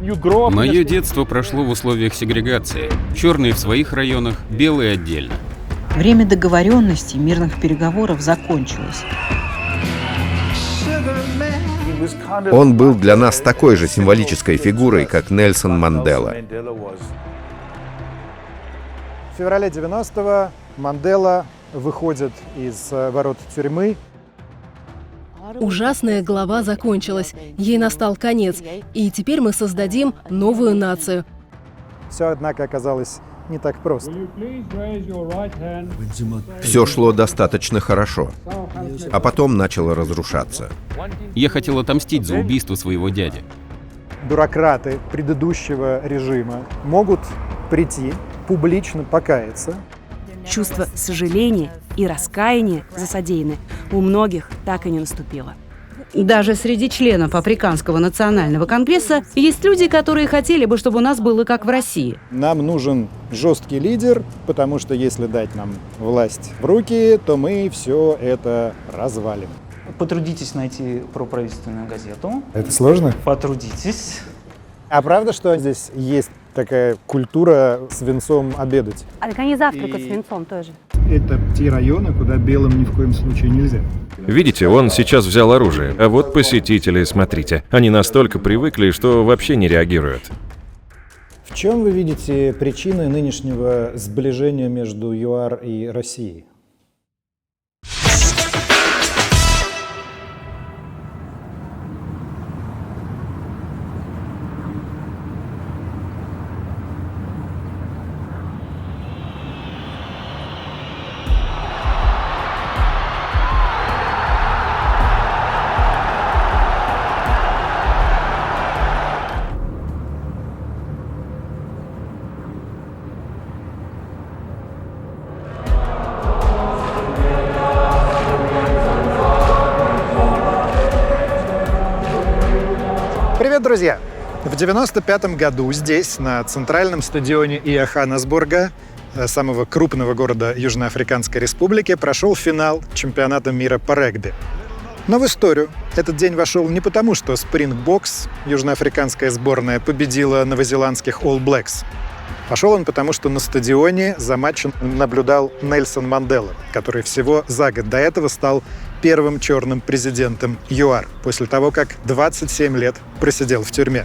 Мое детство прошло в условиях сегрегации. Черные в своих районах, белые отдельно. Время договоренностей, мирных переговоров закончилось. Он был для нас такой же символической фигурой, как Нельсон Мандела. В феврале 90-го Мандела выходит из ворот тюрьмы. Ужасная глава закончилась, ей настал конец, и теперь мы создадим новую нацию. Все, однако, оказалось не так просто. Все шло достаточно хорошо, а потом начало разрушаться. Я хотел отомстить за убийство своего дяди. Бюрократы предыдущего режима могут прийти, публично покаяться. Чувство сожаления и раскаяния за содеянное у многих так и не наступило. Даже среди членов Африканского национального конгресса есть люди, которые хотели бы, чтобы у нас было как в России. Нам нужен жесткий лидер, потому что если дать нам власть в руки, то мы все это развалим. Потрудитесь найти проправительственную газету. Это сложно? Потрудитесь. А правда, что здесь есть такая культура свинцом обедать? А так они завтракают свинцом тоже. Это те районы, куда белым ни в коем случае нельзя. Видите, он сейчас взял оружие, а вот посетители, смотрите, они настолько привыкли, что вообще не реагируют. В чем вы видите причины нынешнего сближения между ЮАР и Россией? Привет, друзья! В 95-м году здесь, на центральном стадионе Иоханнесбурга, самого крупного города Южноафриканской Республики, прошел финал чемпионата мира по регби. Но в историю этот день вошел не потому, что Спрингбокс, южноафриканская сборная, победила новозеландских All Blacks. Пошел он потому, что на стадионе за матчем наблюдал Нельсон Мандела, который всего за год до этого стал первым черным президентом ЮАР, после того, как 27 лет просидел в тюрьме.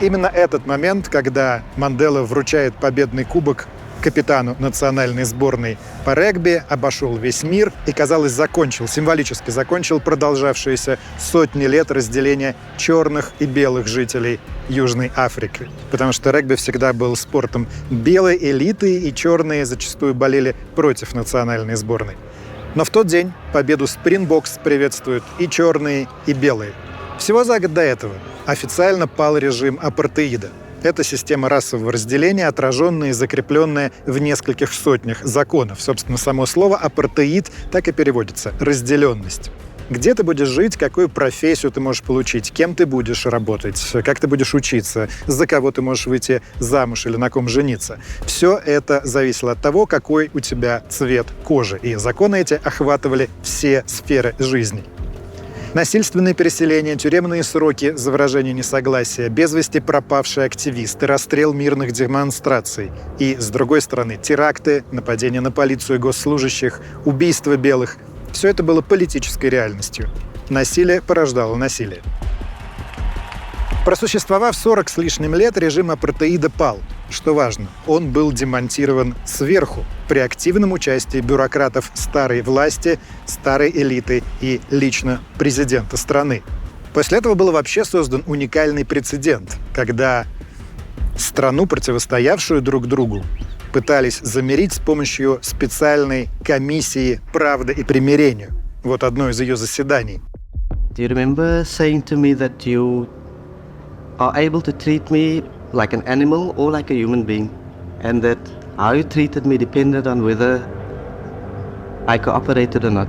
Именно этот момент, когда Мандела вручает победный кубок капитану национальной сборной по регби, обошел весь мир и, казалось, символически закончил продолжавшееся сотни лет разделения черных и белых жителей Южной Африки. Потому что регби всегда был спортом белой элиты, и черные зачастую болели против национальной сборной. Но в тот день победу Спрингбокс приветствуют и черные, и белые. Всего за год до этого официально пал режим апартеида. Это система расового разделения, отраженная и закрепленная в нескольких сотнях законов. Собственно, само слово «апартеид» так и переводится – «разделенность». Где ты будешь жить, какую профессию ты можешь получить, кем ты будешь работать, как ты будешь учиться, за кого ты можешь выйти замуж или на ком жениться. Все это зависело от того, какой у тебя цвет кожи. И законы эти охватывали все сферы жизни. Насильственные переселения, тюремные сроки за выражение несогласия, без вести пропавшие активисты, расстрел мирных демонстраций. И, с другой стороны, теракты, нападения на полицию и госслужащих, убийства белых. Все это было политической реальностью. Насилие порождало насилие. Просуществовав 40 с лишним лет, режим апартеида пал. Что важно, он был демонтирован сверху, при активном участии бюрократов старой власти, старой элиты и лично президента страны. После этого был вообще создан уникальный прецедент, когда страну, противостоявшую друг другу, пытались замирить с помощью специальной комиссии «Правда и примирения». Вот одно из ее заседаний. Do you remember saying to me that you are able to treat me like an animal or like a human being, and that how you treated me depended on whether I cooperated or not?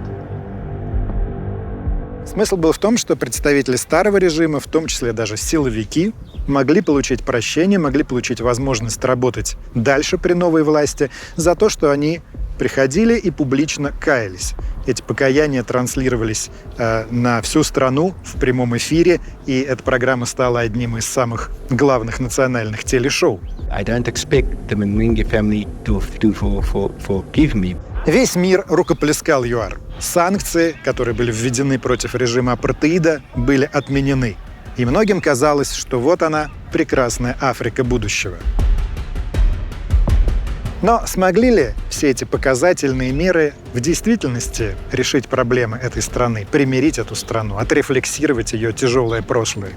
Смысл был в том, что представители старого режима, в том числе даже силовики, могли получить прощение, могли получить возможность работать дальше при новой власти за то, что они приходили и публично каялись. Эти покаяния транслировались на всю страну в прямом эфире, и эта программа стала одним из самых главных национальных телешоу. Весь мир рукоплескал ЮАР. Санкции, которые были введены против режима апартеида, были отменены. И многим казалось, что вот она, прекрасная Африка будущего. Но смогли ли все эти показательные меры в действительности решить проблемы этой страны, примирить эту страну, отрефлексировать ее тяжелое прошлое?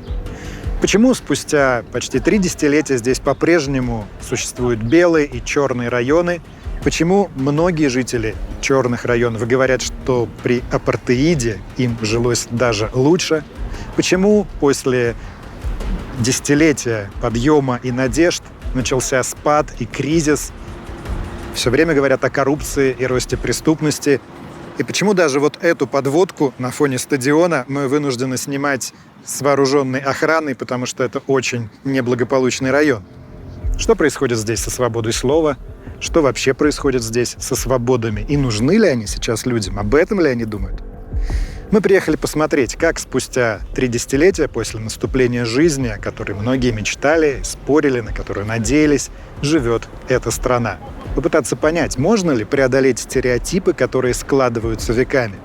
Почему спустя почти 3 десятилетия здесь по-прежнему существуют белые и черные районы? Почему многие жители черных районов говорят, что при апартеиде им жилось даже лучше? Почему после десятилетия подъема и надежд начался спад и кризис? Все время говорят о коррупции и росте преступности. И почему даже вот эту подводку на фоне стадиона мы вынуждены снимать с вооруженной охраной, потому что это очень неблагополучный район? Что происходит здесь со свободой слова? Что вообще происходит здесь со свободами? И нужны ли они сейчас людям? Об этом ли они думают? Мы приехали посмотреть, как спустя 3 десятилетия после наступления жизни, о которой многие мечтали, спорили, на которую надеялись, живет эта страна. Попытаться понять, можно ли преодолеть стереотипы, которые складываются веками.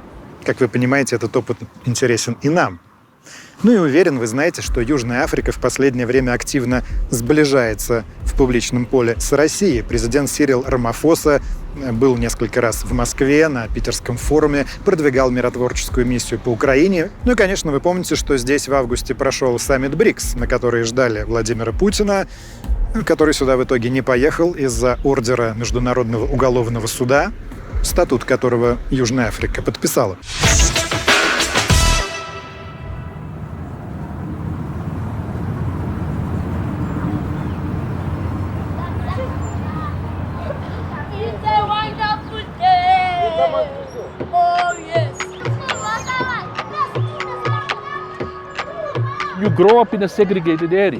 Как вы понимаете, этот опыт интересен и нам. Ну и уверен, вы знаете, что Южная Африка в последнее время активно сближается в публичном поле с Россией. Президент Сирил Рамафоса был несколько раз в Москве на Питерском форуме, продвигал миротворческую миссию по Украине. Ну и, конечно, вы помните, что здесь в августе прошел саммит БРИКС, на который ждали Владимира Путина, который сюда в итоге не поехал из-за ордера Международного уголовного суда, статут которого Южная Африка подписала.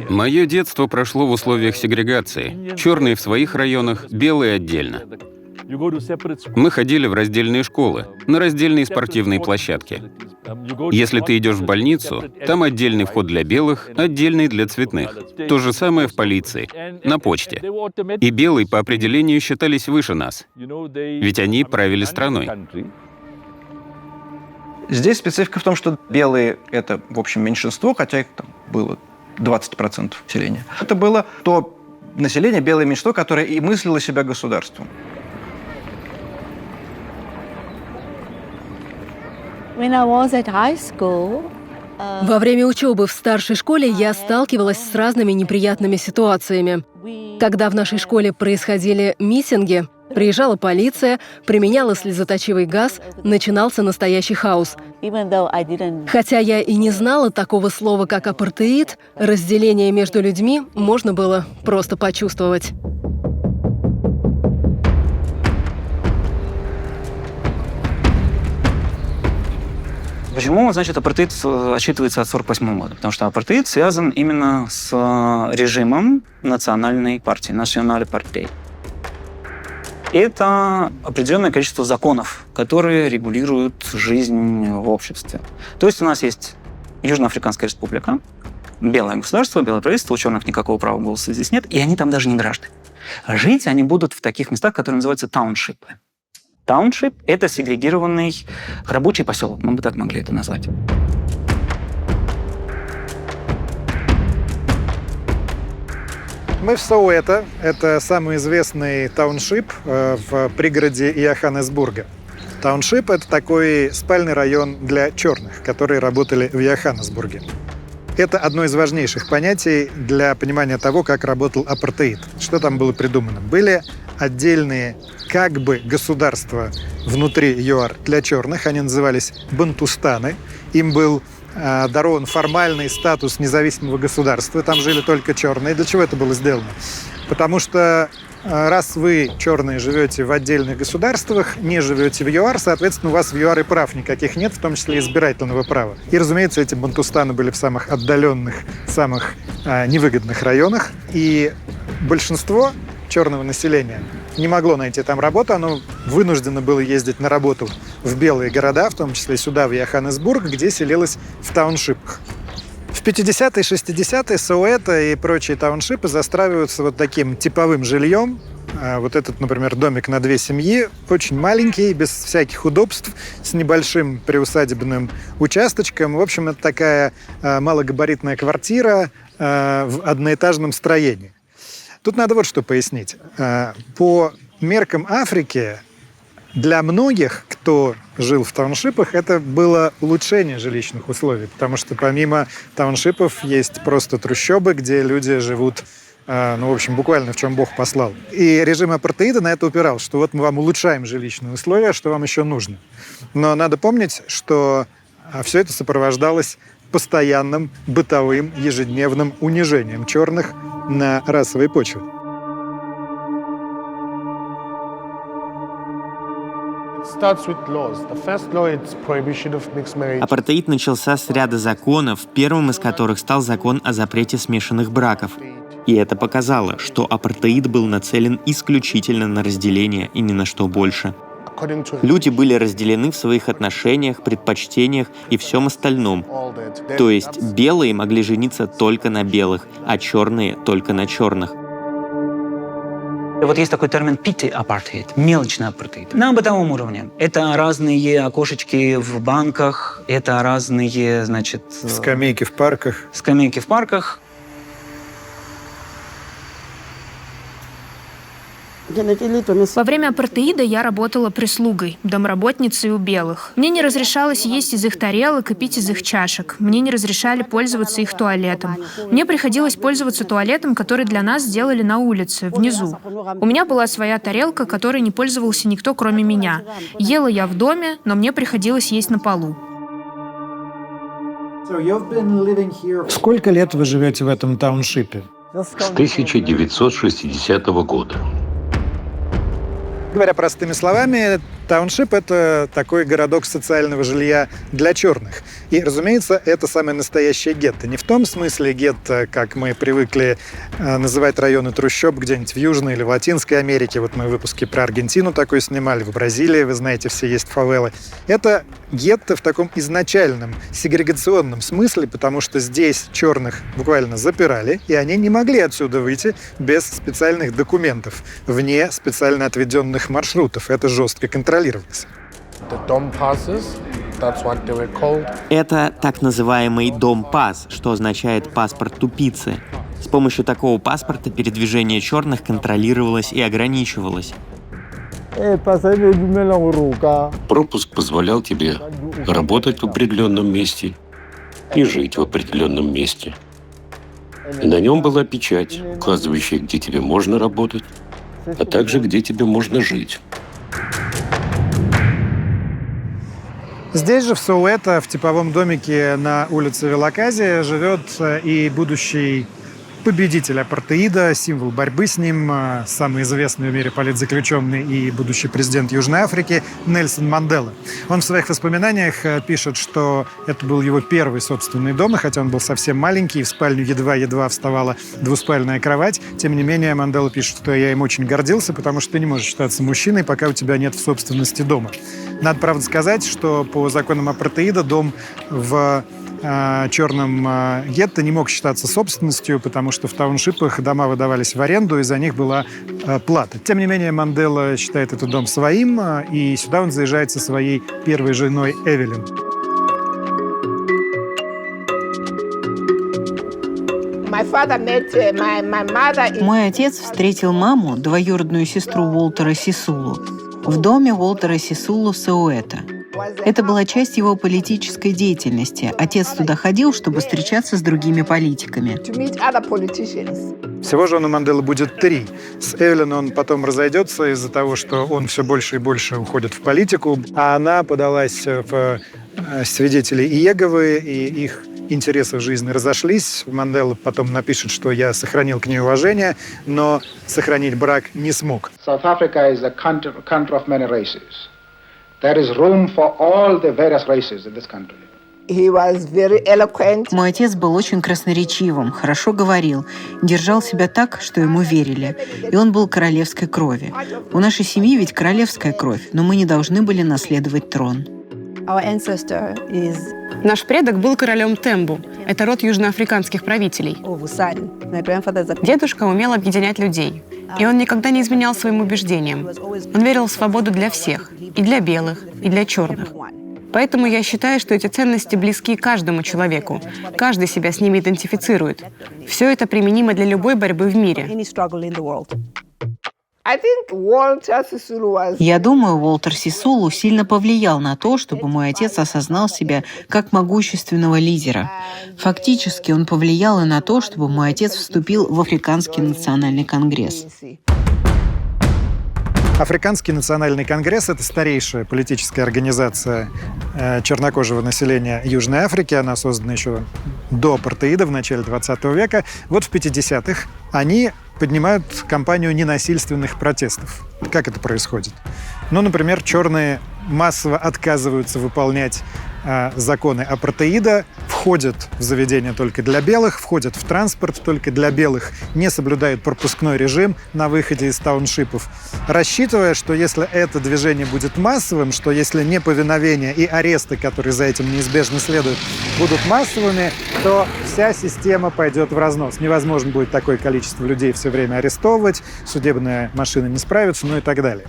Мое детство прошло в условиях сегрегации. Черные в своих районах, белые отдельно. Мы ходили в раздельные школы, на раздельные спортивные площадки. Если ты идешь в больницу, там отдельный вход для белых, отдельный для цветных. То же самое в полиции, на почте. И белые по определению считались выше нас, ведь они правили страной. Здесь специфика в том, что белые — это, в общем, меньшинство, хотя их там было 20% населения. Это было то население, белое меньшинство, которое и мыслило себя государством. Во время учебы в старшей школе я сталкивалась с разными неприятными ситуациями. Когда в нашей школе происходили митинги, приезжала полиция, применяла слезоточивый газ, начинался настоящий хаос. Хотя я и не знала такого слова, как апартеид, разделение между людьми можно было просто почувствовать. Почему, значит, апартеид отсчитывается от 1948 года? Потому что апартеид связан именно с режимом национальной партии, национальной партии. Это определенное количество законов, которые регулируют жизнь в обществе. То есть у нас есть Южноафриканская республика, белое государство, белое правительство, у черных никакого права голоса здесь нет, и они там даже не граждане. Жить они будут в таких местах, которые называются тауншипы. Тауншип — это сегрегированный рабочий поселок, мы бы так могли это назвать. Мы в Соуэто. Это самый известный тауншип в пригороде Йоханнесбурга. Тауншип — это такой спальный район для черных, которые работали в Йоханнесбурге. Это одно из важнейших понятий для понимания того, как работал апартеид. Что там было придумано? Были отдельные как бы государства внутри ЮАР для черных. Они назывались бантустаны. Им был дарован формальный статус независимого государства. Там жили только черные. Для чего это было сделано? Потому что раз вы, черные, живете в отдельных государствах, не живете в ЮАР, соответственно, у вас в ЮАР и прав никаких нет, в том числе избирательного права. И, разумеется, эти бантустаны были в самых отдаленных, самых невыгодных районах. И большинство черного населения не могло найти там работу, оно вынуждено было ездить на работу в белые города, в том числе сюда, в Йоханнесбург, где селилось в тауншипах. В 50-е и 60-е Соуэто и прочие тауншипы застраиваются вот таким типовым жильем. Вот этот, например, домик на 2 семьи, очень маленький, без всяких удобств, с небольшим приусадебным участочком. В общем, это такая малогабаритная квартира в одноэтажном строении. Тут надо вот что пояснить. По меркам Африки, для многих, кто жил в тауншипах, это было улучшение жилищных условий, потому что помимо тауншипов есть просто трущобы, где люди живут, в общем, буквально в чем Бог послал. И режим апартеида на это упирал, что вот мы вам улучшаем жилищные условия, что вам еще нужно. Но надо помнить, что все это сопровождалось постоянным бытовым ежедневным унижением черных на расовой почве. Апартеид начался с ряда законов, первым из которых стал закон о запрете смешанных браков. И это показало, что апартеид был нацелен исключительно на разделение и ни на что больше. Люди были разделены в своих отношениях, предпочтениях и всем остальном. То есть белые могли жениться только на белых, а черные только на черных. Вот есть такой термин petty apartheid, мелочный апартеид. На бытовом уровне. Это разные окошечки в банках, это разные, скамейки в парках. Скамейки в парках. Во время апартеида я работала прислугой, домработницей у белых. Мне не разрешалось есть из их тарелок и пить из их чашек. Мне не разрешали пользоваться их туалетом. Мне приходилось пользоваться туалетом, который для нас сделали на улице, внизу. У меня была своя тарелка, которой не пользовался никто, кроме меня. Ела я в доме, но мне приходилось есть на полу. Сколько лет вы живете в этом тауншипе? С 1960 года. Говоря простыми словами, тауншип – это такой городок социального жилья для черных. И, разумеется, это самое настоящее гетто. Не в том смысле гетто, как мы привыкли называть районы трущоб где-нибудь в Южной или в Латинской Америке. Вот мы в выпуске про Аргентину такой снимали, в Бразилии, вы знаете, все есть фавелы. Это гетто в таком изначальном сегрегационном смысле, потому что здесь черных буквально запирали, и они не могли отсюда выйти без специальных документов, вне специально отведенных маршрутов. Это жестко контролировалось. Это так называемый дом-пас, что означает паспорт тупицы. С помощью такого паспорта передвижение черных контролировалось и ограничивалось. Пропуск позволял тебе работать в определенном месте и жить в определенном месте. И на нем была печать, указывающая, где тебе можно работать, а также где тебе можно жить. Здесь же, в Соуэто, в типовом домике на улице Велаказия, живет и будущий победитель апартеида, символ борьбы с ним, самый известный в мире политзаключенный и будущий президент Южной Африки Нельсон Мандела. Он в своих воспоминаниях пишет, что это был его первый собственный дом, и хотя он был совсем маленький, в спальню едва-едва вставала двуспальная кровать, тем не менее Мандела пишет, что я им очень гордился, потому что ты не можешь считаться мужчиной, пока у тебя нет в собственности дома. Надо, правда, сказать, что по законам апартеида дом в черном гетто не мог считаться собственностью, потому что в тауншипах дома выдавались в аренду, и за них была плата. Тем не менее, Мандела считает этот дом своим, и сюда он заезжает со своей первой женой Эвелин. Мой отец встретил маму, двоюродную сестру Уолтера Сисулу, в доме Уолтера Сисулу в Соуэто. Это была часть его политической деятельности. Отец туда ходил, чтобы встречаться с другими политиками. Всего же у Манделы будет 3. С Эвелин он потом разойдется из-за того, что он все больше и больше уходит в политику, а она подалась в свидетели Иеговы, и их интересы в жизни разошлись. Мандела потом напишет, что я сохранил к ней уважение, но сохранить брак не смог. South Africa is a country of many races. There is room for all the various races in this country. Мой отец был очень красноречивым, хорошо говорил, держал себя так, что ему верили. И он был королевской крови. У нашей семьи ведь королевская кровь, но мы не должны были наследовать трон. Наш предок был королем Тембу. Это род южноафриканских правителей. Дедушка умел объединять людей. И он никогда не изменял своим убеждениям. Он верил в свободу для всех. И для белых, и для черных. Поэтому я считаю, что эти ценности близки каждому человеку. Каждый себя с ними идентифицирует. Все это применимо для любой борьбы в мире. Я думаю, Уолтер Сисулу сильно повлиял на то, чтобы мой отец осознал себя как могущественного лидера. Фактически он повлиял и на то, чтобы мой отец вступил в Африканский национальный конгресс. Африканский национальный конгресс – это старейшая политическая организация чернокожего населения Южной Африки. Она создана еще до апартеида, в начале 20 века. Вот в 50-х они поднимают кампанию ненасильственных протестов. Как это происходит? Ну, например, черные массово отказываются выполнять законы апартеида, входят в заведения только для белых, входят в транспорт только для белых, не соблюдают пропускной режим на выходе из тауншипов, рассчитывая, что если это движение будет массовым, что если неповиновение и аресты, которые за этим неизбежно следуют, будут массовыми, то вся система пойдет в разнос. Невозможно будет такое количество людей все время арестовывать, судебная машина не справится, ну и так далее.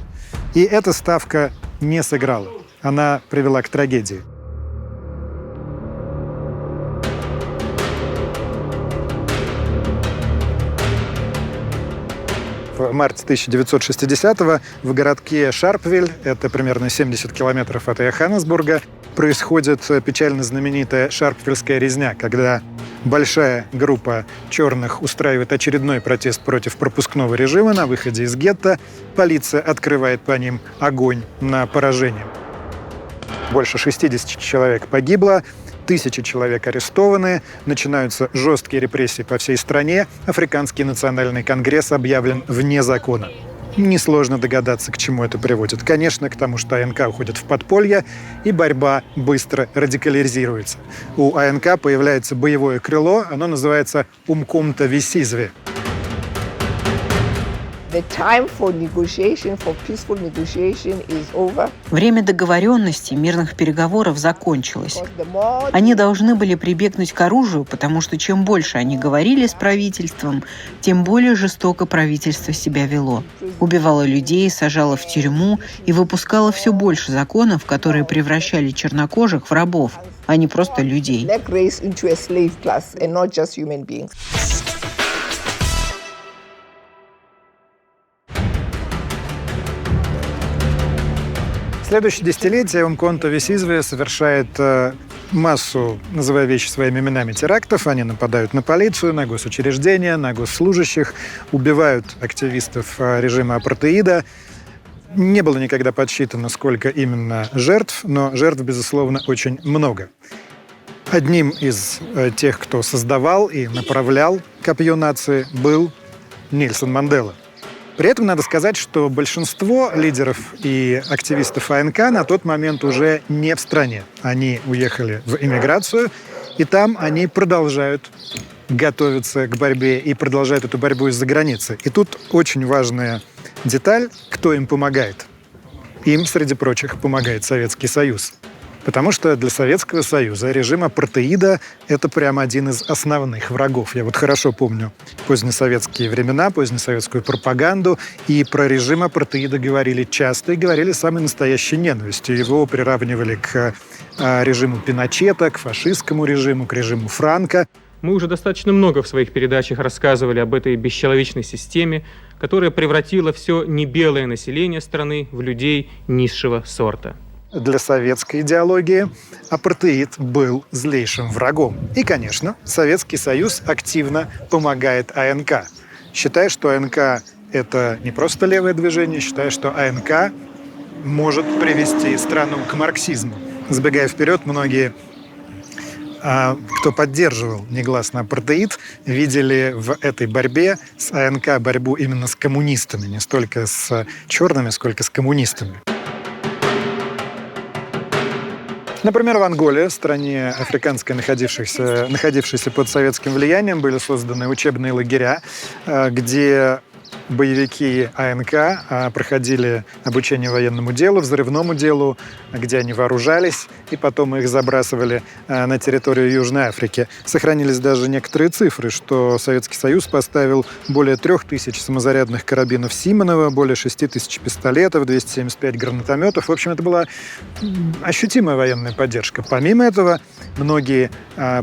И эта ставка не сыграла. Она привела к трагедии. В марте 1960-го в городке Шарпвиль, это примерно 70 километров от Йоханнесбурга, происходит печально знаменитая Шарпвильская резня, когда большая группа черных устраивает очередной протест против пропускного режима на выходе из гетто. Полиция открывает по ним огонь на поражение. Больше 60 человек погибло, тысячи человек арестованы, начинаются жесткие репрессии по всей стране. Африканский национальный конгресс объявлен вне закона. Несложно догадаться, к чему это приводит. Конечно, к тому, что АНК уходит в подполье, и борьба быстро радикализируется. У АНК появляется боевое крыло, оно называется «Умкомта Висизве». Время договоренности, мирных переговоров закончилось. Они должны были прибегнуть к оружию, потому что чем больше они говорили с правительством, тем более жестоко правительство себя вело. Убивало людей, сажало в тюрьму и выпускало все больше законов, которые превращали чернокожих в рабов, а не просто людей. Следующее десятилетие Умконто Висизве совершает массу, называя вещи своими именами, терактов. Они нападают на полицию, на госучреждения, на госслужащих, убивают активистов режима апартеида. Не было никогда подсчитано, сколько именно жертв, но жертв, безусловно, очень много. Одним из тех, кто создавал и направлял копье нации, был Нельсон Мандела. При этом надо сказать, что большинство лидеров и активистов АНК на тот момент уже не в стране. Они уехали в эмиграцию, и там они продолжают готовиться к борьбе и продолжают эту борьбу из-за границы. И тут очень важная деталь, кто им помогает. Им, среди прочих, помогает Советский Союз. Потому что для Советского Союза режим апартеида – это прямо один из основных врагов. Я вот хорошо помню позднесоветские времена, позднесоветскую пропаганду, и про режим апартеида говорили часто и говорили самой настоящей ненавистью. Его приравнивали к режиму Пиночета, к фашистскому режиму, к режиму Франко. Мы уже достаточно много в своих передачах рассказывали об этой бесчеловечной системе, которая превратила все небелое население страны в людей низшего сорта. Для советской идеологии апартеид был злейшим врагом. И, конечно, Советский Союз активно помогает АНК, считая, что АНК – это не просто левое движение, считая, что АНК может привести страну к марксизму. Забегая вперед, многие кто поддерживал негласно апартеид, видели в этой борьбе с АНК борьбу именно с коммунистами, не столько с черными, сколько с коммунистами. Например, в Анголе, стране африканской, находившейся под советским влиянием, были созданы учебные лагеря, где боевики АНК проходили обучение военному делу, взрывному делу, где они вооружались, и потом их забрасывали на территорию Южной Африки. Сохранились даже некоторые цифры, что Советский Союз поставил более 3000 самозарядных карабинов Симонова, более 6000 пистолетов, 275 гранатометов. В общем, это была ощутимая военная поддержка. Помимо этого, многие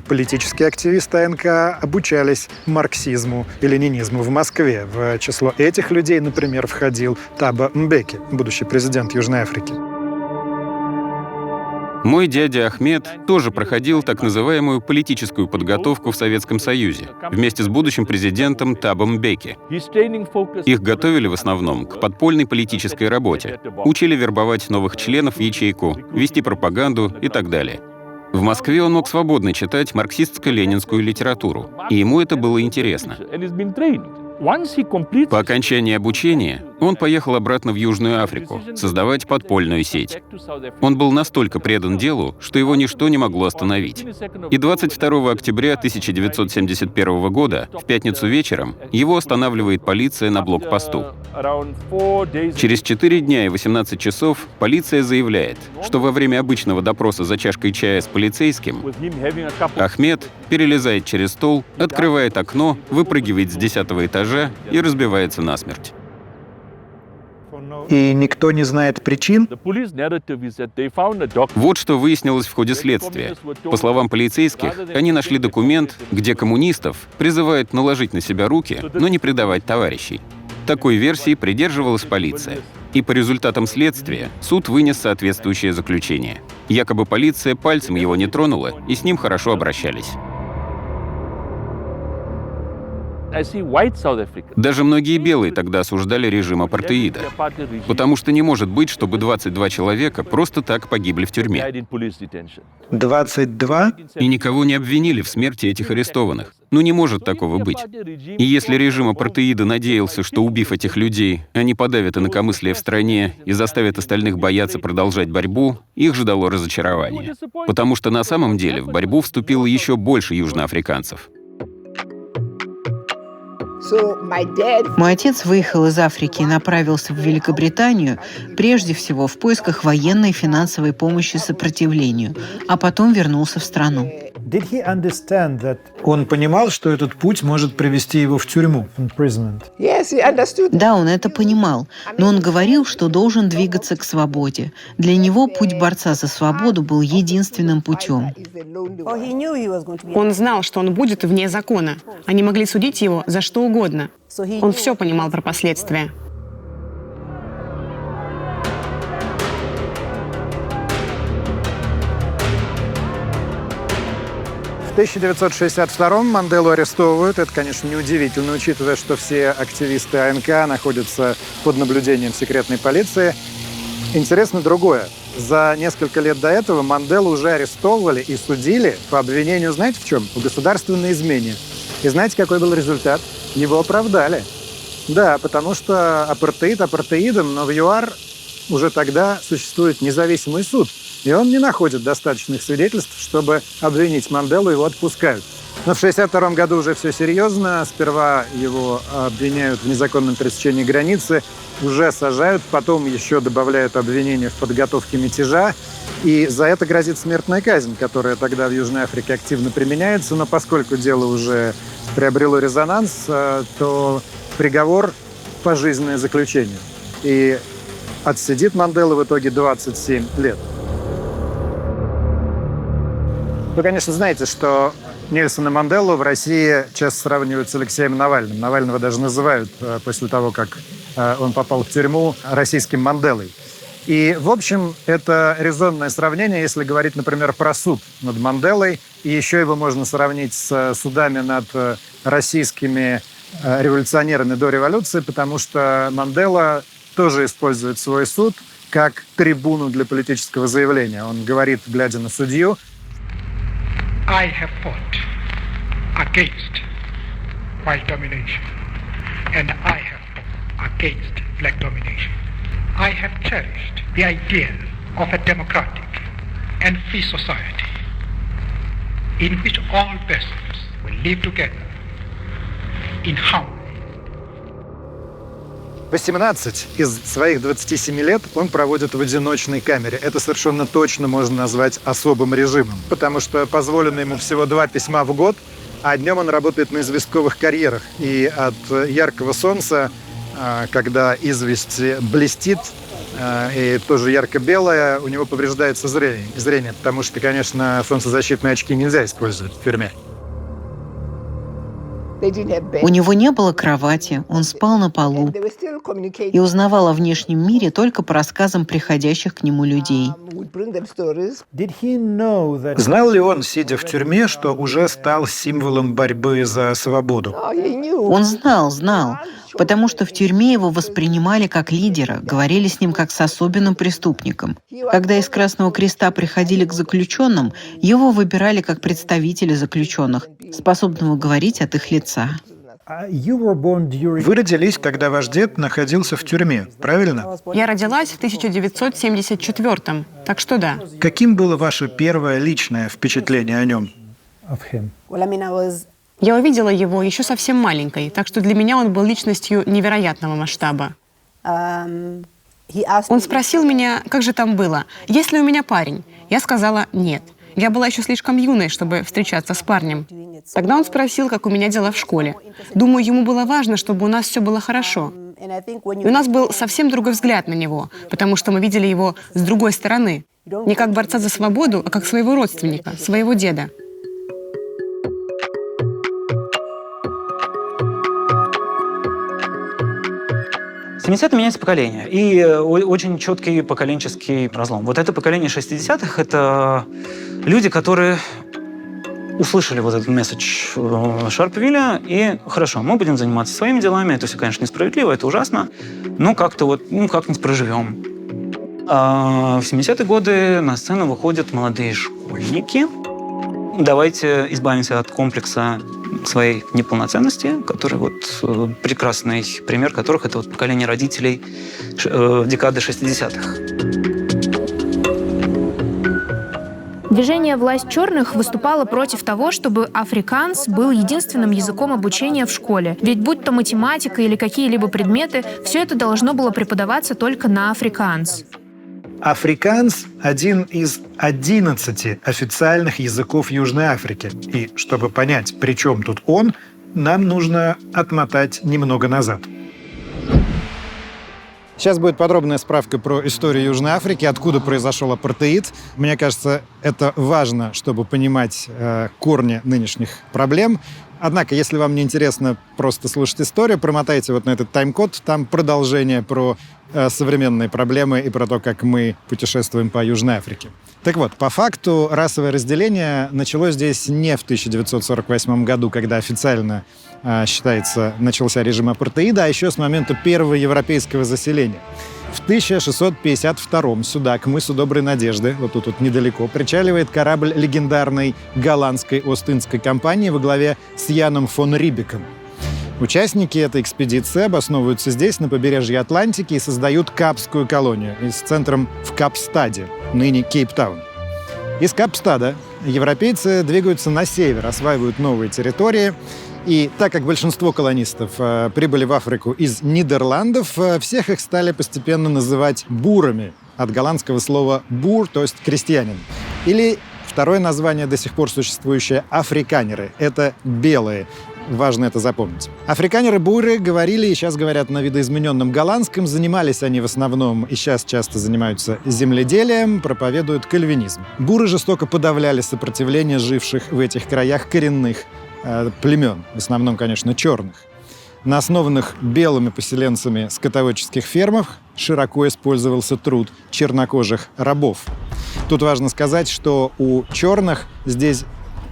политические активисты АНК обучались марксизму и ленинизму в Москве. В число этих людей, например, входил Таба Мбеки, будущий президент Южной Африки. Мой дядя Ахмед тоже проходил так называемую политическую подготовку в Советском Союзе вместе с будущим президентом Табом Мбеки. Их готовили в основном к подпольной политической работе, учили вербовать новых членов в ячейку, вести пропаганду и так далее. В Москве он мог свободно читать марксистско-ленинскую литературу, и ему это было интересно. По окончании обучения он поехал обратно в Южную Африку, создавать подпольную сеть. Он был настолько предан делу, что его ничто не могло остановить. И 22 октября 1971 года, в пятницу вечером, его останавливает полиция на блокпосту. Через 4 дня и 18 часов полиция заявляет, что во время обычного допроса за чашкой чая с полицейским Ахмед перелезает через стол, открывает окно, выпрыгивает с 10-го этажа и разбивается насмерть. И никто не знает причин? Вот что выяснилось в ходе следствия. По словам полицейских, они нашли документ, где коммунистов призывают наложить на себя руки, но не предавать товарищей. Такой версии придерживалась полиция. И по результатам следствия суд вынес соответствующее заключение. Якобы полиция пальцем его не тронула, и с ним хорошо обращались. Даже многие белые тогда осуждали режим апартеида, потому что не может быть, чтобы 22 человека просто так погибли в тюрьме. 22? И никого не обвинили в смерти этих арестованных. Ну не может такого быть. И если режим апартеида надеялся, что убив этих людей, они подавят инакомыслие в стране и заставят остальных бояться продолжать борьбу, их ждало разочарование. Потому что на самом деле в борьбу вступило еще больше южноафриканцев. Мой отец выехал из Африки и направился в Великобританию прежде всего в поисках военной и финансовой помощи сопротивлению, а потом вернулся в страну. Он понимал, что этот путь может привести его в тюрьму. Да, он это понимал, но он говорил, что должен двигаться к свободе. Для него путь борца за свободу был единственным путем. Он знал, что он будет вне закона. Они могли судить его за что угодно. Он все понимал про последствия. В 1962-м Манделу арестовывают. Это, конечно, неудивительно, учитывая, что все активисты АНК находятся под наблюдением секретной полиции. Интересно другое. За несколько лет до этого Манделу уже арестовывали и судили по обвинению, знаете, в чем? В государственной измене. И знаете, какой был результат? Его оправдали. Да, потому что апартеид апартеидом, но в ЮАР уже тогда существует независимый суд. И он не находит достаточных свидетельств, чтобы обвинить Манделу, его отпускают. Но в 1962 году уже все серьезно. Сперва его обвиняют в незаконном пересечении границы, уже сажают, потом еще добавляют обвинения в подготовке мятежа. И за это грозит смертная казнь, которая тогда в Южной Африке активно применяется. Но поскольку дело уже приобрело резонанс, то приговор – пожизненное заключение. И отсидит Мандела в итоге 27 лет. Вы, конечно, знаете, что Нельсона Манделу в России часто сравнивают с Алексеем Навальным. Навального даже называют, после того, как он попал в тюрьму, российским Манделой. И, в общем, это резонное сравнение, если говорить, например, про суд над Манделой. И еще его можно сравнить с судами над российскими революционерами до революции, потому что Мандела тоже использует свой суд как трибуну для политического заявления. Он говорит, глядя на судью: I have fought against white domination, and I have fought against black domination. I have cherished the idea of a democratic and free society in which all persons will live together in harmony. 18 из своих 27 лет он проводит в одиночной камере. Это совершенно точно можно назвать особым режимом, потому что позволено ему всего 2 письма в год, а днем он работает на известковых карьерах. И от яркого солнца, когда известь блестит и тоже ярко-белая, у него повреждается зрение, потому что, конечно, солнцезащитные очки нельзя использовать в тюрьме. У него не было кровати, он спал на полу и узнавал о внешнем мире только по рассказам приходящих к нему людей. Знал ли он, сидя в тюрьме, что уже стал символом борьбы за свободу? Он знал, потому что в тюрьме его воспринимали как лидера, говорили с ним как с особенным преступником. Когда из Красного Креста приходили к заключенным, его выбирали как представителя заключенных, способного говорить от их лица. Вы родились, когда ваш дед находился в тюрьме, правильно? Я родилась в 1974-м, так что да. Каким было ваше первое личное впечатление о нем? Я увидела его еще совсем маленькой, так что для меня он был личностью невероятного масштаба. Он спросил меня, как же там было, есть ли у меня парень. Я сказала «нет». Я была еще слишком юной, чтобы встречаться с парнем. Тогда он спросил, как у меня дела в школе. Думаю, ему было важно, чтобы у нас все было хорошо. И у нас был совсем другой взгляд на него, потому что мы видели его с другой стороны. Не как борца за свободу, а как своего родственника, своего деда. В 70-е меняется поколение, и очень четкий поколенческий разлом. Вот это поколение 60-х — это люди, которые услышали вот этот месседж Шарпвилля, и хорошо, мы будем заниматься своими делами, это все, конечно, несправедливо, это ужасно, но как-то вот, как-нибудь проживем. А в 70-е годы на сцену выходят молодые школьники. Давайте избавимся от комплекса своей неполноценности, который вот прекрасный пример которых это вот поколение родителей декады 60-х. Движение «Власть черных» выступало против того, чтобы африкаанс был единственным языком обучения в школе. Ведь будь то математика или какие-либо предметы, все это должно было преподаваться только на африкаанс. Африкаанс – один из 11 официальных языков Южной Африки. И чтобы понять, при чем тут он, нам нужно отмотать немного назад. Сейчас будет подробная справка про историю Южной Африки, откуда произошел апартеид. Мне кажется, это важно, чтобы понимать корни нынешних проблем. Однако, если вам не интересно просто слушать историю, промотайте вот на этот тайм-код. Там продолжение про современные проблемы и про то, как мы путешествуем по Южной Африке. Так вот, по факту расовое разделение началось здесь не в 1948 году, когда официально, считается, начался режим апартеида, а еще с момента первого европейского заселения. В 1652-м сюда, к мысу Доброй Надежды, вот тут вот недалеко, причаливает корабль легендарной голландской Ост-Индской компании во главе с Яном фон Риббеком. Участники этой экспедиции обосновываются здесь, на побережье Атлантики, и создают Капскую колонию с центром в Капстаде, ныне Кейптаун. Из Капстада европейцы двигаются на север, осваивают новые территории. И так как большинство колонистов прибыли в Африку из Нидерландов, всех их стали постепенно называть бурами, от голландского слова «бур», то есть «крестьянин». Или второе название, до сих пор существующее, африканеры. Это белые. Важно это запомнить. Африканеры-буры говорили и сейчас говорят на видоизмененном голландском. Занимались они в основном и сейчас часто занимаются земледелием, проповедуют кальвинизм. Буры жестоко подавляли сопротивление живших в этих краях коренных племен, в основном, конечно, черных. На основанных белыми поселенцами скотоводческих фермах широко использовался труд чернокожих рабов. Тут важно сказать, что у черных здесь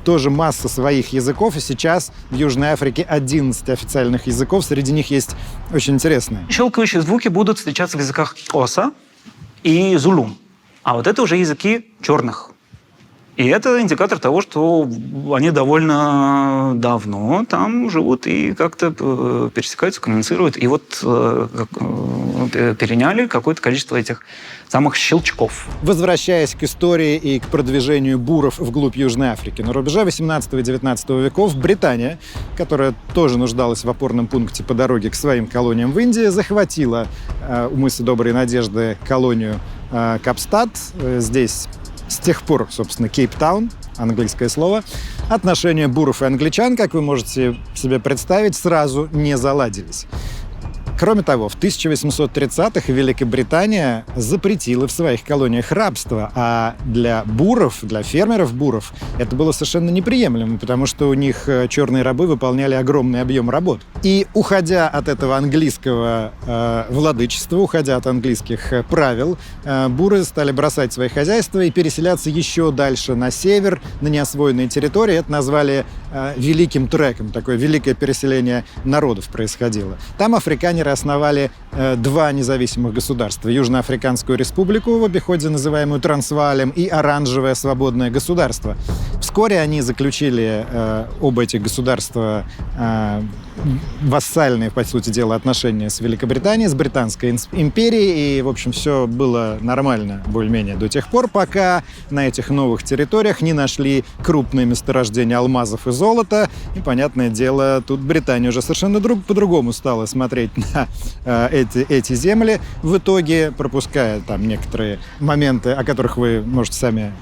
тоже масса своих языков, и сейчас в Южной Африке 11 официальных языков, среди них есть очень интересные. Щелкающие звуки будут встречаться в языках Оса и Зулу, а вот это уже языки черных. И это индикатор того, что они довольно давно там живут и как-то пересекаются, коммуницируют. И вот переняли какое-то количество этих самых щелчков. Возвращаясь к истории и к продвижению буров вглубь Южной Африки, на рубеже 18 и 19 веков Британия, которая тоже нуждалась в опорном пункте по дороге к своим колониям в Индии, захватила у мыса Доброй Надежды колонию Капстад. Здесь с тех пор, собственно, Кейптаун, английское слово. Отношения буров и англичан, как вы можете себе представить, сразу не заладились. Кроме того, в 1830-х Великобритания запретила в своих колониях рабство, а для буров, для фермеров буров, это было совершенно неприемлемо, потому что у них черные рабы выполняли огромный объем работ. И уходя от этого английского владычества, уходя от английских правил, буры стали бросать свои хозяйства и переселяться еще дальше на север, на неосвоенные территории. Это назвали Великим треком, такое великое переселение народов происходило. Там африканеры основали два независимых государства. Южноафриканскую республику, в обиходе называемую Трансваалем, и Оранжевое свободное государство. Вскоре они заключили оба этих государства вассальные, по сути дела, отношения с Великобританией, с Британской империей. И, в общем, все было нормально более-менее до тех пор, пока на этих новых территориях не нашли крупные месторождения алмазов и золота. И, понятное дело, тут Британия уже совершенно по-другому стала смотреть на эти земли. В итоге, пропуская там некоторые моменты, о которых вы можете сами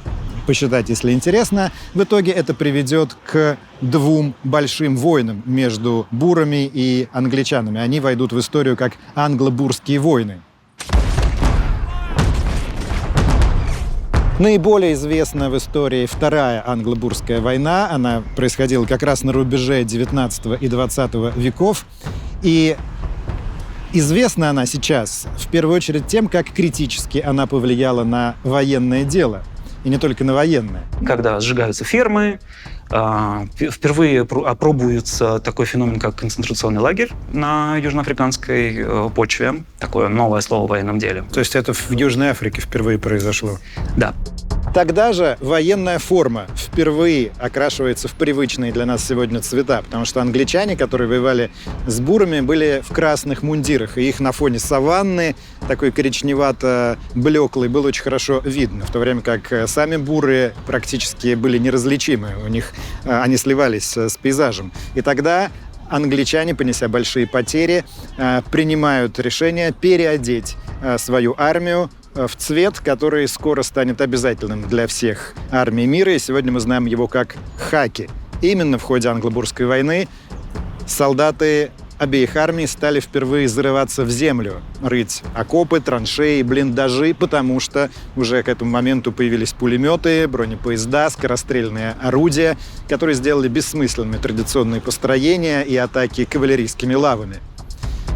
посчитать, если интересно, в итоге это приведет к двум большим войнам между бурами и англичанами. Они войдут в историю как англо-бурские войны. Наиболее известна в истории Вторая англо-бурская война. Она происходила как раз на рубеже 19 и 20 веков. И известна она сейчас в первую очередь тем, как критически она повлияла на военное дело. И не только на военное. Когда сжигаются фермы, впервые опробуется такой феномен, как концентрационный лагерь на южноафриканской почве. Такое новое слово в военном деле. То есть это в Южной Африке впервые произошло? Да. Тогда же военная форма впервые окрашивается в привычные для нас сегодня цвета, потому что англичане, которые воевали с бурами, были в красных мундирах, и их на фоне саванны, такой коричневато-блеклый, было очень хорошо видно, в то время как сами буры практически были неразличимы, они сливались с пейзажем. И тогда англичане, понеся большие потери, принимают решение переодеть свою армию в цвет, который скоро станет обязательным для всех армий мира, и сегодня мы знаем его как хаки. Именно в ходе англо-бурской войны солдаты обеих армий стали впервые зарываться в землю, рыть окопы, траншеи, блиндажи, потому что уже к этому моменту появились пулеметы, бронепоезда, скорострельные орудия, которые сделали бессмысленными традиционные построения и атаки кавалерийскими лавами.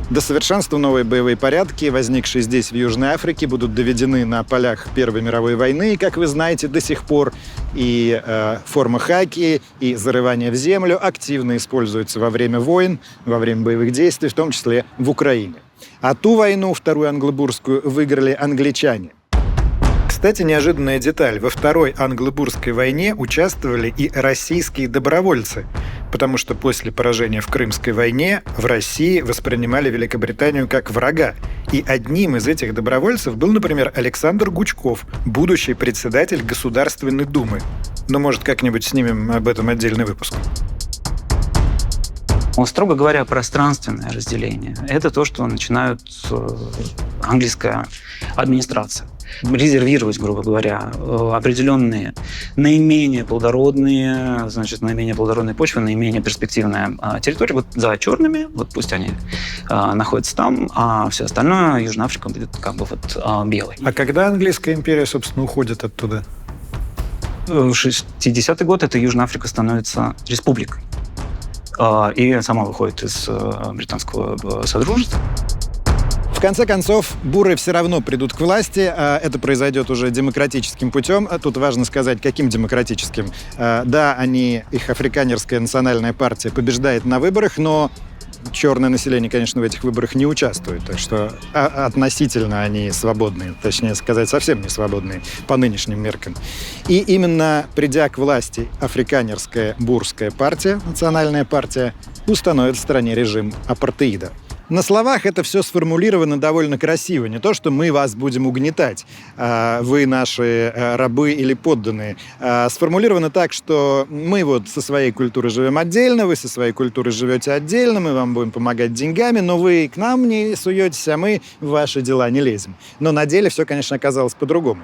До совершенства новые боевые порядки, возникшие здесь, в Южной Африке, будут доведены на полях Первой мировой войны, и, как вы знаете, до сих пор и форма хаки, и зарывание в землю активно используются во время войн, во время боевых действий, в том числе в Украине. А ту войну, Вторую англо-бурскую, выиграли англичане. Кстати, неожиданная деталь. Во Второй англо-бурской войне участвовали и российские добровольцы, потому что после поражения в Крымской войне в России воспринимали Великобританию как врага. И одним из этих добровольцев был, например, Александр Гучков, будущий председатель Государственной Думы. Но, может, как-нибудь снимем об этом отдельный выпуск. Строго говоря, пространственное разделение – это то, что начинает английская администрация. Резервировать, грубо говоря, определенные наименее плодородные, наименее плодородные почвы, наименее перспективная территория. Вот за черными, вот пусть они находятся там, а все остальное Южная Африка будет как бы вот белой. А когда английская империя, собственно, уходит оттуда? В 60-й год эта Южная Африка становится республикой. И сама выходит из британского содружества. В конце концов, буры все равно придут к власти, а это произойдет уже демократическим путем. Тут важно сказать, каким демократическим. Да, их африканерская национальная партия побеждает на выборах, но черное население, конечно, в этих выборах не участвует, так что относительно они свободные, точнее сказать, совсем не свободные по нынешним меркам. И именно придя к власти африканерская бурская партия, национальная партия, установит в стране режим апартеида. На словах это все сформулировано довольно красиво. Не то, что мы вас будем угнетать, вы наши рабы или подданные. Сформулировано так, что мы вот со своей культурой живем отдельно, вы со своей культурой живете отдельно, мы вам будем помогать деньгами, но вы к нам не суетесь, а мы в ваши дела не лезем. Но на деле все, конечно, оказалось по-другому.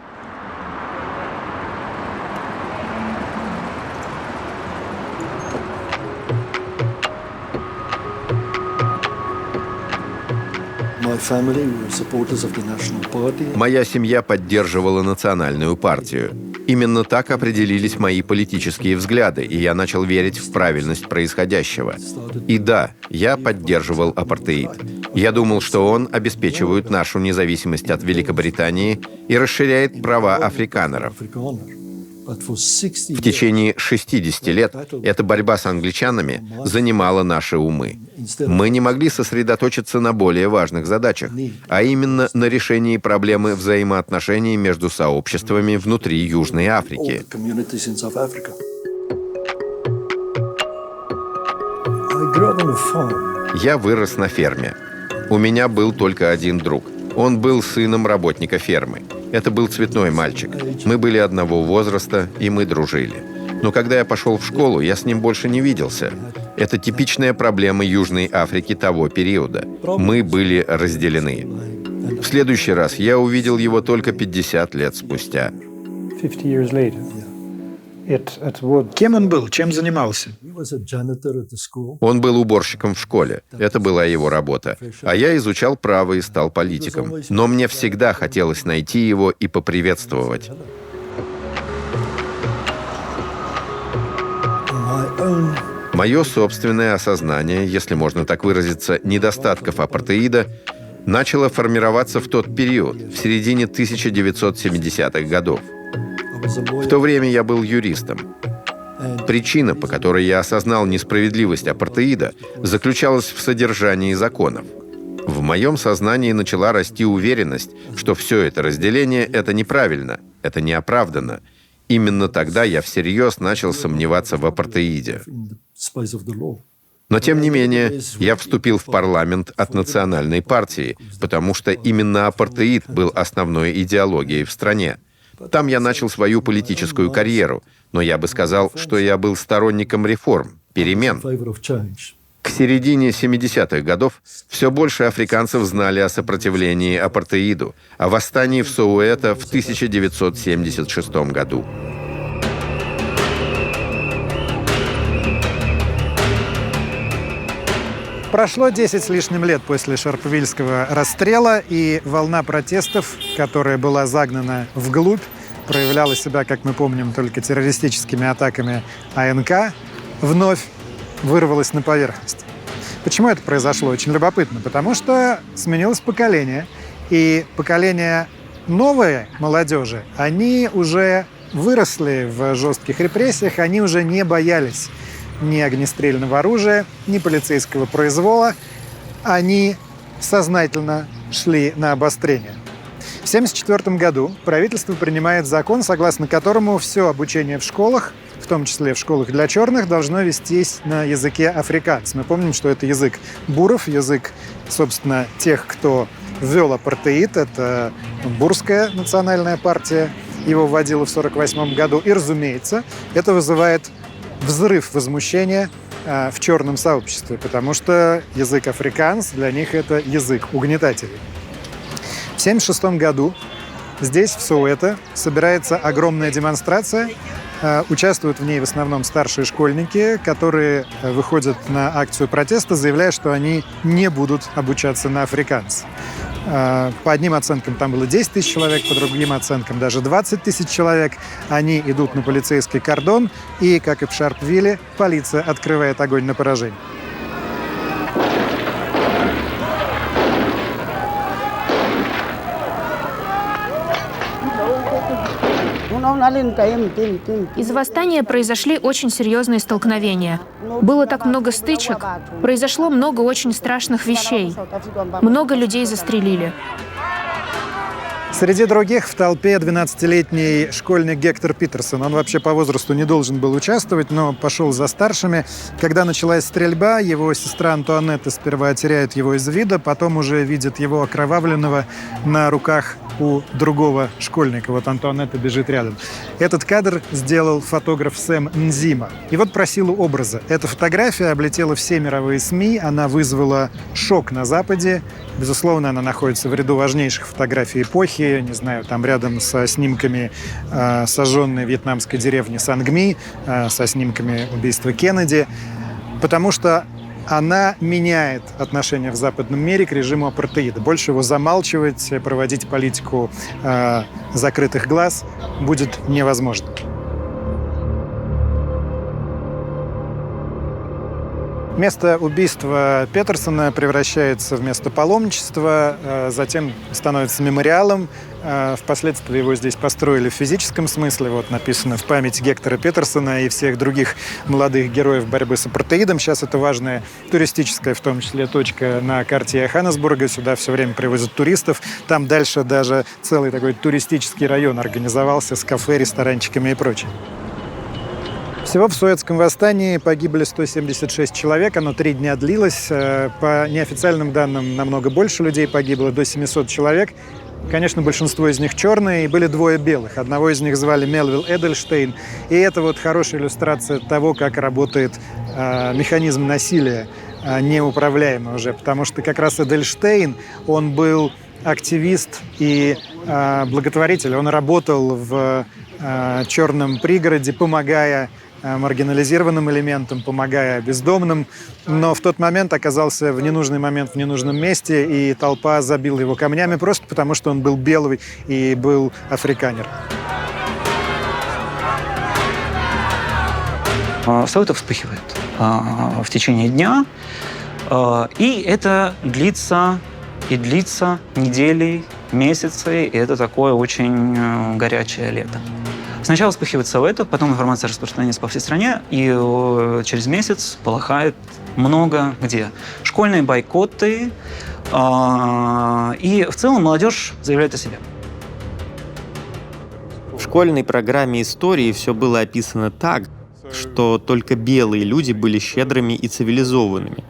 Моя семья поддерживала национальную партию. Именно так определились мои политические взгляды, и я начал верить в правильность происходящего. И да, я поддерживал апартеид. Я думал, что он обеспечивает нашу независимость от Великобритании и расширяет права африканеров. В течение 60 лет эта борьба с англичанами занимала наши умы. Мы не могли сосредоточиться на более важных задачах, а именно на решении проблемы взаимоотношений между сообществами внутри Южной Африки. Я вырос на ферме. У меня был только один друг. Он был сыном работника фермы. Это был цветной мальчик. Мы были одного возраста, и мы дружили. Но когда я пошел в школу, я с ним больше не виделся. Это типичная проблема Южной Африки того периода. Мы были разделены. В следующий раз я увидел его только 50 лет спустя. Кем он был? Чем занимался? Он был уборщиком в школе. Это была его работа. А я изучал право и стал политиком. Но мне всегда хотелось найти его и поприветствовать. Мое собственное осознание, если можно так выразиться, недостатков апартеида начало формироваться в тот период, в середине 1970-х годов. В то время я был юристом. Причина, по которой я осознал несправедливость апартеида, заключалась в содержании законов. В моем сознании начала расти уверенность, что все это разделение — это неправильно, это неоправданно. Именно тогда я всерьез начал сомневаться в апартеиде. Но, тем не менее, я вступил в парламент от национальной партии, потому что именно апартеид был основной идеологией в стране. Там я начал свою политическую карьеру, но я бы сказал, что я был сторонником реформ, перемен. К середине 70-х годов все больше африканцев знали о сопротивлении апартеиду, о восстании в Соуэто в 1976 году. Прошло 10 с лишним лет после Шарпевильского расстрела, и волна протестов, которая была загнана вглубь, проявляла себя, как мы помним, только террористическими атаками АНК, вновь вырвалась на поверхность. Почему это произошло? Очень любопытно, потому что сменилось поколение, и поколение новой молодежи, они уже выросли в жестких репрессиях, они уже не боялись ни огнестрельного оружия, ни полицейского произвола. Они сознательно шли на обострение. В 1974 году правительство принимает закон, согласно которому все обучение в школах, в том числе в школах для черных, должно вестись на языке африканс. Мы помним, что это язык буров, язык, собственно, тех, кто ввел апартеид. Это бурская национальная партия, его вводила в 1948 году. И, разумеется, это вызывает взрыв возмущения в черном сообществе, потому что язык африканс для них это язык угнетателей. В 1976 году здесь, в Соуэто, собирается огромная демонстрация. Участвуют в ней в основном старшие школьники, которые выходят на акцию протеста, заявляя, что они не будут обучаться на африканс. По одним оценкам там было 10 тысяч человек, по другим оценкам даже 20 тысяч человек. Они идут на полицейский кордон, и, как и в Шарпвилле, полиция открывает огонь на поражение. Из-за восстания произошли очень серьезные столкновения. Было так много стычек, произошло много очень страшных вещей. Много людей застрелили. Среди других в толпе 12-летний школьник Гектор Питерсон. Он вообще по возрасту не должен был участвовать, но пошел за старшими. Когда началась стрельба, его сестра Антуанетта сперва теряет его из вида, потом уже видит его окровавленного на руках у другого школьника. Вот Антуанетта бежит рядом. Этот кадр сделал фотограф Сэм Нзима. И вот про силу образа. Эта фотография облетела все мировые СМИ, она вызвала шок на Западе. Безусловно, она находится в ряду важнейших фотографий эпохи, не знаю, там рядом со снимками сожженной вьетнамской деревни Сангми, со снимками убийства Кеннеди, потому что она меняет отношение в западном мире к режиму апартеида. Больше его замалчивать, проводить политику закрытых глаз будет невозможно. Место убийства Петерсона превращается в место паломничества, затем становится мемориалом. Впоследствии его здесь построили в физическом смысле. Вот написано «В память Гектора Петерсона и всех других молодых героев борьбы с апартеидом». Сейчас это важная туристическая, в том числе, точка на карте Йоханнесбурга. Сюда все время привозят туристов. Там дальше даже целый такой туристический район организовался с кафе, ресторанчиками и прочим. Всего в Суэцком восстании погибли 176 человек, оно 3 дня длилось. По неофициальным данным, намного больше людей погибло, до 700 человек. Конечно, большинство из них черные, и были 2 белых. Одного из них звали Мелвилл Эдельштейн. И это вот хорошая иллюстрация того, как работает механизм насилия, неуправляемый уже. Потому что как раз Эдельштейн, он был активист и благотворитель. Он работал в черном пригороде, помогая маргинализированным элементам, помогая бездомным, но в тот момент оказался в ненужный момент в ненужном месте, и толпа забила его камнями просто потому, что он был белый и был африканер. Все это вспыхивает в течение дня, и это длится недели, месяцы, и это такое очень горячее лето. Сначала вспыхивает Советов, потом информация распространяется по всей стране, и через месяц полыхает много где. Школьные бойкоты, и в целом молодежь заявляет о себе. В школьной программе истории все было описано так, что только белые люди были щедрыми и цивилизованными.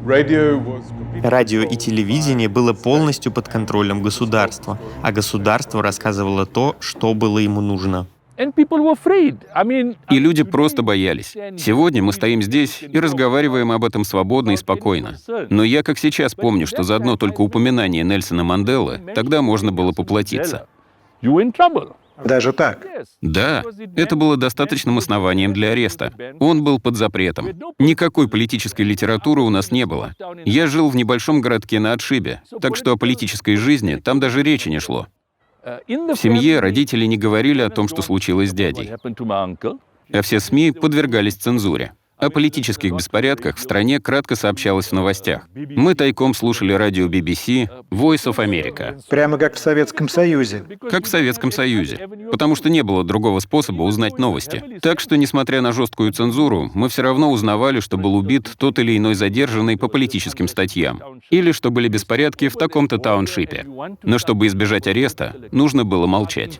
Радио и телевидение было полностью под контролем государства, а государство рассказывало то, что было ему нужно. И люди просто боялись. Сегодня мы стоим здесь и разговариваем об этом свободно и спокойно. Но я как сейчас помню, что за одно только упоминание Нельсона Манделы тогда можно было поплатиться. Даже так? Да, это было достаточным основанием для ареста. Он был под запретом. Никакой политической литературы у нас не было. Я жил в небольшом городке на отшибе, так что о политической жизни там даже речи не шло. В семье родители не говорили о том, что случилось с дядей. А все СМИ подвергались цензуре. О политических беспорядках в стране кратко сообщалось в новостях. Мы тайком слушали радио BBC, Voice of America. Прямо как в Советском Союзе. Как в Советском Союзе. Потому что не было другого способа узнать новости. Так что, несмотря на жесткую цензуру, мы все равно узнавали, что был убит тот или иной задержанный по политическим статьям. Или что были беспорядки в таком-то тауншипе. Но чтобы избежать ареста, нужно было молчать.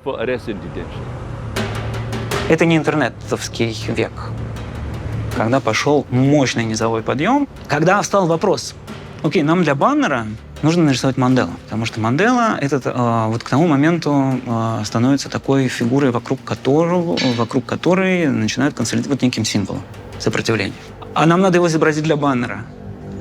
Это не интернетовский век. Когда пошел мощный низовой подъем, когда встал вопрос, окей, нам для баннера нужно нарисовать Манделу, потому что Мандела вот к тому моменту становится такой фигурой, вокруг которой начинают консолидировать неким символом сопротивления. А нам надо его изобразить для баннера.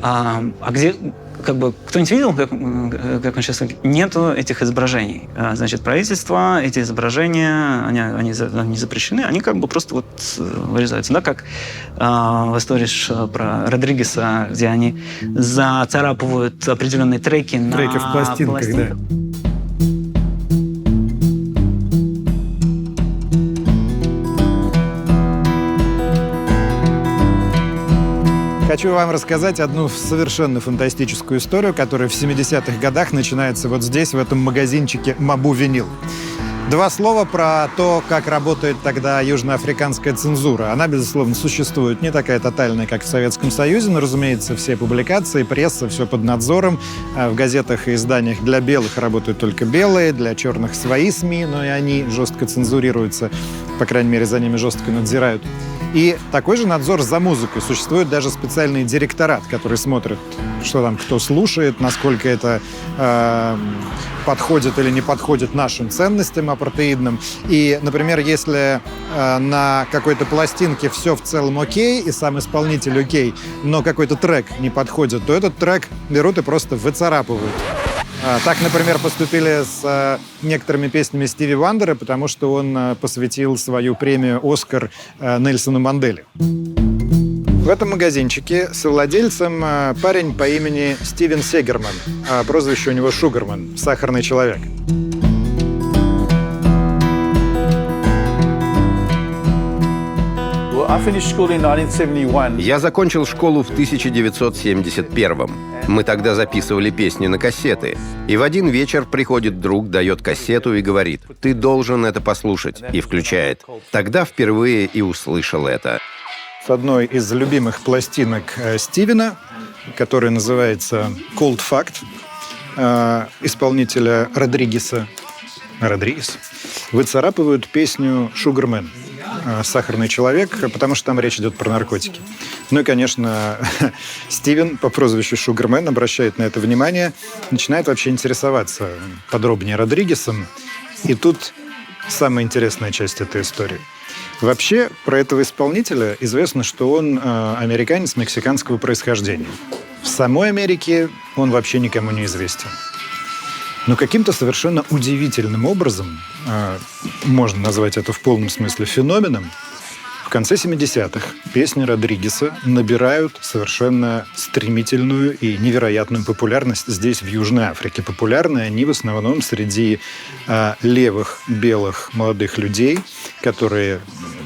А где, кто-нибудь видел, как он сейчас... Нету этих изображений. Значит, правительство, эти изображения, они запрещены, они просто вот вырезаются. Да, как в истории про Родригеса, где они зацарапывают определенные треки на в пластинках, да. Хочу вам рассказать одну совершенно фантастическую историю, которая в 70-х годах начинается вот здесь, в этом магазинчике «Мабу Винил». Два слова про то, как работает тогда южноафриканская цензура. Она, безусловно, существует не такая тотальная, как в Советском Союзе, но, разумеется, все публикации, пресса, все под надзором. В газетах и изданиях для белых работают только белые, для черных свои СМИ, но и они жестко цензурируются, по крайней мере, за ними жестко надзирают. И такой же надзор за музыкой. Существует даже специальный директорат, который смотрит, что там кто слушает, насколько это подходит или не подходит нашим ценностям апартеидным. И, например, если на какой-то пластинке все в целом окей, и сам исполнитель окей, но какой-то трек не подходит, то этот трек берут и просто выцарапывают. Так, например, поступили с некоторыми песнями Стиви Вандера, потому что он посвятил свою премию «Оскар» Нельсону Манделе. В этом магазинчике совладельцем парень по имени Стивен Сегерман, а прозвище у него Шугарман, сахарный человек. Я закончил школу в 1971-м. Мы тогда записывали песни на кассеты. И в один вечер приходит друг, дает кассету и говорит: «Ты должен это послушать», и включает. Тогда впервые и услышал это. С одной из любимых пластинок Стивена, которая называется «Cold Fact», исполнителя Родригеса, выцарапывают песню «Шугармен», «Сахарный человек», потому что там речь идет про наркотики. Ну и, конечно, Стивен по прозвищу Шугармен обращает на это внимание, начинает вообще интересоваться подробнее Родригесом. И тут самая интересная часть этой истории. Вообще, про этого исполнителя известно, что он американец мексиканского происхождения. В самой Америке он вообще никому не известен. Но каким-то совершенно удивительным образом, можно назвать это в полном смысле феноменом, в конце 70-х песни Родригеса набирают совершенно стремительную и невероятную популярность здесь, в Южной Африке. Популярны они в основном среди левых, белых молодых людей, которые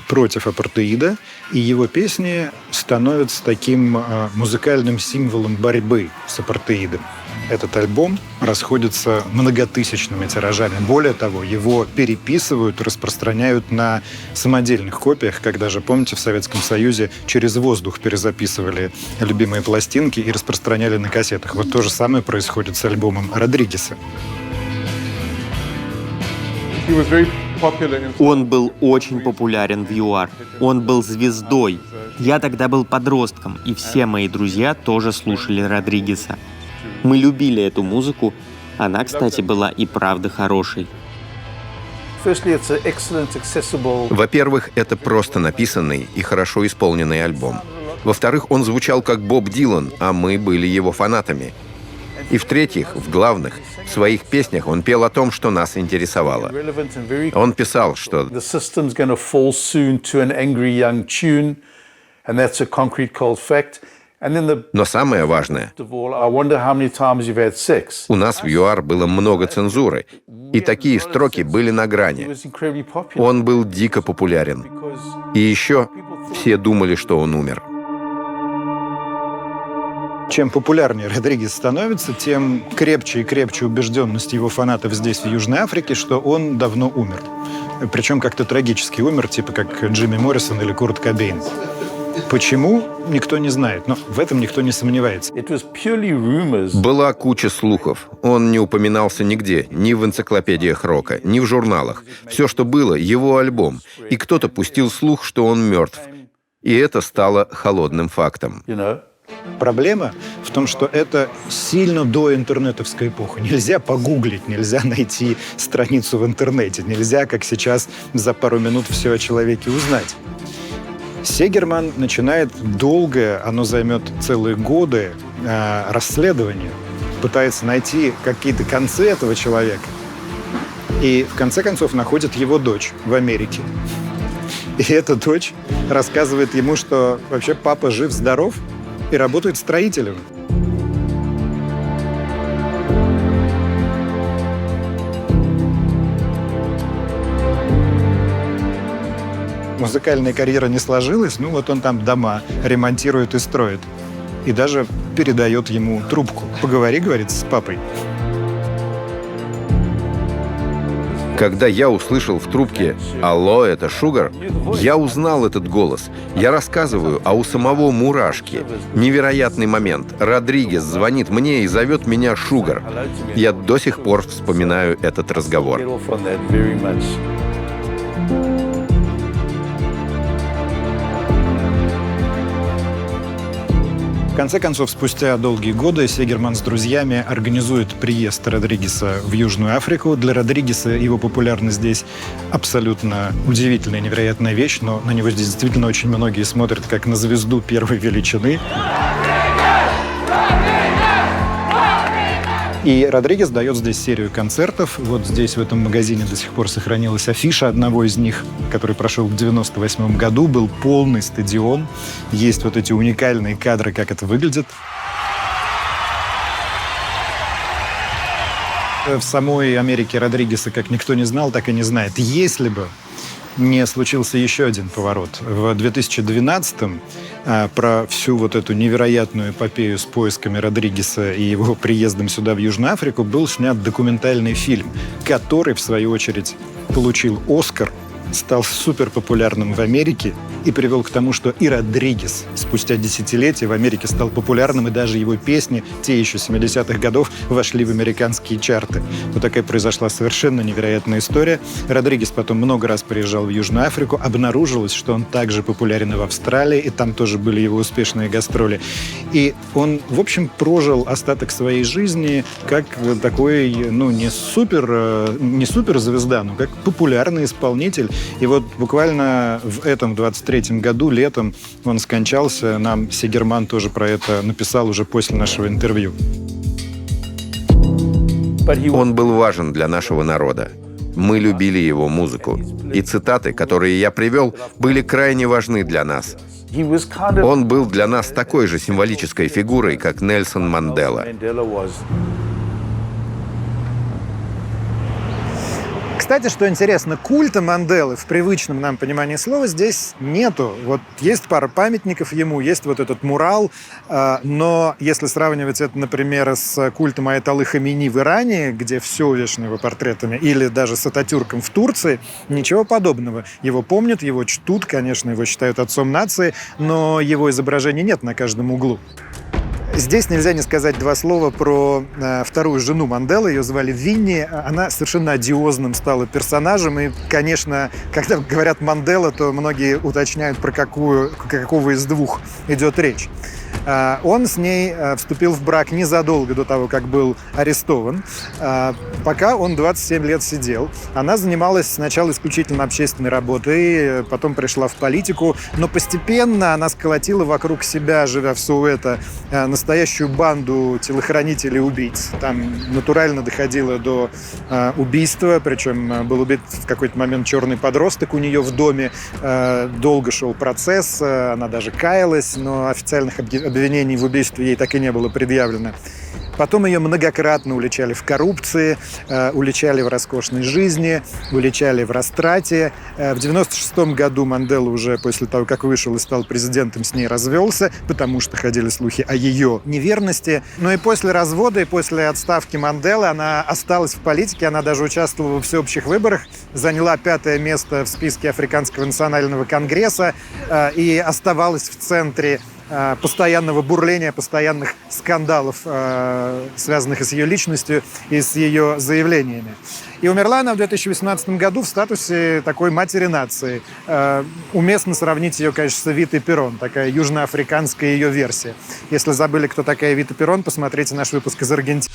против апартеида, и его песни становятся таким музыкальным символом борьбы с апартеидом. Этот альбом расходится многотысячными тиражами. Более того, его переписывают, распространяют на самодельных копиях, когда же, помните, в Советском Союзе через воздух перезаписывали любимые пластинки и распространяли на кассетах. Вот то же самое происходит с альбомом Родригеса. Он был очень популярен в ЮАР. Он был звездой. Я тогда был подростком, и все мои друзья тоже слушали Родригеса. Мы любили эту музыку. Она, кстати, была и правда хорошей. Во-первых, это просто написанный и хорошо исполненный альбом. Во-вторых, он звучал как Боб Дилан, а мы были его фанатами. И в-третьих, в главных, в своих песнях он пел о том, что нас интересовало. Он писал, что но самое важное, у нас в ЮАР было много цензуры, и такие строки были на грани. Он был дико популярен. И еще все думали, что он умер. Чем популярнее Родригес становится, тем крепче и крепче убежденность его фанатов здесь, в Южной Африке, что он давно умер. Причем как-то трагически умер, типа как Джимми Моррисон или Курт Кобейн. Почему, никто не знает, но в этом никто не сомневается. Была куча слухов. Он не упоминался нигде, ни в энциклопедиях рока, ни в журналах. Все, что было, его альбом. И кто-то пустил слух, что он мертв. И это стало холодным фактом. Проблема в том, что это сильно до интернетовской эпохи. Нельзя погуглить, нельзя найти страницу в интернете, нельзя, как сейчас, за пару минут все о человеке узнать. Сегерман начинает долгое, оно займет целые годы, расследование, пытается найти какие-то концы этого человека. И в конце концов находит его дочь в Америке. И эта дочь рассказывает ему, что вообще папа жив-здоров и работает строителем. Музыкальная карьера не сложилась, ну вот он там дома ремонтирует и строит. И даже передает ему трубку. Поговори, говорит, с папой. Когда я услышал в трубке «Алло, это Шугар», я узнал этот голос. Я рассказываю, а у самого мурашки. Невероятный момент. Родригес звонит мне и зовет меня Шугар. Я до сих пор вспоминаю этот разговор. В конце концов, спустя долгие годы Сегерман с друзьями организует приезд Родригеса в Южную Африку. Для Родригеса его популярность здесь абсолютно удивительная, невероятная вещь, но на него здесь действительно очень многие смотрят как на звезду первой величины. И Родригес дает здесь серию концертов. Вот здесь, в этом магазине, до сих пор сохранилась афиша одного из них, который прошел в 1998 году. Был полный стадион. Есть вот эти уникальные кадры, как это выглядит. В самой Америке Родригеса как никто не знал, так и не знает. Если бы не случился еще один поворот. В 2012-м про всю вот эту невероятную эпопею с поисками Родригеса и его приездом сюда, в Южную Африку, был снят документальный фильм, который, в свою очередь, получил «Оскар», стал суперпопулярным в Америке и привел к тому, что и Родригес спустя десятилетия в Америке стал популярным, и даже его песни, те еще 70-х годов, вошли в американские чарты. Вот такая произошла совершенно невероятная история. Родригес потом много раз приезжал в Южную Африку. Обнаружилось, что он также популярен и в Австралии, и там тоже были его успешные гастроли. И он, в общем, прожил остаток своей жизни как такой, ну, не суперзвезда, но как популярный исполнитель. И вот буквально в этом 23-м году, летом, он скончался. Нам Сегерман тоже про это написал уже после нашего интервью. Он был важен для нашего народа. Мы любили его музыку. И цитаты, которые я привел, были крайне важны для нас. Он был для нас такой же символической фигурой, как Нельсон Мандела. Кстати, что интересно, культа Манделы в привычном нам понимании слова здесь нету. Вот есть пара памятников ему, есть вот этот мурал, но если сравнивать это, например, с культом Аятоллы Хамини в Иране, где все увешано его портретами, или даже с Ататюрком в Турции, ничего подобного. Его помнят, его чтут, конечно, его считают отцом нации, но его изображения нет на каждом углу. Здесь нельзя не сказать два слова про вторую жену Манделы. Ее звали Винни. Она совершенно одиозным стала персонажем. И, конечно, когда говорят Мандела, то многие уточняют, про какого из двух идет речь. Он с ней вступил в брак незадолго до того, как был арестован. Пока он 27 лет сидел. Она занималась сначала исключительно общественной работой, потом пришла в политику, но постепенно она сколотила вокруг себя, живя в Соуэто, настоящую банду телохранителей и убийц. Там натурально доходило до убийства, причем был убит в какой-то момент черный подросток у нее в доме. Долго шел процесс, она даже каялась, но официальных обвинений в убийстве ей так и не было предъявлено. Потом ее многократно уличали в коррупции, уличали в роскошной жизни, уличали в растрате. В 1996 году Мандела уже после того, как вышел и стал президентом, с ней развелся, потому что ходили слухи о ее неверности. Но и после развода, и после отставки Манделы она осталась в политике, она даже участвовала во всеобщих выборах, заняла 5-е место в списке Африканского национального конгресса и оставалась в центре постоянного бурления, постоянных скандалов, связанных с ее личностью и с ее заявлениями. И умерла она в 2018 году в статусе такой матери нации. Уместно сравнить ее, конечно, с Эвитой Перрон, такая южноафриканская ее версия. Если забыли, кто такая Эвита Перрон, посмотрите наш выпуск из Аргентины.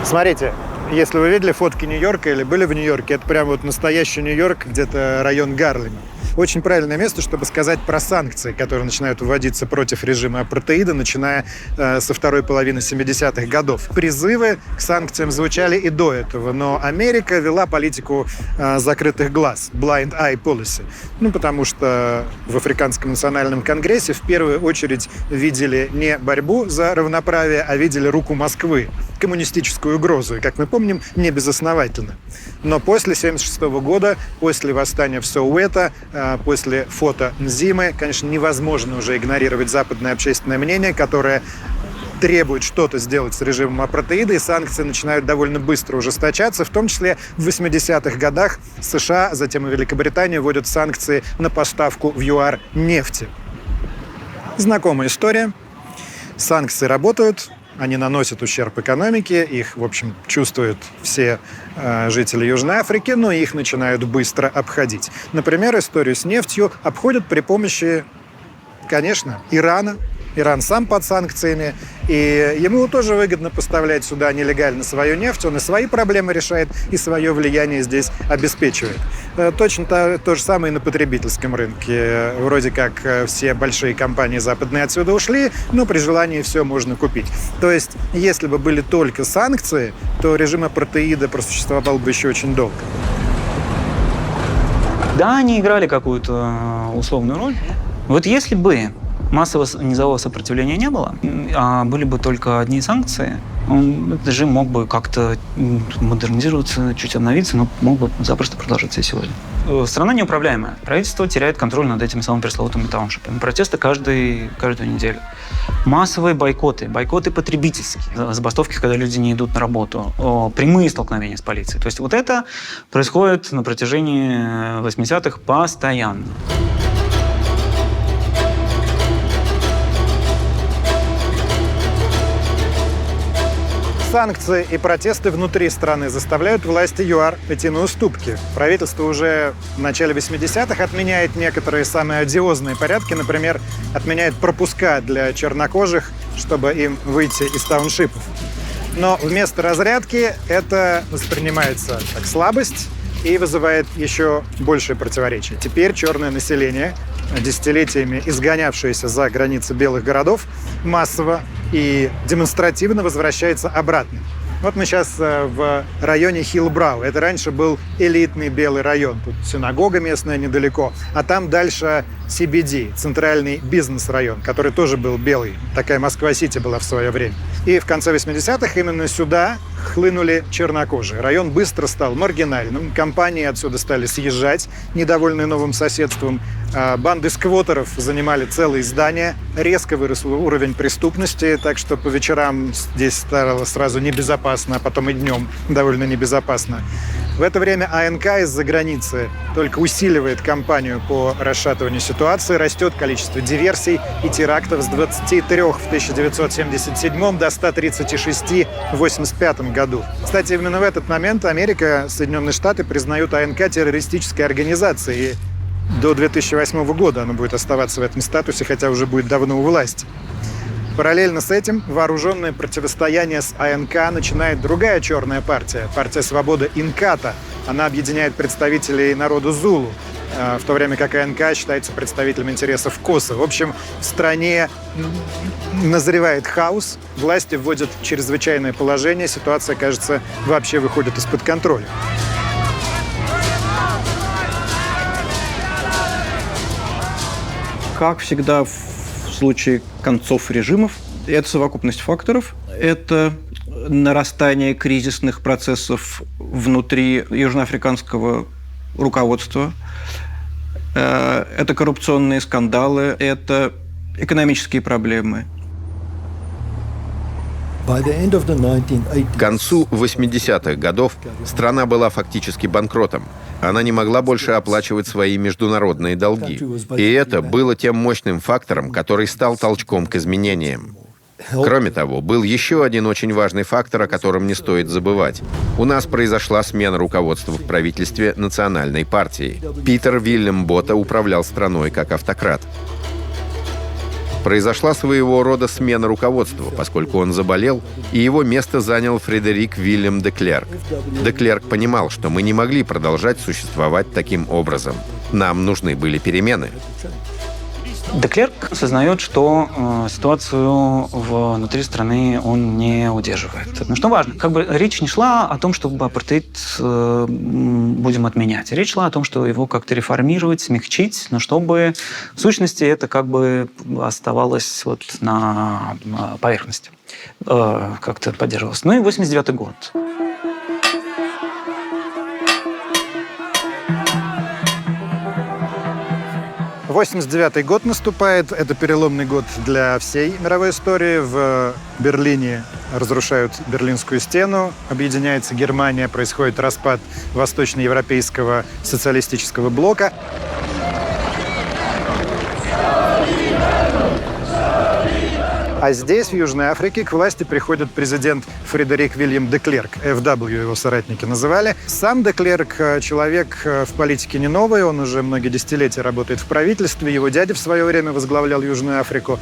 Смотрите, если вы видели фотки Нью-Йорка или были в Нью-Йорке, это прям вот настоящий Нью-Йорк, где-то район Гарлема. Очень правильное место, чтобы сказать про санкции, которые начинают вводиться против режима апартеида, начиная со второй половины 70-х годов. Призывы к санкциям звучали и до этого, но Америка вела политику закрытых глаз, blind eye policy. Ну, потому что в Африканском национальном конгрессе в первую очередь видели не борьбу за равноправие, а видели руку Москвы. коммунистическую угрозу. И, как мы помним, не безосновательно. Но после 1976 года, после восстания в Соуэто, после фото Нзимы, конечно, невозможно уже игнорировать западное общественное мнение, которое требует что-то сделать с режимом апартеида, и санкции начинают довольно быстро ужесточаться. В том числе в 80-х годах США, затем и Великобритания вводят санкции на поставку в ЮАР нефти. Знакомая история. Санкции работают, они наносят ущерб экономике, их, в общем, чувствуют все жители Южной Африки, но их начинают быстро обходить. Например, историю с нефтью обходят при помощи, конечно, Ирана. Иран сам под санкциями, и ему тоже выгодно поставлять сюда нелегально свою нефть. Он и свои проблемы решает, и свое влияние здесь обеспечивает. Точно то же самое и на потребительском рынке. Вроде как все большие компании западные отсюда ушли, но при желании все можно купить. То есть, если бы были только санкции, то режим апартеида просуществовал бы еще очень долго. Да, они играли какую-то условную роль. Вот если бы массового низового сопротивления не было, а были бы только одни санкции, этот режим мог бы как-то модернизироваться, чуть обновиться, но мог бы запросто продолжаться и сегодня. Страна неуправляемая. Правительство теряет контроль над этими самыми пресловутыми тауншипами. Протесты каждую неделю. Массовые бойкоты потребительские. Забастовки, когда люди не идут на работу. Прямые столкновения с полицией. То есть вот это происходит на протяжении 80-х постоянно. Санкции и протесты внутри страны заставляют власти ЮАР идти на уступки. Правительство уже в начале 80-х отменяет некоторые самые одиозные порядки. Например, отменяет пропуска для чернокожих, чтобы им выйти из тауншипов. Но вместо разрядки это воспринимается как слабость и вызывает еще большее противоречие. Теперь черное население, десятилетиями изгонявшееся за границы белых городов, массово и демонстративно возвращается обратно. Вот мы сейчас в районе Хиллбрау. Это раньше был элитный белый район. Тут синагога местная недалеко. А там дальше CBD, центральный бизнес-район, который тоже был белый. Такая Москва-Сити была в свое время. И в конце 80-х именно сюда хлынули чернокожие. Район быстро стал маргинальным. Компании отсюда стали съезжать, недовольные новым соседством. Банды сквотеров занимали целые здания. Резко вырос уровень преступности, так что по вечерам здесь стало сразу небезопасно, а потом и днем довольно небезопасно. В это время АНК из-за границы только усиливает кампанию по расшатыванию ситуации. Растет количество диверсий и терактов с 23 в 1977 до 136 в 1985 году. Кстати, именно в этот момент Америка, Соединенные Штаты признают АНК террористической организацией. И до 2008 года она будет оставаться в этом статусе, хотя уже будет давно у власти. Параллельно с этим вооруженное противостояние с АНК начинает другая черная партия, партия свободы Инката. Она объединяет представителей народа Зулу, в то время как АНК считается представителем интересов Коса. В общем, в стране назревает хаос, власти вводят чрезвычайное положение, ситуация, кажется, вообще выходит из-под контроля. Как всегда в случае концов режимов, это совокупность факторов. Это нарастание кризисных процессов внутри южноафриканского руководства. Это коррупционные скандалы, это экономические проблемы. К концу 80-х годов страна была фактически банкротом. Она не могла больше оплачивать свои международные долги. И это было тем мощным фактором, который стал толчком к изменениям. Кроме того, был еще один очень важный фактор, о котором не стоит забывать. У нас произошла смена руководства в правительстве национальной партии. Питер Вильям Бота управлял страной как автократ. Произошла своего рода смена руководства, поскольку он заболел, и его место занял Фредерик Вильям де Клерк. Де Клерк понимал, что мы не могли продолжать существовать таким образом. Нам нужны были перемены. Деклерк осознает, что ситуацию внутри страны он не удерживает. Но что важно, речь не шла о том, чтобы апартеид будем отменять. Речь шла о том, что его как-то реформировать, смягчить, но чтобы в сущности это оставалось на поверхности, как-то поддерживалось. Ну и 89-й год. 89-й год наступает. Это переломный год для всей мировой истории. В Берлине разрушают Берлинскую стену, объединяется Германия, происходит распад восточноевропейского социалистического блока. А здесь, в Южной Африке, к власти приходит президент Фредерик Вильям де Клерк. ФW его соратники называли. Сам де Клерк человек в политике не новый, он уже многие десятилетия работает в правительстве. Его дядя в свое время возглавлял Южную Африку.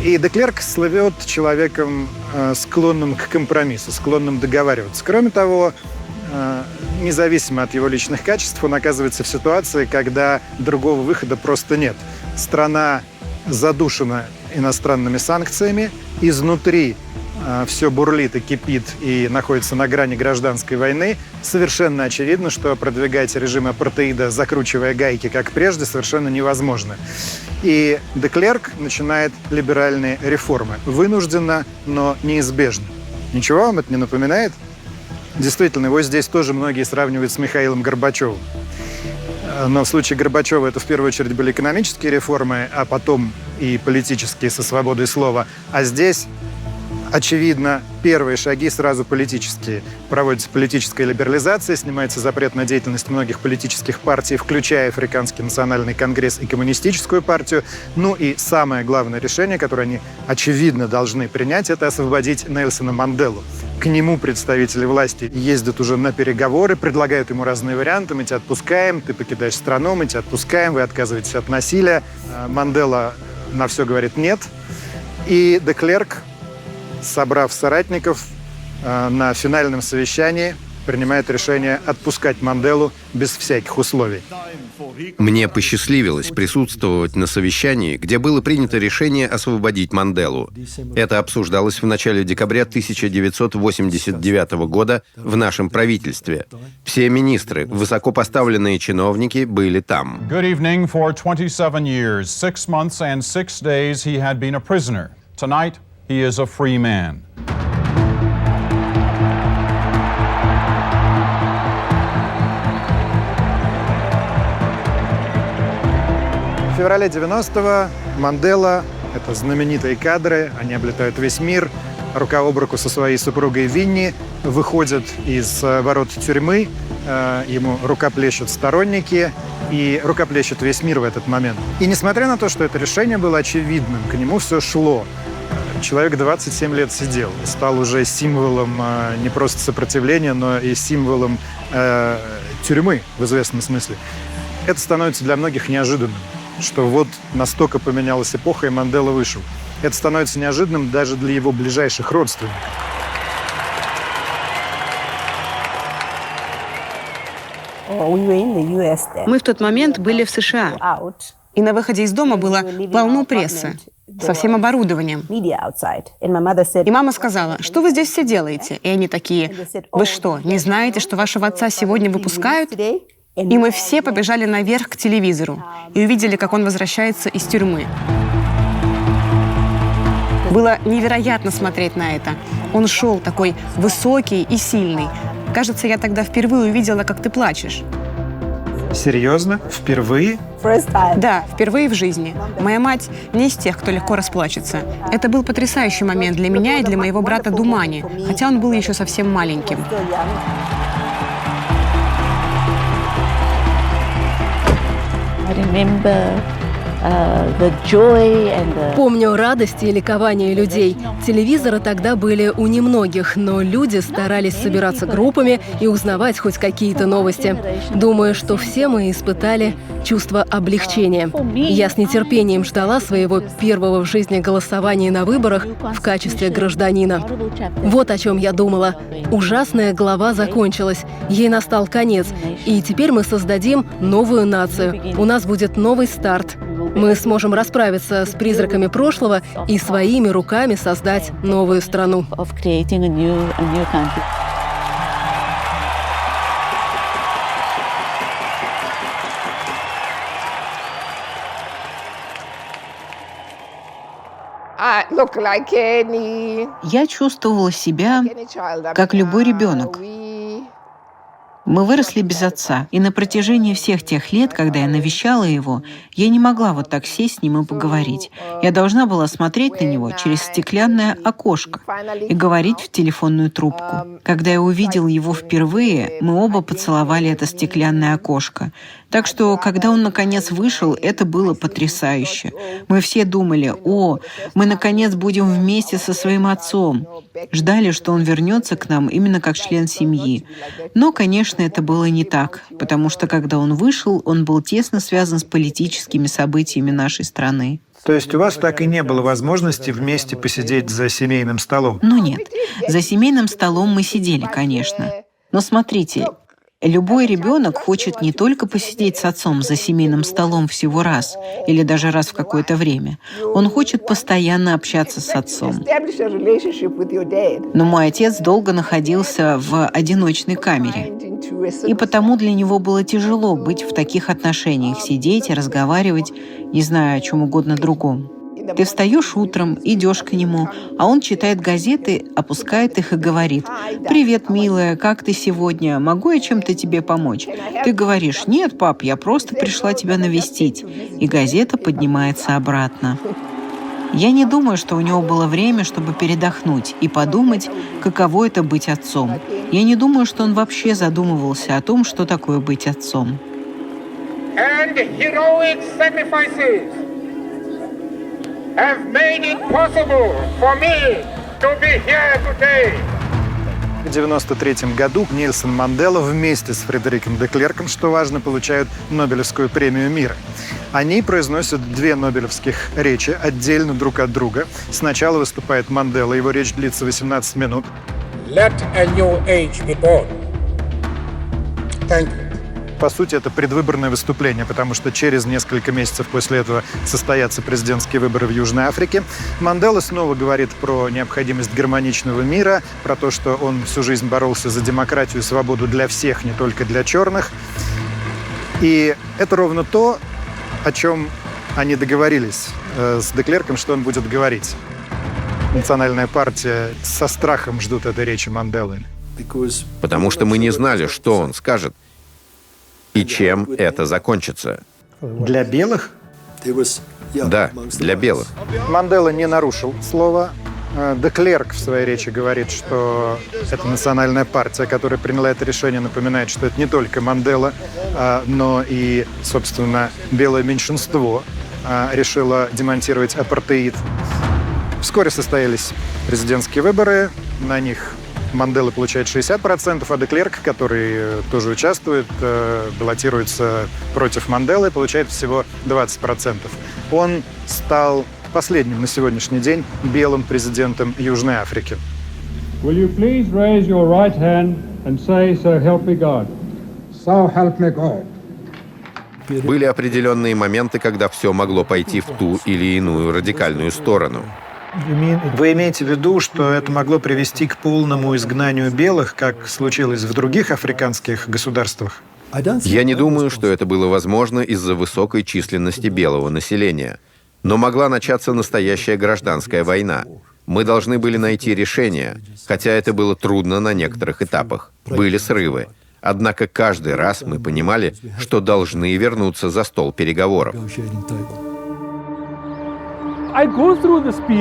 И де Клерк слывет человеком, склонным к компромиссу, склонным договариваться. Кроме того, независимо от его личных качеств, он оказывается в ситуации, когда другого выхода просто нет. Страна задушена иностранными санкциями, изнутри все бурлит и кипит и находится на грани гражданской войны. Совершенно очевидно, что продвигать режим апартеида, закручивая гайки, как прежде, совершенно невозможно. И де Клерк начинает либеральные реформы. Вынужденно, но неизбежно. Ничего вам это не напоминает? Действительно, его здесь тоже многие сравнивают с Михаилом Горбачевым. Но в случае Горбачева это в первую очередь были экономические реформы, а потом и политические со свободой слова. А здесь, очевидно, первые шаги сразу политические. Проводится политическая либерализация, снимается запрет на деятельность многих политических партий, включая Африканский национальный конгресс и Коммунистическую партию. Ну и самое главное решение, которое они, очевидно, должны принять, это освободить Нельсона Манделу. К нему представители власти ездят уже на переговоры, предлагают ему разные варианты. Мы тебя отпускаем, ты покидаешь страну, мы тебя отпускаем, вы отказываетесь от насилия. Мандела на все говорит «нет». И де Клерк, собрав соратников, на финальном совещании принимает решение отпускать Манделу без всяких условий. Мне посчастливилось присутствовать на совещании, где было принято решение освободить Манделу. Это обсуждалось в начале декабря 1989 года в нашем правительстве. Все министры, высокопоставленные чиновники были там. Good evening. For 27 years, 6 months and 6 days he had been a prisoner. Tonight, he is a free man. В феврале 90-го Мандела, это знаменитые кадры, они облетают весь мир, рука об руку со своей супругой Винни, выходят из ворот тюрьмы, ему рукоплещут сторонники, и рукоплещет весь мир в этот момент. И несмотря на то, что это решение было очевидным, к нему все шло. Человек 27 лет сидел и стал уже символом не просто сопротивления, но и символом тюрьмы в известном смысле. Это становится для многих неожиданным, что вот настолько поменялась эпоха, и Мандела вышел. Это становится неожиданным даже для его ближайших родственников. Мы в тот момент были в США, и на выходе из дома было полно прессы со всем оборудованием. И мама сказала: что вы здесь все делаете? И они такие: вы что, не знаете, что вашего отца сегодня выпускают? И мы все побежали наверх к телевизору и увидели, как он возвращается из тюрьмы. Было невероятно смотреть на это. Он шел такой высокий и сильный. Кажется, я тогда впервые увидела, как ты плачешь. Серьезно? Впервые? Да, впервые в жизни. Моя мать не из тех, кто легко расплачется. Это был потрясающий момент для меня и для моего брата Думани, хотя он был еще совсем маленьким. Помню радость и ликование людей. Телевизоры тогда были у немногих, но люди старались собираться группами и узнавать хоть какие-то новости. Думаю, что все мы испытали чувство облегчения. Я с нетерпением ждала своего первого в жизни голосования на выборах в качестве гражданина. Вот о чем я думала. Ужасная глава закончилась, ей настал конец, и теперь мы создадим новую нацию. У нас будет новый старт. Мы сможем расправиться с призраками прошлого и своими руками создать новую страну. Я чувствовала себя как любой ребенок. Мы выросли без отца, и на протяжении всех тех лет, когда я навещала его, я не могла вот так сесть с ним и поговорить. Я должна была смотреть на него через стеклянное окошко и говорить в телефонную трубку. Когда я увидела его впервые, мы оба поцеловали это стеклянное окошко. Так что, когда он наконец вышел, это было потрясающе. Мы все думали: «О, мы наконец будем вместе со своим отцом». Ждали, что он вернется к нам именно как член семьи. Но, конечно, это было не так, потому что, когда он вышел, он был тесно связан с политическими событиями нашей страны. То есть у вас так и не было возможности вместе посидеть за семейным столом? Ну нет, за семейным столом мы сидели, конечно. Но смотрите, любой ребенок хочет не только посидеть с отцом за семейным столом всего раз, или даже раз в какое-то время. Он хочет постоянно общаться с отцом. Но мой отец долго находился в одиночной камере. И потому для него было тяжело быть в таких отношениях, сидеть и разговаривать, не знаю, о чем угодно другом. Ты встаешь утром, идешь к нему, а он читает газеты, опускает их и говорит: «Привет, милая, как ты сегодня? Могу я чем-то тебе помочь?» Ты говоришь: «Нет, пап, я просто пришла тебя навестить». И газета поднимается обратно. Я не думаю, что у него было время, чтобы передохнуть и подумать, каково это быть отцом. Я не думаю, что он вообще задумывался о том, что такое быть отцом. Have made it possible for me to be here today. В 1993 году Нельсон Мандела вместе с Фредериком де Клерком, что важно, получают Нобелевскую премию мира. Они произносят 2 нобелевских речи отдельно друг от друга. Сначала выступает Мандела, его речь длится 18 минут. Let a new age be born. Thank you. По сути, это предвыборное выступление, потому что через несколько месяцев после этого состоятся президентские выборы в Южной Африке. Мандела снова говорит про необходимость гармоничного мира, про то, что он всю жизнь боролся за демократию и свободу для всех, не только для черных. И это ровно то, о чем они договорились с де Клерком, что он будет говорить. Национальная партия со страхом ждут этой речи Манделы. Потому что мы не знали, что он скажет и чем это закончится. Для белых? Да, для белых. Мандела не нарушил слово. Де Клерк в своей речи говорит, что это национальная партия, которая приняла это решение, напоминает, что это не только Мандела, но и, собственно, белое меньшинство решило демонтировать апартеид. Вскоре состоялись президентские выборы, на них Мандела получает 60%, а де Клерк, который тоже участвует, баллотируется против Манделы, получает всего 20%. Он стал последним на сегодняшний день белым президентом Южной Африки. Will you please raise your right hand and say, "So help me God"? So help me God. Были определенные моменты, когда все могло пойти в ту или иную радикальную сторону. Вы имеете в виду, что это могло привести к полному изгнанию белых, как случилось в других африканских государствах? Я не думаю, что это было возможно из-за высокой численности белого населения. Но могла начаться настоящая гражданская война. Мы должны были найти решение, хотя это было трудно на некоторых этапах. Были срывы. Однако каждый раз мы понимали, что должны вернуться за стол переговоров.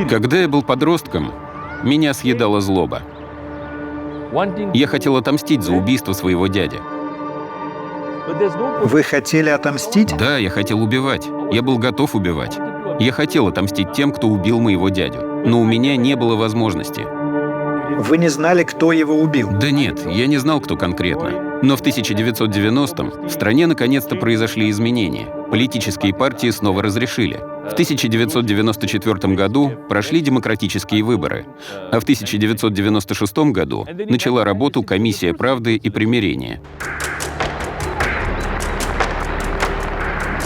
Когда я был подростком, меня съедала злоба. Я хотел отомстить за убийство своего дяди. Вы хотели отомстить? Да, я хотел убивать. Я был готов убивать. Я хотел отомстить тем, кто убил моего дядю. Но у меня не было возможности. Вы не знали, кто его убил? Да нет, я не знал, кто конкретно. Но в 1990-м в стране наконец-то произошли изменения. Политические партии снова разрешили. В 1994 году прошли демократические выборы, а в 1996 году начала работу Комиссия правды и примирения.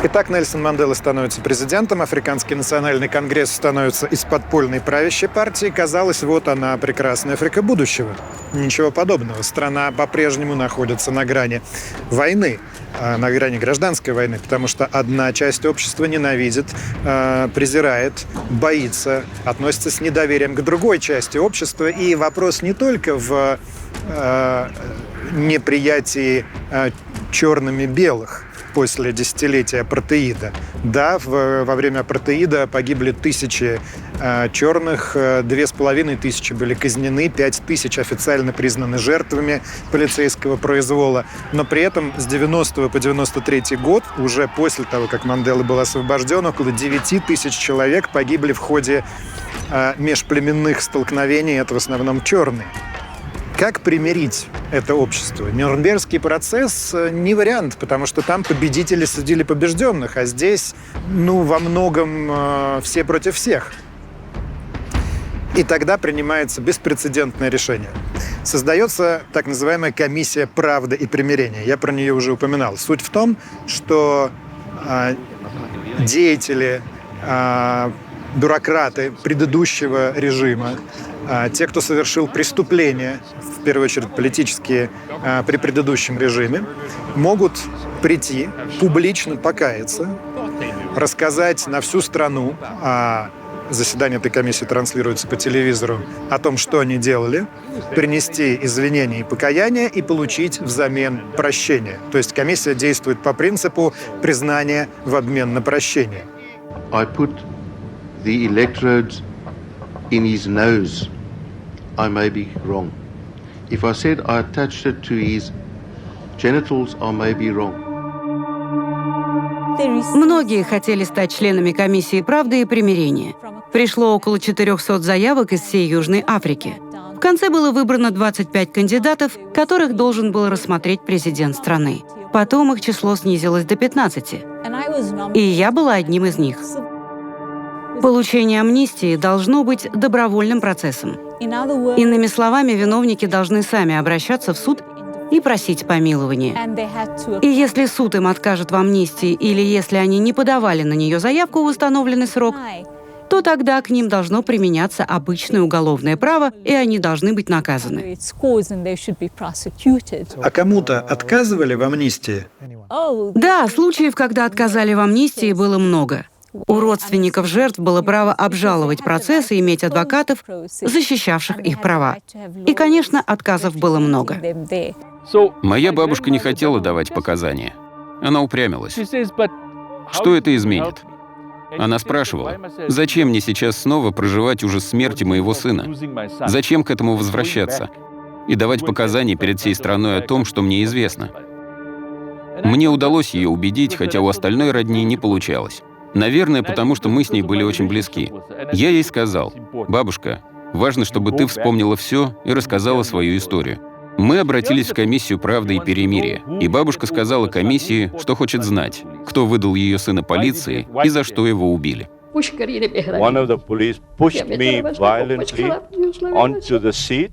Итак, Нельсон Мандела становится президентом, Африканский национальный конгресс становится из подпольной правящей партии. Казалось, вот она, прекрасная Африка будущего. Ничего подобного. Страна по-прежнему находится на грани войны, на грани гражданской войны, потому что одна часть общества ненавидит, презирает, боится, относится с недоверием к другой части общества. И вопрос не только в неприятии черными белых после десятилетия апартеида. Да, во время апартеида погибли тысячи черных, 2500 были казнены, 5000 официально признаны жертвами полицейского произвола. Но при этом с 90 по 93 год, уже после того, как Мандела был освобожден, около 9000 человек погибли в ходе межплеменных столкновений, это в основном черные. Как примирить это общество? Нюрнбергский процесс не вариант, потому что там победители судили побежденных, а здесь, во многом все против всех. И тогда принимается беспрецедентное решение. Создается так называемая комиссия правды и примирения. Я про нее уже упоминал. Суть в том, что деятели, бюрократы предыдущего режима, те, кто совершил преступления, в первую очередь политические, при предыдущем режиме, могут прийти, публично покаяться, рассказать на всю страну, заседание этой комиссии транслируется по телевизору, о том, что они делали, принести извинения и покаяния и получить взамен прощение. То есть комиссия действует по принципу признания в обмен на прощение. I put the electrodes in his nose. I may be wrong. If I said I attached it to his genitals, I may be wrong. Многие хотели стать членами комиссии правды и примирения. Пришло около 400 заявок из всей Южной Африки. В конце было выбрано 25 кандидатов, которых должен был рассмотреть президент страны. Потом их число снизилось до 15. И я была одним из них. Получение амнистии должно быть добровольным процессом. Иными словами, виновники должны сами обращаться в суд и просить помилования. И если суд им откажет в амнистии или если они не подавали на нее заявку в установленный срок, то тогда к ним должно применяться обычное уголовное право, и они должны быть наказаны. А кому-то отказывали в амнистии? Да, случаев, когда отказали в амнистии, было много. У родственников жертв было право обжаловать процесс и иметь адвокатов, защищавших их права. И, конечно, отказов было много. Моя бабушка не хотела давать показания. Она упрямилась. Что это изменит? Она спрашивала, зачем мне сейчас снова проживать ужас смерти моего сына? Зачем к этому возвращаться? И давать показания перед всей страной о том, что мне известно. Мне удалось ее убедить, хотя у остальной родни не получалось. Наверное, потому что мы с ней были очень близки. Я ей сказал, бабушка, важно, чтобы ты вспомнила все и рассказала свою историю. Мы обратились в комиссию правды и перемирия, и бабушка сказала комиссии, что хочет знать, кто выдал ее сына полиции и за что его убили. One of the police pushed me violently onto the seat.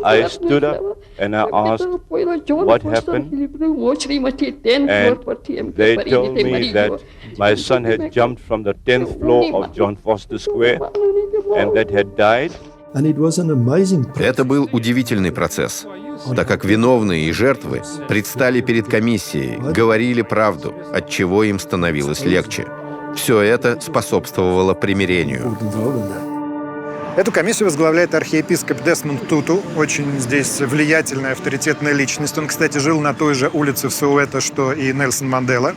I stood up and I asked what happened, and they told me that my son had jumped from the 10th floor of John Foster Square and that had died. Это был удивительный процесс, так как виновные и жертвы предстали перед комиссией, говорили правду, от чего им становилось легче. Все это способствовало примирению. Эту комиссию возглавляет архиепископ Десмонд Туту, очень здесь влиятельная, авторитетная личность. Он, кстати, жил на той же улице в Соуэто, что и Нельсон Мандела.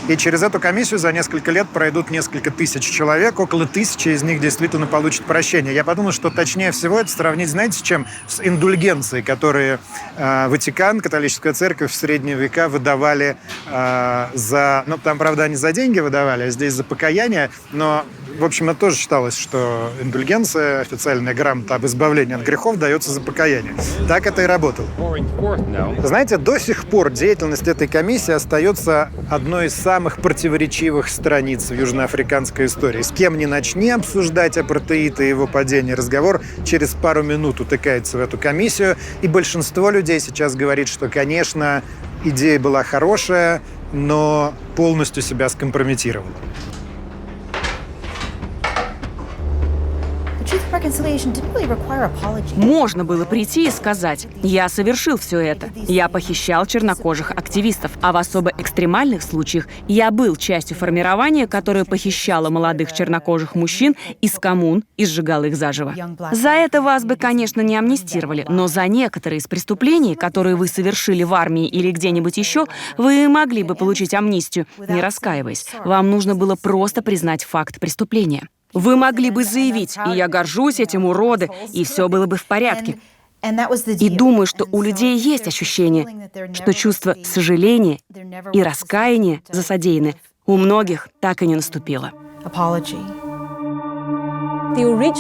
И через эту комиссию за несколько лет пройдут несколько тысяч человек, около 1000 из них действительно получат прощение. Я подумал, что точнее всего это сравнить, знаете, с чем? С индульгенцией, которые Ватикан, католическая церковь в средние века выдавали за... Ну, там, правда, они за деньги выдавали, а здесь за покаяние, но, в общем, это тоже считалось, что индульгенция, официальная грамота об избавлении от грехов, дается за покаяние. Так это и работало. Знаете, до сих пор деятельность этой комиссии остается одной из самых противоречивых страниц в южноафриканской истории. С кем ни начни обсуждать апартеид и его падение, разговор через пару минут утыкается в эту комиссию, и большинство людей сейчас говорит, что, конечно, идея была хорошая, но полностью себя скомпрометировала. Можно было прийти и сказать: «Я совершил все это. Я похищал чернокожих активистов, а в особо экстремальных случаях я был частью формирования, которое похищало молодых чернокожих мужчин из коммун и сжигало их заживо. За это вас бы, конечно, не амнистировали, но за некоторые из преступлений, которые вы совершили в армии или где-нибудь еще, вы могли бы получить амнистию, не раскаиваясь. Вам нужно было просто признать факт преступления. Вы могли бы заявить: «И я горжусь этим, уроды», и все было бы в порядке. И думаю, что у людей есть ощущение, что чувство сожаления и раскаяния за содеянное у многих так и не наступило.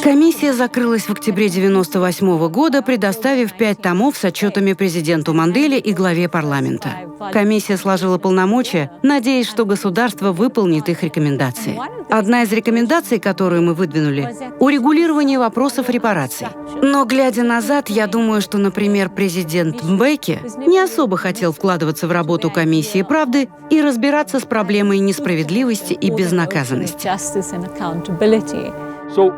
Комиссия закрылась в октябре 1998 года, предоставив 5 томов с отчетами президенту Манделе и главе парламента. Комиссия сложила полномочия, надеясь, что государство выполнит их рекомендации. Одна из рекомендаций, которую мы выдвинули – урегулирование вопросов репараций. Но, глядя назад, я думаю, что, например, президент Мбеки не особо хотел вкладываться в работу комиссии правды и разбираться с проблемой несправедливости и безнаказанности.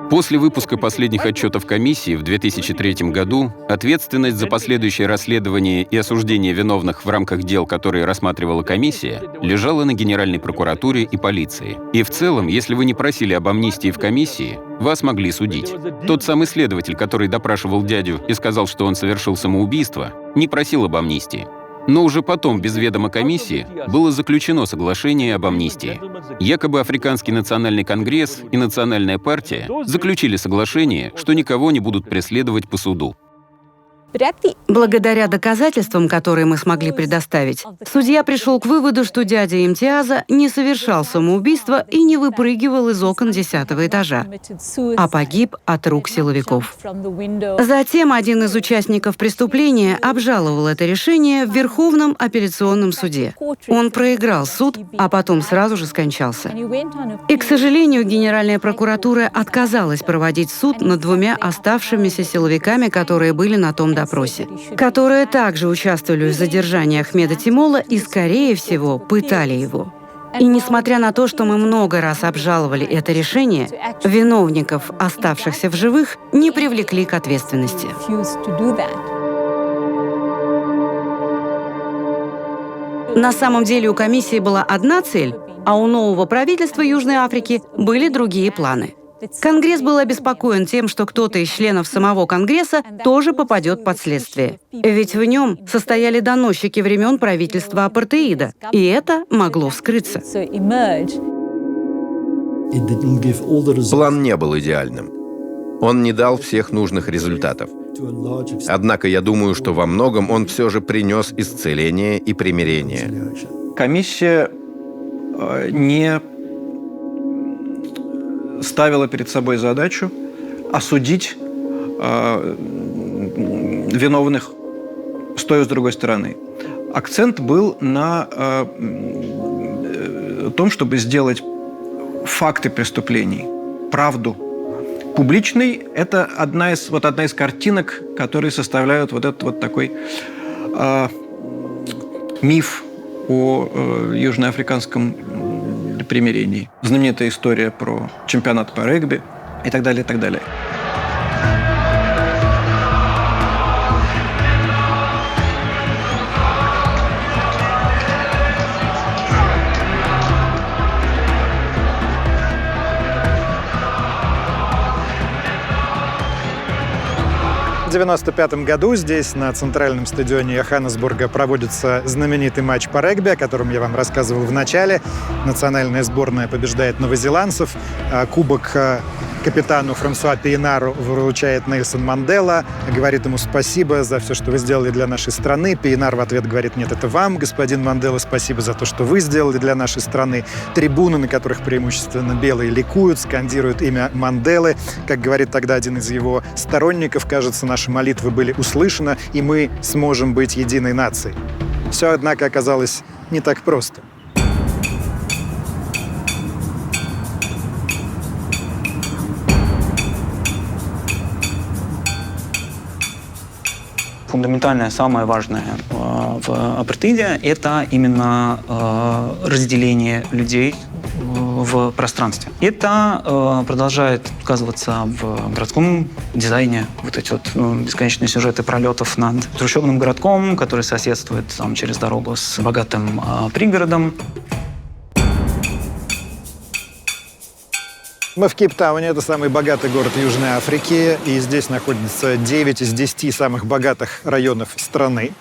После выпуска последних отчетов комиссии в 2003 году ответственность за последующее расследование и осуждение виновных в рамках дел, которые рассматривала комиссия, лежала на Генеральной прокуратуре и полиции. И в целом, если вы не просили об амнистии в комиссии, вас могли судить. Тот самый следователь, который допрашивал дядю и сказал, что он совершил самоубийство, не просил об амнистии. Но уже потом, без ведома комиссии, было заключено соглашение об амнистии. Якобы Африканский национальный конгресс и Национальная партия заключили соглашение, что никого не будут преследовать по суду. Благодаря доказательствам, которые мы смогли предоставить, судья пришел к выводу, что дядя Имтиаза не совершал самоубийство и не выпрыгивал из окон 10-го этажа, а погиб от рук силовиков. Затем один из участников преступления обжаловал это решение в Верховном апелляционном суде. Он проиграл суд, а потом сразу же скончался. И, к сожалению, Генеральная прокуратура отказалась проводить суд над 2 оставшимися силовиками, которые были на том допросе, которые также участвовали в задержании Ахмеда Тимола и, скорее всего, пытали его. И несмотря на то, что мы много раз обжаловали это решение, виновников, оставшихся в живых, не привлекли к ответственности. На самом деле у комиссии была одна цель, а у нового правительства Южной Африки были другие планы. Конгресс был обеспокоен тем, что кто-то из членов самого Конгресса тоже попадет под следствие. Ведь в нем состояли доносчики времен правительства апартеида, и это могло вскрыться. План не был идеальным. Он не дал всех нужных результатов. Однако я думаю, что во многом он все же принес исцеление и примирение. Комиссия не ставила перед собой задачу осудить виновных с той и с другой стороны. Акцент был на том, чтобы сделать факты преступлений, правду публичной. Это одна из картинок, которые составляют вот этот вот такой миф о южноафриканском примирении. Знаменитая история про чемпионат по регби и так далее, и так далее. В 1995 году здесь, на центральном стадионе Йоханнесбурга, проводится знаменитый матч по регби, о котором я вам рассказывал в начале. Национальная сборная побеждает новозеландцев. Кубок капитану Франсуа Пиенару вручает Нельсон Мандела, говорит ему спасибо за все, что вы сделали для нашей страны. Пиенар в ответ говорит: нет, это вам, господин Мандела, спасибо за то, что вы сделали для нашей страны. Трибуны, на которых преимущественно белые, ликуют, скандируют имя Манделы. Как говорит тогда один из его сторонников, кажется, наши молитвы были услышаны, и мы сможем быть единой нацией. Все, однако, оказалось не так просто. фундаментальное, самое важное в апартеиде – это именно разделение людей в пространстве. Это продолжает сказываться в городском дизайне. Вот эти вот бесконечные сюжеты пролетов над трущобным городком, который соседствует там, через дорогу с богатым пригородом. Мы в Кейптауне, это самый богатый город Южной Африки, и здесь находится 9 из 10 самых богатых районов страны.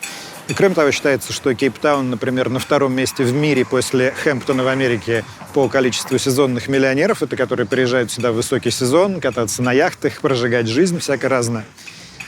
И кроме того, считается, что Кейптаун, например, на втором месте в мире после Хэмптона в Америке по количеству сезонных миллионеров, это которые приезжают сюда в высокий сезон, кататься на яхтах, прожигать жизнь всяко разное.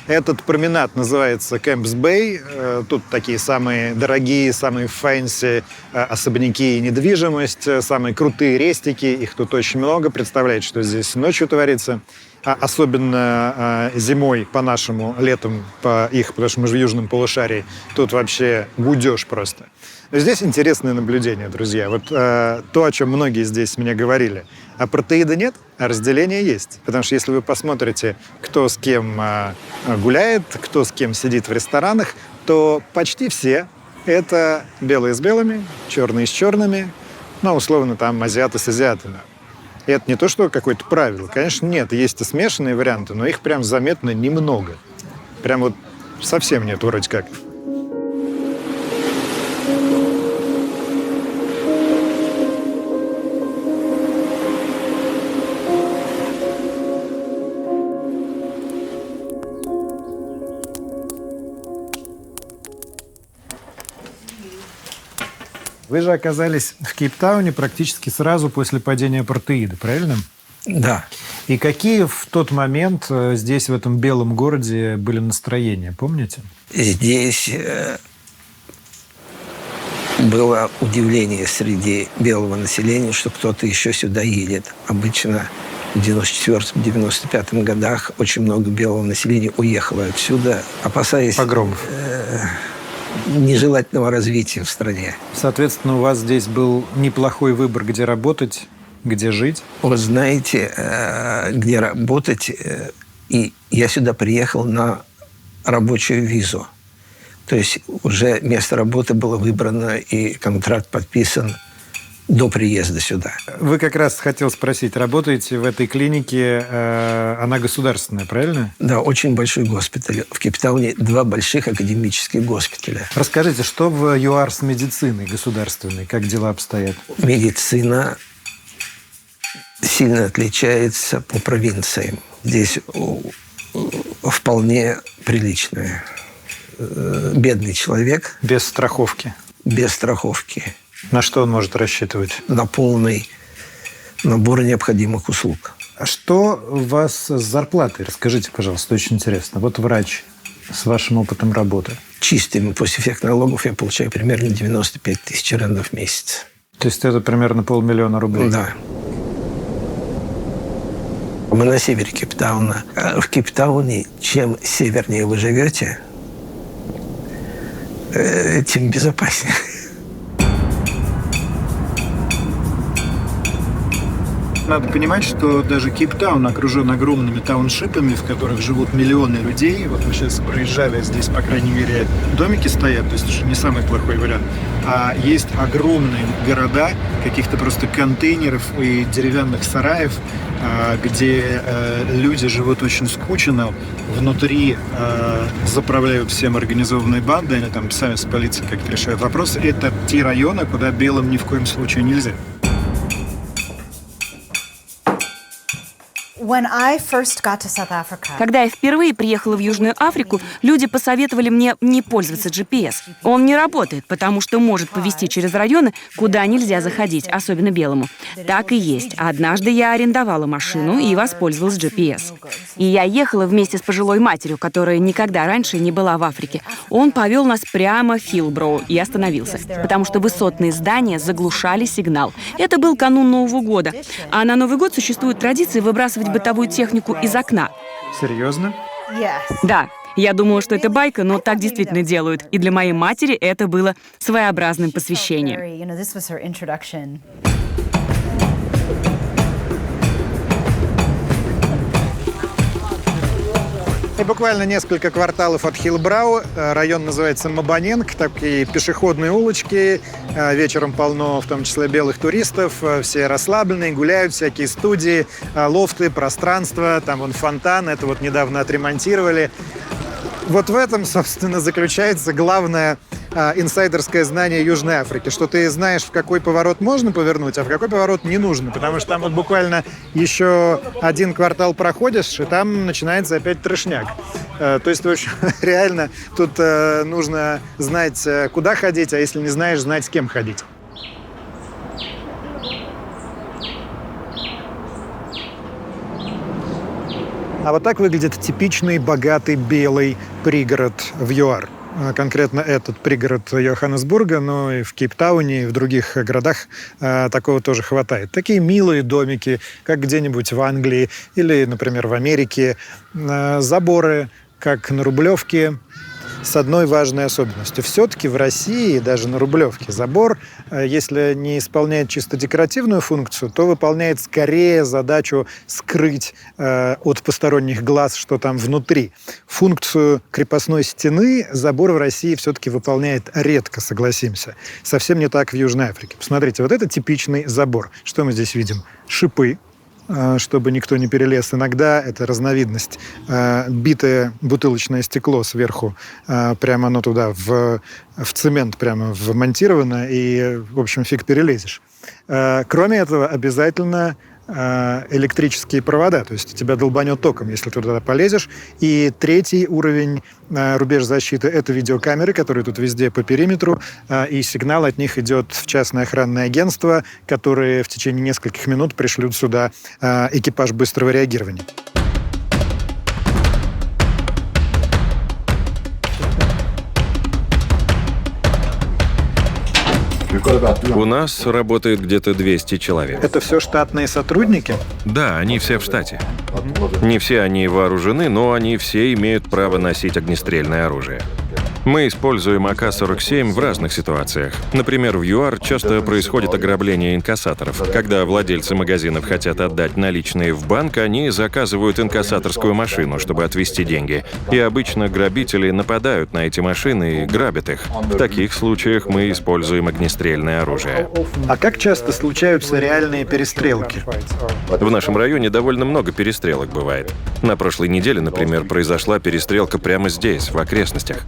Этот променад называется Кэмпс-Бэй. Тут такие самые дорогие, самые фэнси особняки и недвижимость, самые крутые рестики. Их тут очень много. Представляете, что здесь ночью творится. Особенно зимой по-нашему, летом по их, потому что мы же в южном полушарии. Тут вообще гудёж просто. Но здесь интересное наблюдение, друзья. Вот то, о чем многие здесь мне говорили. Апартеида нет, а разделение есть. Потому что если вы посмотрите, кто с кем гуляет, кто с кем сидит в ресторанах, то почти все это белые с белыми, черные с черными, ну, условно, там, азиаты с азиатами. И это не то, что какое-то правило. Конечно, нет, есть и смешанные варианты, но их прям заметно немного. Прям вот совсем нет вроде как. Вы же оказались в Кейптауне практически сразу после падения апартеида, правильно? Да. И какие в тот момент здесь, в этом белом городе, были настроения, помните? Здесь было удивление среди белого населения, что кто-то еще сюда едет. Обычно в 94-95 годах очень много белого населения уехало отсюда, опасаясь погромов. Нежелательного развития в стране. Соответственно, у вас здесь был неплохой выбор, где работать, где жить? Вы знаете, где работать. И я сюда приехал на рабочую визу. То есть уже место работы было выбрано и контракт подписан до приезда сюда. Вы как раз хотел спросить, работаете в этой клинике, она государственная, правильно? Да, очень большой госпиталь. В Кейптауне 2 больших академических госпиталя. Расскажите, что в ЮАР с медициной государственной, как дела обстоят? Медицина сильно отличается по провинциям. Здесь вполне приличная. Бедный человек. Без страховки? Без страховки. На что он может рассчитывать? На полный набор необходимых услуг. А что у вас с зарплатой? Расскажите, пожалуйста, очень интересно. Вот врач с вашим опытом работы. Чистыми после всех налогов я получаю примерно 95 тысяч рандов в месяц. То есть это примерно 500 000 рублей? Да. Мы на севере Кейптауна. В Кейптауне, чем севернее вы живете, тем безопаснее. Надо понимать, что даже Кейптаун окружен огромными тауншипами, в которых живут миллионы людей. Вот мы сейчас проезжали, здесь, по крайней мере, домики стоят, то есть это не самый плохой вариант. А есть огромные города, каких-то просто контейнеров и деревянных сараев, где люди живут очень скучно. Внутри заправляют всем организованные банды, они там сами с полицией как-то решают вопросы. Это те районы, куда белым ни в коем случае нельзя. Когда я впервые приехала в Южную Африку, люди посоветовали мне не пользоваться GPS. Он не работает, потому что может повести через районы, куда нельзя заходить, особенно белому. Так и есть. Однажды я арендовала машину и воспользовалась GPS. И я ехала вместе с пожилой матерью, которая никогда раньше не была в Африке. Он повел нас прямо в Хиллброу и остановился, потому что высотные здания заглушали сигнал. Это был канун Нового года. А на Новый год существует традиция выбрасывать бытовую технику из окна. Серьезно? Да. Я думала, что это байка, но так действительно делают. И для моей матери это было своеобразным посвящением. И буквально несколько кварталов от Хиллбрау, район называется Мабаненг, такие пешеходные улочки, вечером полно, в том числе белых туристов, все расслабленные, гуляют, всякие студии, лофты, пространство, там вон фонтан, это вот недавно отремонтировали. Вот в этом, собственно, заключается главное инсайдерское знание Южной Африки, что ты знаешь, в какой поворот можно повернуть, а в какой поворот не нужно, потому что там вот буквально еще один квартал проходишь, и там начинается опять трешняк. То есть, в общем, реально тут нужно знать, куда ходить, а если не знаешь, знать, с кем ходить. А вот так выглядит типичный богатый белый пригород в ЮАР. Конкретно этот пригород Йоханнесбурга, но и в Кейптауне, и в других городах такого тоже хватает. Такие милые домики, как где-нибудь в Англии или, например, в Америке. Заборы, как на Рублевке, с одной важной особенностью. Все-таки в России, даже на Рублевке, забор, если не исполняет чисто декоративную функцию, то выполняет скорее задачу скрыть от посторонних глаз, что там внутри. Функцию крепостной стены забор в России все-таки выполняет редко, согласимся. Совсем не так в Южной Африке. Посмотрите, вот это типичный забор. Что мы здесь видим? Шипы, чтобы никто не перелез. Иногда это разновидность. Битое бутылочное стекло сверху, прямо оно туда в цемент прямо вмонтировано, и, в общем, фиг перелезешь. Кроме этого, обязательно электрические провода, то есть тебя долбанет током, если ты туда полезешь. И третий уровень рубеж защиты — это видеокамеры, которые тут везде по периметру, и сигнал от них идет в частное охранное агентство, которые в течение нескольких минут пришлют сюда экипаж быстрого реагирования. У нас работает где-то 200 человек. Это все штатные сотрудники? Да, они все в штате. Не все они вооружены, но они все имеют право носить огнестрельное оружие. Мы используем АК-47 в разных ситуациях. Например, в ЮАР часто происходит ограбление инкассаторов. Когда владельцы магазинов хотят отдать наличные в банк, они заказывают инкассаторскую машину, чтобы отвезти деньги. И обычно грабители нападают на эти машины и грабят их. В таких случаях мы используем огнестрельное оружие. А как часто случаются реальные перестрелки? В нашем районе довольно много перестрелок бывает. На прошлой неделе, например, произошла перестрелка прямо здесь, в окрестностях.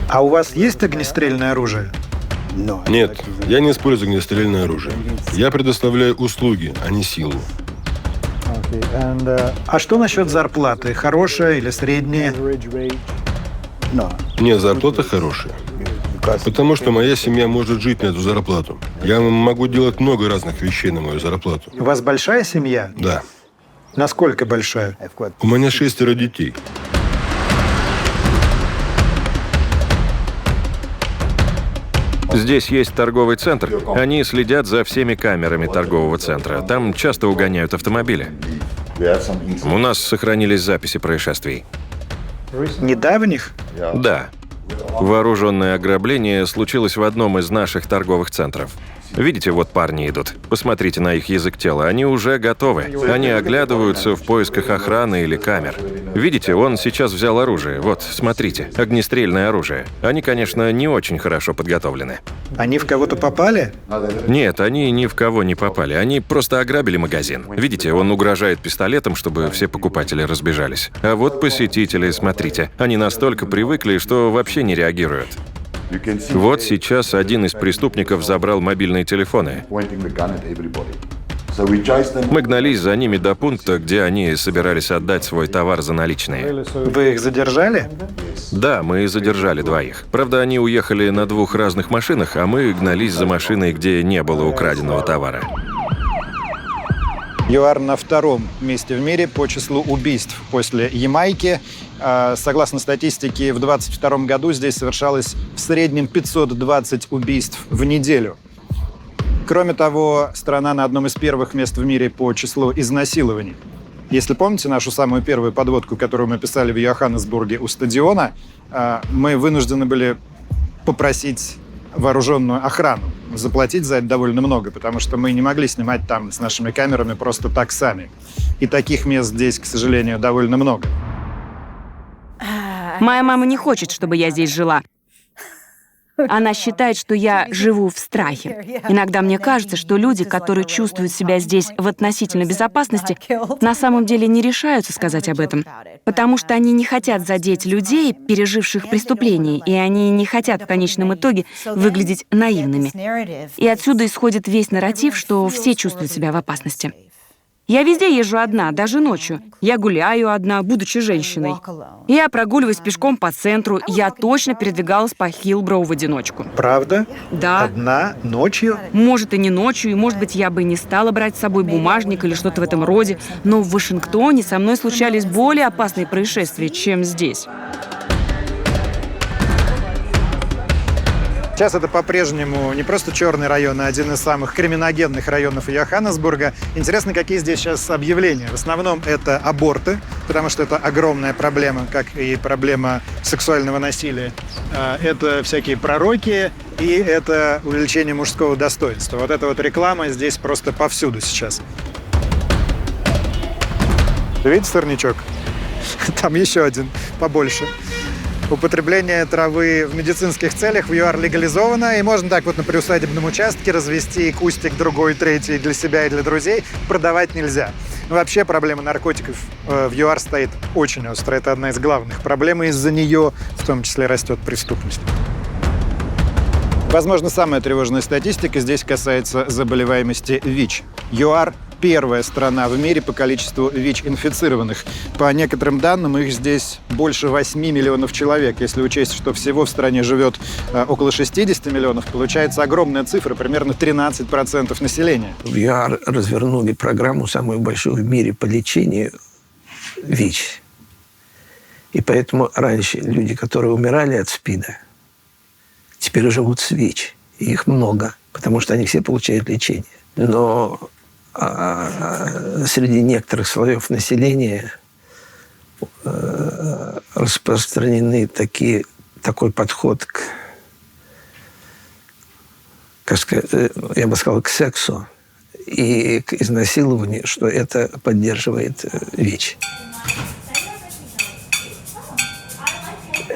А у вас есть огнестрельное оружие? Нет, я не использую огнестрельное оружие. Я предоставляю услуги, а не силу. А что насчет зарплаты? Хорошая или средняя? Нет, зарплата хорошая. Потому что моя семья может жить на эту зарплату. Я могу делать много разных вещей на мою зарплату. У вас большая семья? Да. Насколько большая? У меня 6 детей. Здесь есть торговый центр. Они следят за всеми камерами торгового центра. Там часто угоняют автомобили. У нас сохранились записи происшествий. Недавних? Да. Вооруженное ограбление случилось в одном из наших торговых центров. Видите, вот парни идут. Посмотрите на их язык тела. Они уже готовы. Они оглядываются в поисках охраны или камер. Видите, он сейчас взял оружие. Вот, смотрите, огнестрельное оружие. Они, конечно, не очень хорошо подготовлены. Они в кого-то попали? Нет, они ни в кого не попали. Они просто ограбили магазин. Видите, он угрожает пистолетом, чтобы все покупатели разбежались. А вот посетители, смотрите. Они настолько привыкли, что вообще не реагируют. Вот сейчас один из преступников забрал мобильные телефоны. Мы гнались за ними до пункта, где они собирались отдать свой товар за наличные. Вы их задержали? Да, мы задержали двоих. Правда, они уехали на 2 разных машинах, а мы гнались за машиной, где не было украденного товара. ЮАР на 2-м месте в мире по числу убийств после Ямайки. Согласно статистике, в 2022 году здесь совершалось в среднем 520 убийств в неделю. Кроме того, страна на одном из первых мест в мире по числу изнасилований. Если помните нашу самую первую подводку, которую мы писали в Йоханнесбурге у стадиона, мы вынуждены были попросить вооруженную охрану. Заплатить за это довольно много, потому что мы не могли снимать там с нашими камерами просто так сами. И таких мест здесь, к сожалению, довольно много. Моя мама не хочет, чтобы я здесь жила. Она считает, что я живу в страхе. Иногда мне кажется, что люди, которые чувствуют себя здесь в относительной безопасности, на самом деле не решаются сказать об этом, потому что они не хотят задеть людей, переживших преступления, и они не хотят в конечном итоге выглядеть наивными. И отсюда исходит весь нарратив, что все чувствуют себя в опасности. Я везде езжу одна, даже ночью. Я гуляю одна, будучи женщиной. Я прогуливаюсь пешком по центру. Я точно передвигалась по Хиллброу в одиночку. Правда? Да. Одна? Ночью? Может, и не ночью, и, может быть, я бы не стала брать с собой бумажник или что-то в этом роде, но в Вашингтоне со мной случались более опасные происшествия, чем здесь. Сейчас это по-прежнему не просто черный район, а один из самых криминогенных районов Йоханнесбурга. Интересно, какие здесь сейчас объявления. В основном это аборты, потому что это огромная проблема, как и проблема сексуального насилия. Это всякие пророки и это увеличение мужского достоинства. Вот эта вот реклама здесь просто повсюду сейчас. Видите сорнячок? Там еще один побольше. Употребление травы в медицинских целях в ЮАР легализовано, и можно так вот на приусадебном участке развести кустик другой, третий для себя и для друзей. Продавать нельзя. Но вообще проблема наркотиков в ЮАР стоит очень остро. Это одна из главных проблем, и из-за нее в том числе растет преступность. Возможно, самая тревожная статистика здесь касается заболеваемости ВИЧ. ЮАР – первая страна в мире по количеству ВИЧ-инфицированных. По некоторым данным, их здесь больше 8 миллионов человек. Если учесть, что всего в стране живет около 60 миллионов, получается огромная цифра, примерно 13% населения. В ЮАР развернули программу, самую большую в мире по лечению ВИЧ. И поэтому раньше люди, которые умирали от СПИДа, теперь живут с ВИЧ. И их много, потому что они все получают лечение. Но среди некоторых слоев населения распространены такой подход я бы сказал, к сексу и к изнасилованию, что это поддерживает ВИЧ.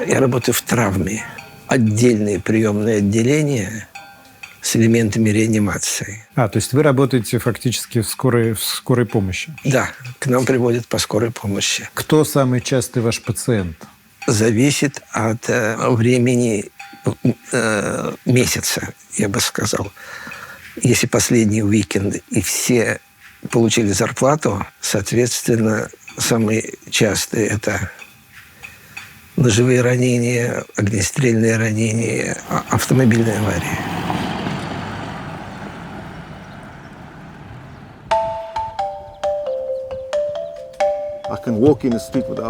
Я работаю в травме. Отдельные приемные отделения с элементами реанимации. То есть вы работаете фактически в скорой помощи? Да, к нам приводят по скорой помощи. Кто самый частый ваш пациент? Зависит от времени месяца, я бы сказал. Если последний уикенд и все получили зарплату, соответственно, самые частые это ножевые ранения, огнестрельные ранения, автомобильные аварии.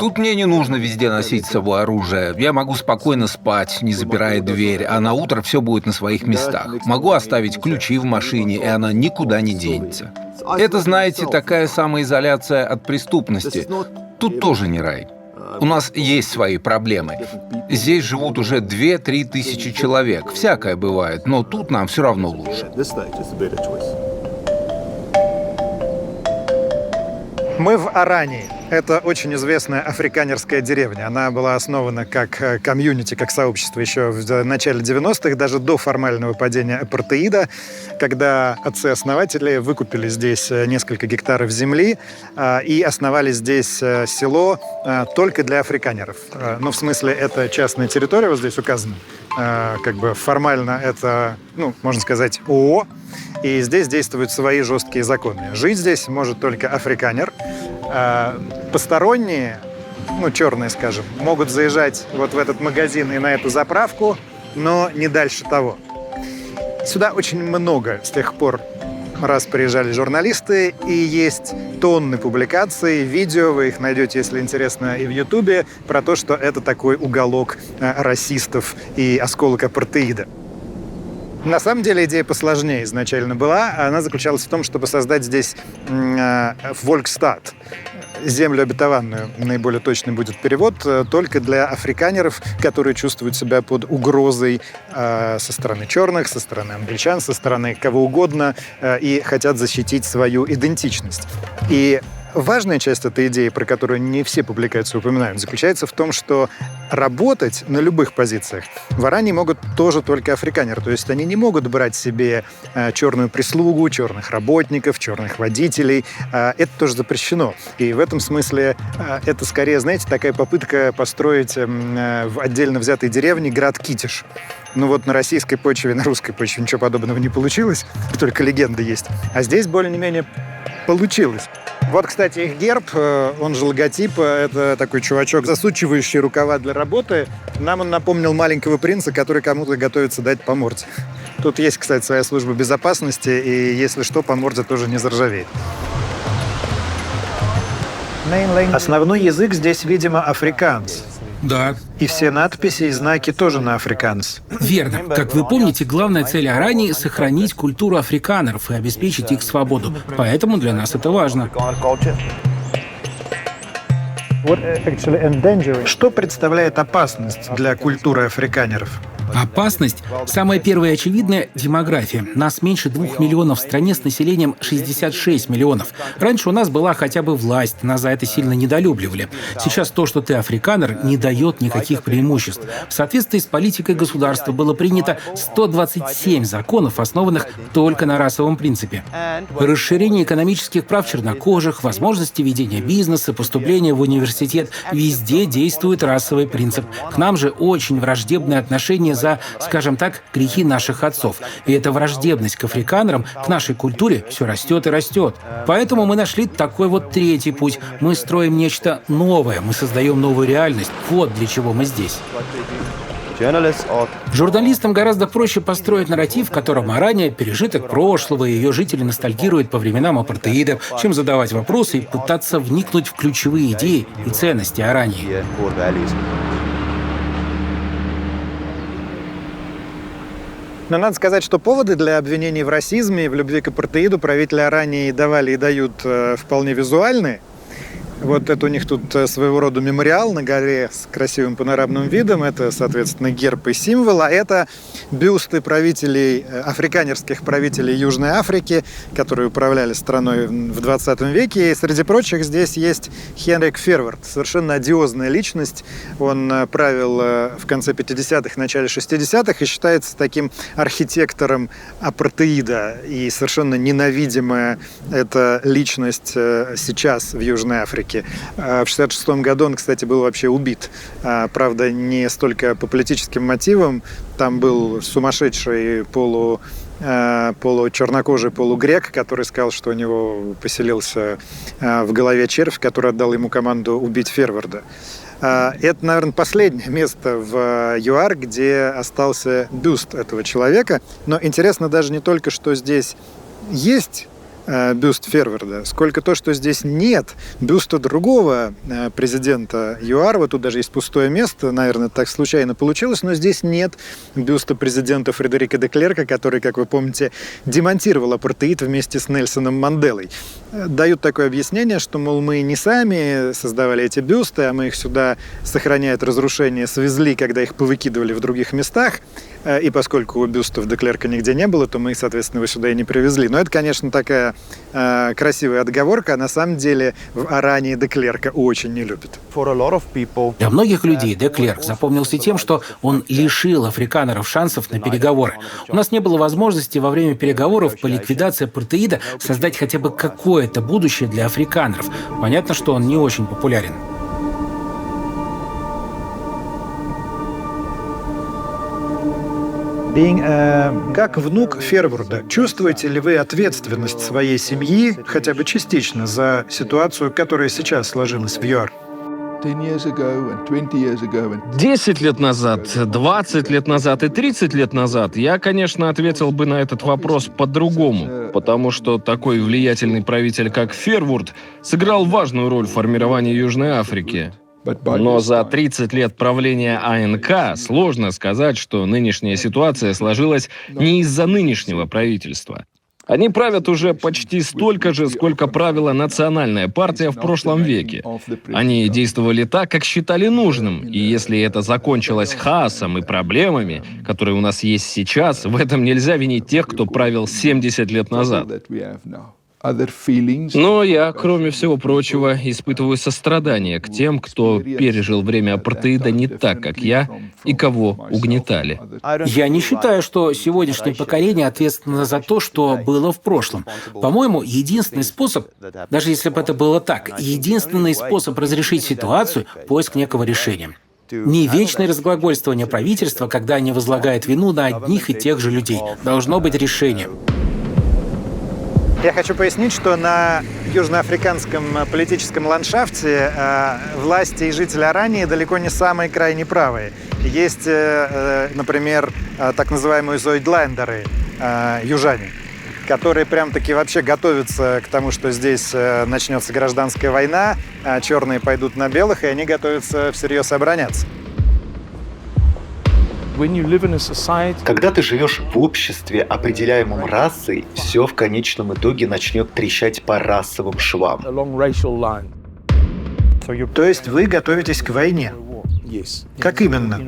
Тут мне не нужно везде носить с собой оружие. Я могу спокойно спать, не запирая дверь, а на утро все будет на своих местах. Могу оставить ключи в машине, и она никуда не денется. Это, знаете, такая самоизоляция от преступности. Тут тоже не рай. У нас есть свои проблемы. Здесь живут уже 2-3 тысячи человек. Всякое бывает, но тут нам все равно лучше. Мы в Орании. Это очень известная африканерская деревня. Она была основана как комьюнити, как сообщество еще в начале 90-х, даже до формального падения апартеида, когда отцы-основатели выкупили здесь несколько гектаров земли и основали здесь село только для африканеров. Ну, в смысле, это частная территория, вот здесь указано. Как бы формально это, можно сказать, ООО. И здесь действуют свои жесткие законы. Жить здесь может только африканер. Посторонние, черные, скажем, могут заезжать вот в этот магазин и на эту заправку, но не дальше того. Сюда очень много с тех пор раз приезжали журналисты, и есть тонны публикаций, видео, вы их найдете, если интересно, и в Ютубе, про то, что это такой уголок расистов и осколок апартеида. На самом деле идея посложнее изначально была. Она заключалась в том, чтобы создать здесь Volksstadt, землю обетованную, наиболее точный будет перевод, только для африканеров, которые чувствуют себя под угрозой со стороны черных, со стороны англичан, со стороны кого угодно и хотят защитить свою идентичность. И важная часть этой идеи, про которую не все публикации упоминают, заключается в том, что работать на любых позициях в Орании могут тоже только африканеры. То есть они не могут брать себе черную прислугу, черных работников, черных водителей. Это тоже запрещено. И в этом смысле это скорее, знаете, такая попытка построить в отдельно взятой деревне град Китиш. Ну вот на российской почве, на русской почве ничего подобного не получилось, только легенды есть. А здесь более-менее получилось. Вот, кстати, их герб, он же логотип, это такой чувачок, засучивающий рукава для работы. Нам он напомнил маленького принца, который кому-то готовится дать по морде. Тут есть, кстати, своя служба безопасности, и если что, по морде тоже не заржавеет. Основной язык здесь, видимо, африкаанс. Да. И все надписи и знаки тоже на африкаанс. Верно. Как вы помните, главная цель Орании — сохранить культуру африканеров и обеспечить их свободу. Поэтому для нас это важно. Что представляет опасность для культуры африканеров? Опасность, самая первая и очевидная — демография. Нас меньше 2 миллионов в стране с населением 66 миллионов. Раньше у нас была хотя бы власть, нас за это сильно недолюбливали. Сейчас то, что ты африканер, не дает никаких преимуществ. В соответствии с политикой государства было принято 127 законов, основанных только на расовом принципе. Расширение экономических прав чернокожих, возможности ведения бизнеса, поступления в университет — везде действует расовый принцип. К нам же очень враждебное отношение за, скажем так, грехи наших отцов. И эта враждебность к африканерам, к нашей культуре все растет и растет. Поэтому мы нашли такой вот третий путь. Мы строим нечто новое, мы создаем новую реальность. Вот для чего мы здесь. Журналистам гораздо проще построить нарратив, в котором Орания — пережиток прошлого, и ее жители ностальгируют по временам апартеида, чем задавать вопросы и пытаться вникнуть в ключевые идеи и ценности Орании. Но надо сказать, что поводы для обвинений в расизме и в любви к апартеиду правители Орании давали и дают вполне визуальные. Вот это у них тут своего рода мемориал на горе с красивым панорамным видом. Это, соответственно, герб и символ. А это бюсты правителей, африканерских правителей Южной Африки, которые управляли страной в 20 веке. И среди прочих здесь есть Хенрик Фервард, совершенно одиозная личность. Он правил в конце 50-х, начале 60-х и считается таким архитектором апартеида. И совершенно ненавидимая эта личность сейчас в Южной Африке. В 1966 году он, кстати, был вообще убит. Правда, не столько по политическим мотивам. Там был сумасшедший получернокожий полугрек, который сказал, что у него поселился в голове червь, который отдал ему команду убить Ферварда. Это, наверное, последнее место в ЮАР, где остался бюст этого человека. Но интересно даже не только, что здесь есть бюст Ферварда, сколько то, что здесь нет бюста другого президента ЮАР. Вот тут даже есть пустое место, наверное, так случайно получилось, но здесь нет бюста президента Фредерика де Клерка, который, как вы помните, демонтировал апартеид вместе с Нельсоном Манделой. Дают такое объяснение, что, мол, мы не сами создавали эти бюсты, а мы их сюда, сохраняя от разрушения, свезли, когда их повыкидывали в других местах. И поскольку бюстов де Клерка нигде не было, то мы, соответственно, его сюда и не привезли. Но это, конечно, такая красивая отговорка. А на самом деле в Орании де Клерка очень не любят. Для многих людей де Клерк запомнился тем, что он лишил африканеров шансов на переговоры. У нас не было возможности во время переговоров по ликвидации апартеида создать хотя бы какое-то будущее для африканеров. Понятно, что он не очень популярен. Как внук Ферварда, чувствуете ли вы ответственность своей семьи, хотя бы частично, за ситуацию, которая сейчас сложилась в ЮАР? 10 лет назад, 20 лет назад и 30 лет назад я, конечно, ответил бы на этот вопрос по-другому, потому что такой влиятельный правитель, как Фервард, сыграл важную роль в формировании Южной Африки. Но за 30 лет правления АНК сложно сказать, что нынешняя ситуация сложилась не из-за нынешнего правительства. Они правят уже почти столько же, сколько правила национальная партия в прошлом веке. Они действовали так, как считали нужным, и если это закончилось хаосом и проблемами, которые у нас есть сейчас, в этом нельзя винить тех, кто правил 70 лет назад. Но я, кроме всего прочего, испытываю сострадание к тем, кто пережил время апартеида не так, как я, и кого угнетали. Я не считаю, что сегодняшнее поколение ответственно за то, что было в прошлом. По-моему, единственный способ, даже если бы это было так, единственный способ разрешить ситуацию – поиск некого решения. Не вечное разглагольствование правительства, когда они возлагают вину на одних и тех же людей. Должно быть решение. Я хочу пояснить, что на южноафриканском политическом ландшафте власти и жители Орании далеко не самые крайне правые. Есть, например, так называемые зоидлендеры, южане, которые прям-таки вообще готовятся к тому, что здесь начнется гражданская война, черные пойдут на белых, и они готовятся всерьез обороняться. Когда ты живешь в обществе, определяемом расой, все в конечном итоге начнет трещать по расовым швам. То есть вы готовитесь к войне? Как именно?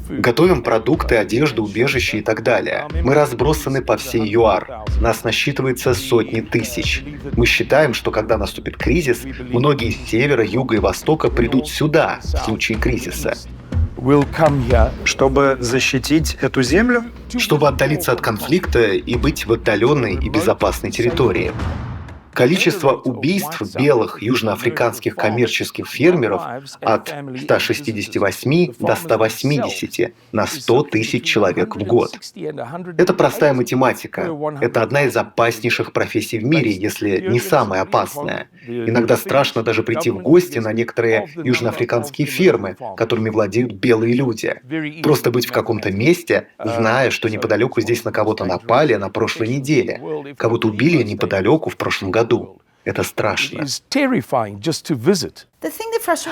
Готовим продукты, одежду, убежище и так далее. Мы разбросаны по всей ЮАР. Нас насчитывается сотни тысяч. Мы считаем, что когда наступит кризис, многие с севера, юга и востока придут сюда в случае кризиса. Чтобы защитить эту землю? Чтобы отдалиться от конфликта и быть в отдаленной и безопасной территории. Количество убийств белых южноафриканских коммерческих фермеров от 168 до 180 на 100 тысяч человек в год. Это простая математика. Это одна из опаснейших профессий в мире, если не самая опасная. Иногда страшно даже прийти в гости на некоторые южноафриканские фермы, которыми владеют белые люди. Просто быть в каком-то месте, зная, что неподалеку здесь на кого-то напали на прошлой неделе. Кого-то убили неподалеку в прошлом году. Это страшно.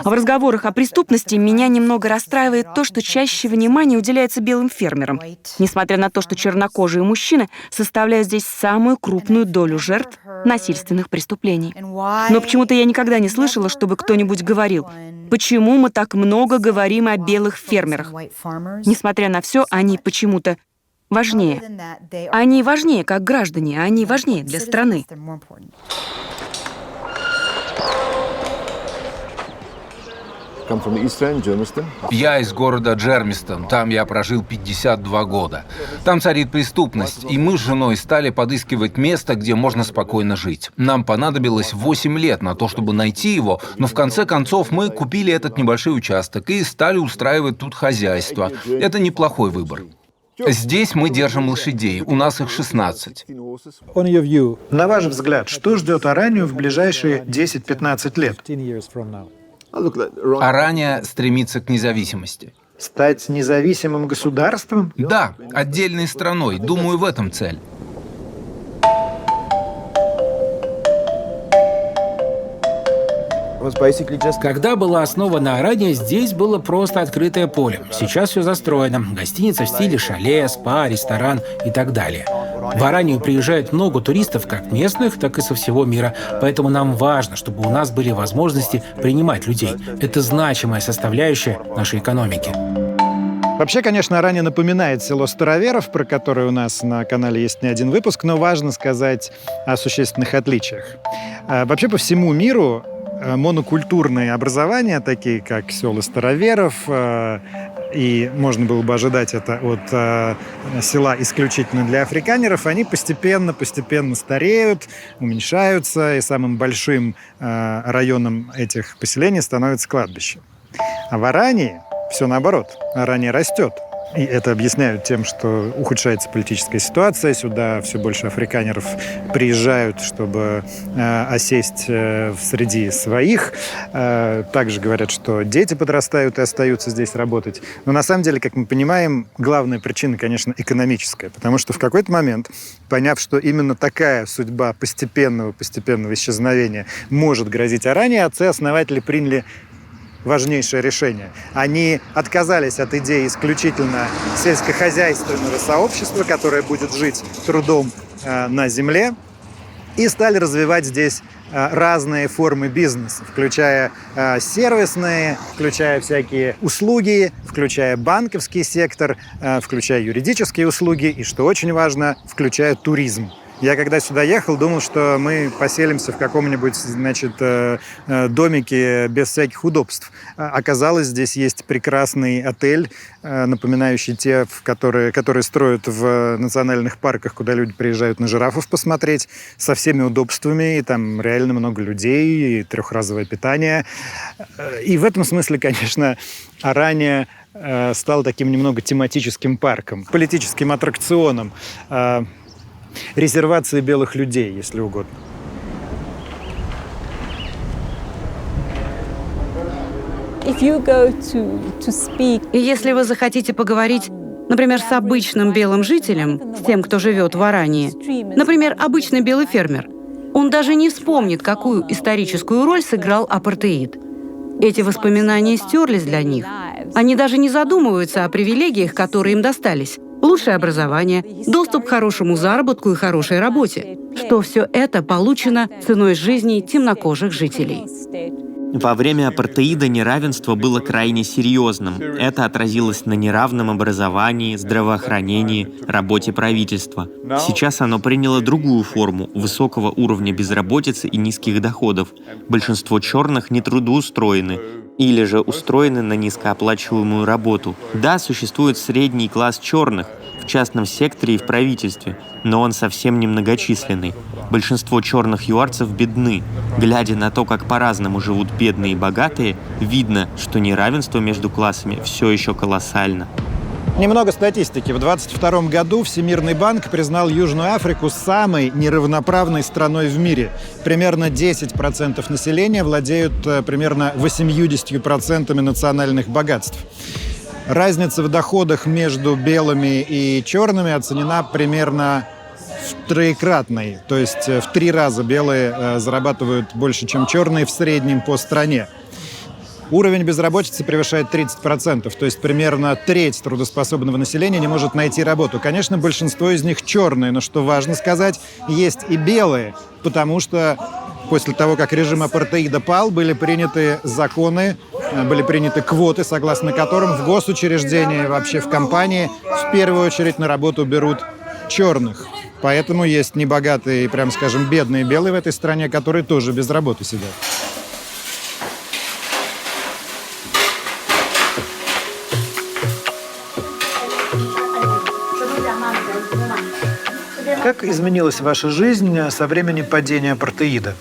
В разговорах о преступности меня немного расстраивает то, что чаще внимания уделяется белым фермерам, несмотря на то, что чернокожие мужчины составляют здесь самую крупную долю жертв насильственных преступлений. Но почему-то я никогда не слышала, чтобы кто-нибудь говорил, почему мы так много говорим о белых фермерах. Несмотря на все, они почему-то важнее. Они важнее как граждане, они важнее для страны. Я из города Джермистон. Там я прожил 52 года. Там царит преступность, и мы с женой стали подыскивать место, где можно спокойно жить. Нам понадобилось 8 лет на то, чтобы найти его, но в конце концов мы купили этот небольшой участок и стали устраивать тут хозяйство. Это неплохой выбор. Здесь мы держим лошадей, у нас их 16. На ваш взгляд, что ждет Оранию в ближайшие 10-15 лет? Орания стремится к независимости. Стать независимым государством? Да, отдельной страной. Думаю, в этом цель. Когда была основана Орания, здесь было просто открытое поле. Сейчас все застроено. Гостиница в стиле шале, спа, ресторан и так далее. В Оранию приезжает много туристов, как местных, так и со всего мира. Поэтому нам важно, чтобы у нас были возможности принимать людей. Это значимая составляющая нашей экономики. Вообще, конечно, Орания напоминает село Староверов, про которое у нас на канале есть не один выпуск, но важно сказать о существенных отличиях. Вообще, по всему миру монокультурные образования, такие как села Староверов, и можно было бы ожидать это от села исключительно для африканеров, они постепенно стареют, уменьшаются, и самым большим районом этих поселений становится кладбище. А в Орании все наоборот. Орания растет. И это объясняют тем, что ухудшается политическая ситуация. Сюда все больше африканеров приезжают, чтобы осесть среди своих. Также говорят, что дети подрастают и остаются здесь работать. Но на самом деле, как мы понимаем, главная причина, конечно, экономическая. Потому что в какой-то момент, поняв, что именно такая судьба постепенного исчезновения может грозить Орании, отцы-основатели приняли важнейшее решение. Они отказались от идеи исключительно сельскохозяйственного сообщества, которое будет жить трудом на земле, и стали развивать здесь разные формы бизнеса, включая сервисные, включая всякие услуги, включая банковский сектор, включая юридические услуги и, что очень важно, включая туризм. Я когда сюда ехал, думал, что мы поселимся в каком-нибудь, домике без всяких удобств. Оказалось, здесь есть прекрасный отель, напоминающий те, которые строят в национальных парках, куда люди приезжают на жирафов посмотреть, со всеми удобствами, и там реально много людей, и трехразовое питание. И в этом смысле, конечно, Орания стал таким немного тематическим парком, политическим аттракционом, резервации белых людей, если угодно. И если вы захотите поговорить, например, с обычным белым жителем, с тем, кто живет в Орании, например, обычный белый фермер, он даже не вспомнит, какую историческую роль сыграл апартеид. Эти воспоминания стерлись для них. Они даже не задумываются о привилегиях, которые им достались. Лучшее образование, доступ к хорошему заработку и хорошей работе, что все это получено ценой жизни темнокожих жителей. Во время апартеида неравенство было крайне серьезным. Это отразилось на неравном образовании, здравоохранении, работе правительства. Сейчас оно приняло другую форму – высокого уровня безработицы и низких доходов. Большинство черных не трудоустроены или же устроены на низкооплачиваемую работу. Да, существует средний класс черных в частном секторе и в правительстве, но он совсем немногочисленный. Большинство черных юарцев бедны. Глядя на то, как по-разному живут бедные и богатые, видно, что неравенство между классами все еще колоссально. Немного статистики. В 2022 году Всемирный банк признал Южную Африку самой неравноправной страной в мире. Примерно 10% населения владеют примерно 80% национальных богатств. Разница в доходах между белыми и черными оценена примерно в троекратной. То есть в 3 раза белые зарабатывают больше, чем черные в среднем по стране. Уровень безработицы превышает 30%, то есть примерно треть трудоспособного населения не может найти работу. Конечно, большинство из них черные, но, что важно сказать, есть и белые, потому что после того, как режим апартеида пал, были приняты законы, были приняты квоты, согласно которым в госучреждения и вообще в компании в первую очередь на работу берут черных. Поэтому есть небогатые, прям скажем, бедные белые в этой стране, которые тоже без работы сидят. Как изменилась ваша жизнь со времени падения апартеида?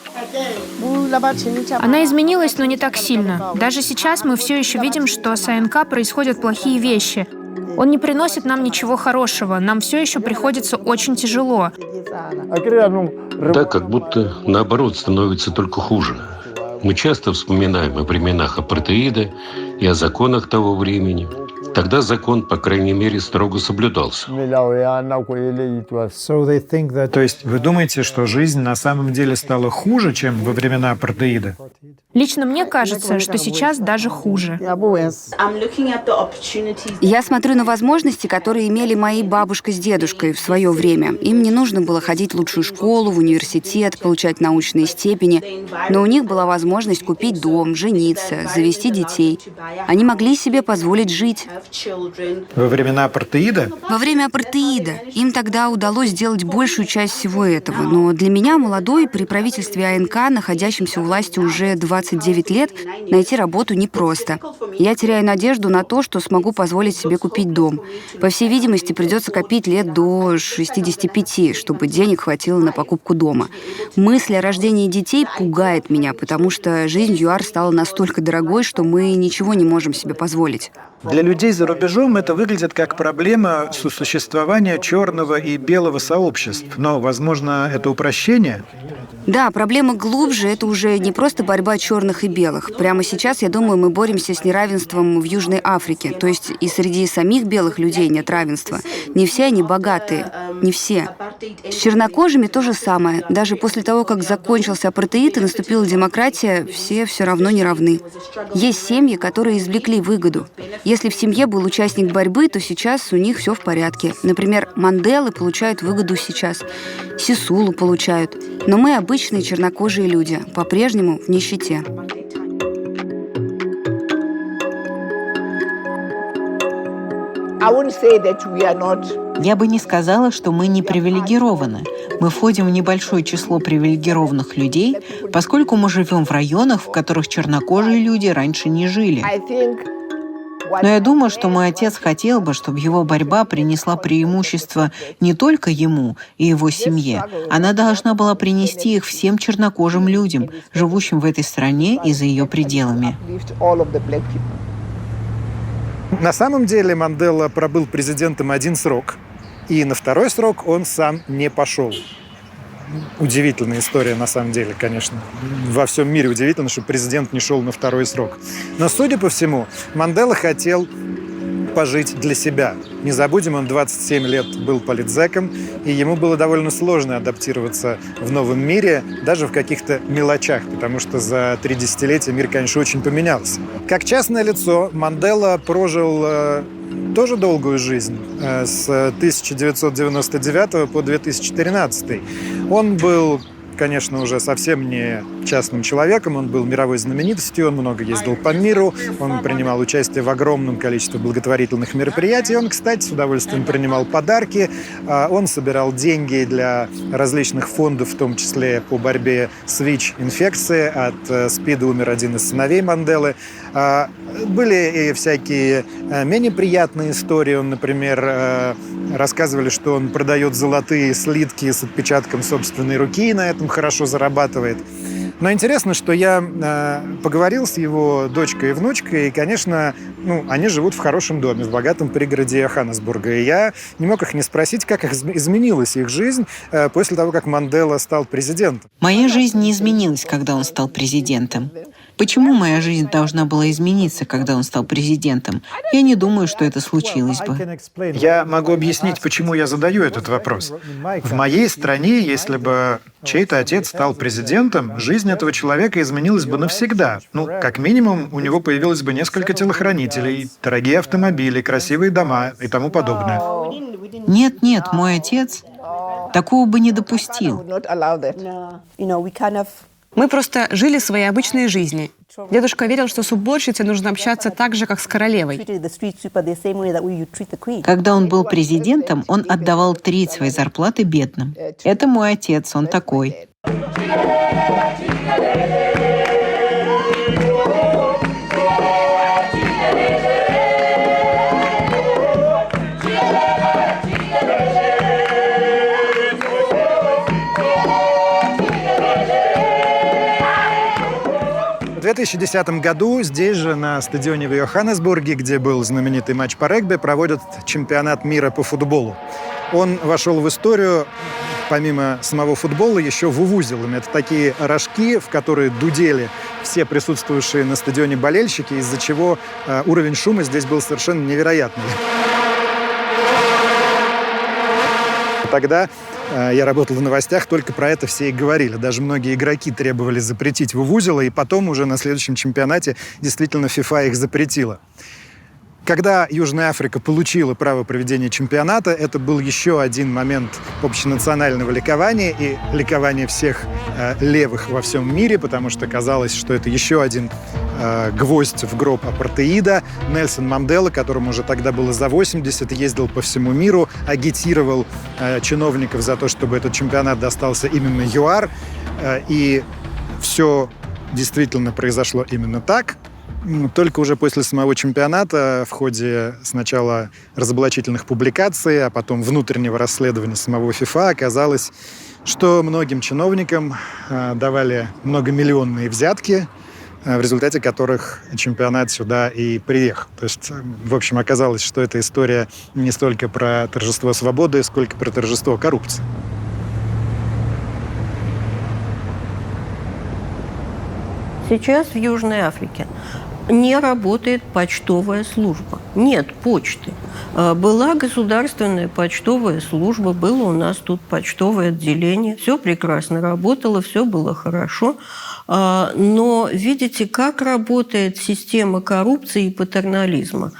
Она изменилась, но не так сильно. Даже сейчас мы все еще видим, что с АНК происходят плохие вещи. Он не приносит нам ничего хорошего. Нам все еще приходится очень тяжело. Так, как будто наоборот становится только хуже. Мы часто вспоминаем о временах апартеида и о законах того времени. Тогда закон, по крайней мере, строго соблюдался. То есть вы думаете, что жизнь на самом деле стала хуже, чем во времена апартеида? Лично мне кажется, что сейчас даже хуже. Я смотрю на возможности, которые имели мои бабушка с дедушкой в свое время. Им не нужно было ходить в лучшую школу, в университет, получать научные степени. Но у них была возможность купить дом, жениться, завести детей. Они могли себе позволить жить. Во времена апартеида? Во время апартеида. Им тогда удалось сделать большую часть всего этого. Но для меня, молодой, при правительстве АНК, находящемся у власти уже 29 лет, найти работу непросто. Я теряю надежду на то, что смогу позволить себе купить дом. По всей видимости, придется копить лет до 65, чтобы денег хватило на покупку дома. Мысль о рождении детей пугает меня, потому что жизнь в ЮАР стала настолько дорогой, что мы ничего не можем себе позволить. Для людей за рубежом это выглядит как проблема сосуществования черного и белого сообществ. Но, возможно, это упрощение? Да, проблема глубже. Это уже не просто борьба черных и белых. Прямо сейчас, я думаю, мы боремся с неравенством в Южной Африке. То есть и среди самих белых людей нет равенства. Не все они богатые. Не все. С чернокожими то же самое. Даже после того, как закончился апартеид и наступила демократия, все равно не равны. Есть семьи, которые извлекли выгоду. Если в семье был участник борьбы, то сейчас у них все в порядке. Например, Манделы получают выгоду сейчас, Сисулу получают. Но мы обычные чернокожие люди, по-прежнему в нищете. Я бы не сказала, что мы не привилегированы. Мы входим в небольшое число привилегированных людей, поскольку мы живем в районах, в которых чернокожие люди раньше не жили. Но я думаю, что мой отец хотел бы, чтобы его борьба принесла преимущество не только ему и его семье. Она должна была принести их всем чернокожим людям, живущим в этой стране и за ее пределами. На самом деле Мандела пробыл президентом 1 срок, и на 2-й срок он сам не пошел. Удивительная история, на самом деле, конечно. Во всем мире удивительно, что президент не шел на 2-й срок. Но, судя по всему, Мандела хотел пожить для себя. Не забудем, он 27 лет был политзеком, и ему было довольно сложно адаптироваться в новом мире, даже в каких-то мелочах, потому что за 3 десятилетия мир, конечно, очень поменялся. Как частное лицо Мандела прожил тоже долгую жизнь, с 1999 по 2013. Он был, конечно, уже совсем не частным человеком, он был мировой знаменитостью, он много ездил по миру, он принимал участие в огромном количестве благотворительных мероприятий, он, кстати, с удовольствием принимал подарки, он собирал деньги для различных фондов, в том числе по борьбе с ВИЧ-инфекцией, от СПИДа умер один из сыновей Манделы. Были и всякие менее приятные истории. Он, например, рассказывали, что он продает золотые слитки с отпечатком собственной руки и на этом хорошо зарабатывает. Но интересно, что я поговорил с его дочкой и внучкой, и, конечно, они живут в хорошем доме, в богатом пригороде Йоханнесбурга. И я не мог их не спросить, как изменилась их жизнь после того, как Мандела стал президентом. Моя жизнь не изменилась, когда он стал президентом. Почему моя жизнь должна была измениться, когда он стал президентом? Я не думаю, что это случилось бы. Я могу объяснить, почему я задаю этот вопрос. В моей стране, если бы чей-то отец стал президентом, жизнь этого человека изменилась бы навсегда. Как минимум, у него появилось бы несколько телохранителей, дорогие автомобили, красивые дома и тому подобное. Нет, мой отец такого бы не допустил. Мы просто жили своей обычной жизнью. Дедушка верил, что с уборщицей нужно общаться так же, как с королевой. Когда он был президентом, он отдавал 3 своей зарплаты бедным. Это мой отец, он такой. В 2010 году здесь же, на стадионе в Йоханнесбурге, где был знаменитый матч по регби, проводят чемпионат мира по футболу. Он вошел в историю, помимо самого футбола, еще вувузелами. Это такие рожки, в которые дудели все присутствующие на стадионе болельщики, из-за чего уровень шума здесь был совершенно невероятный. Тогда я работал в новостях, только про это все и говорили. Даже многие игроки требовали запретить вувузелы, и потом уже на следующем чемпионате действительно ФИФА их запретила. Когда Южная Африка получила право проведения чемпионата, это был еще один момент общенационального ликования и ликования всех левых во всем мире, потому что казалось, что это еще один гвоздь в гроб апартеида. Нельсон Мандела, которому уже тогда было за 80, ездил по всему миру, агитировал чиновников за то, чтобы этот чемпионат достался именно ЮАР. И все действительно произошло именно так. Только уже после самого чемпионата, в ходе сначала разоблачительных публикаций, а потом внутреннего расследования самого ФИФА, оказалось, что многим чиновникам давали многомиллионные взятки, в результате которых чемпионат сюда и приехал. То есть, в общем, оказалось, что эта история не столько про торжество свободы, сколько про торжество коррупции. Сейчас в Южной Африке не работает почтовая служба. Нет почты. Была государственная почтовая служба, было у нас тут почтовое отделение. Все прекрасно работало, все было хорошо. Но видите, как работает система коррупции и патернализма.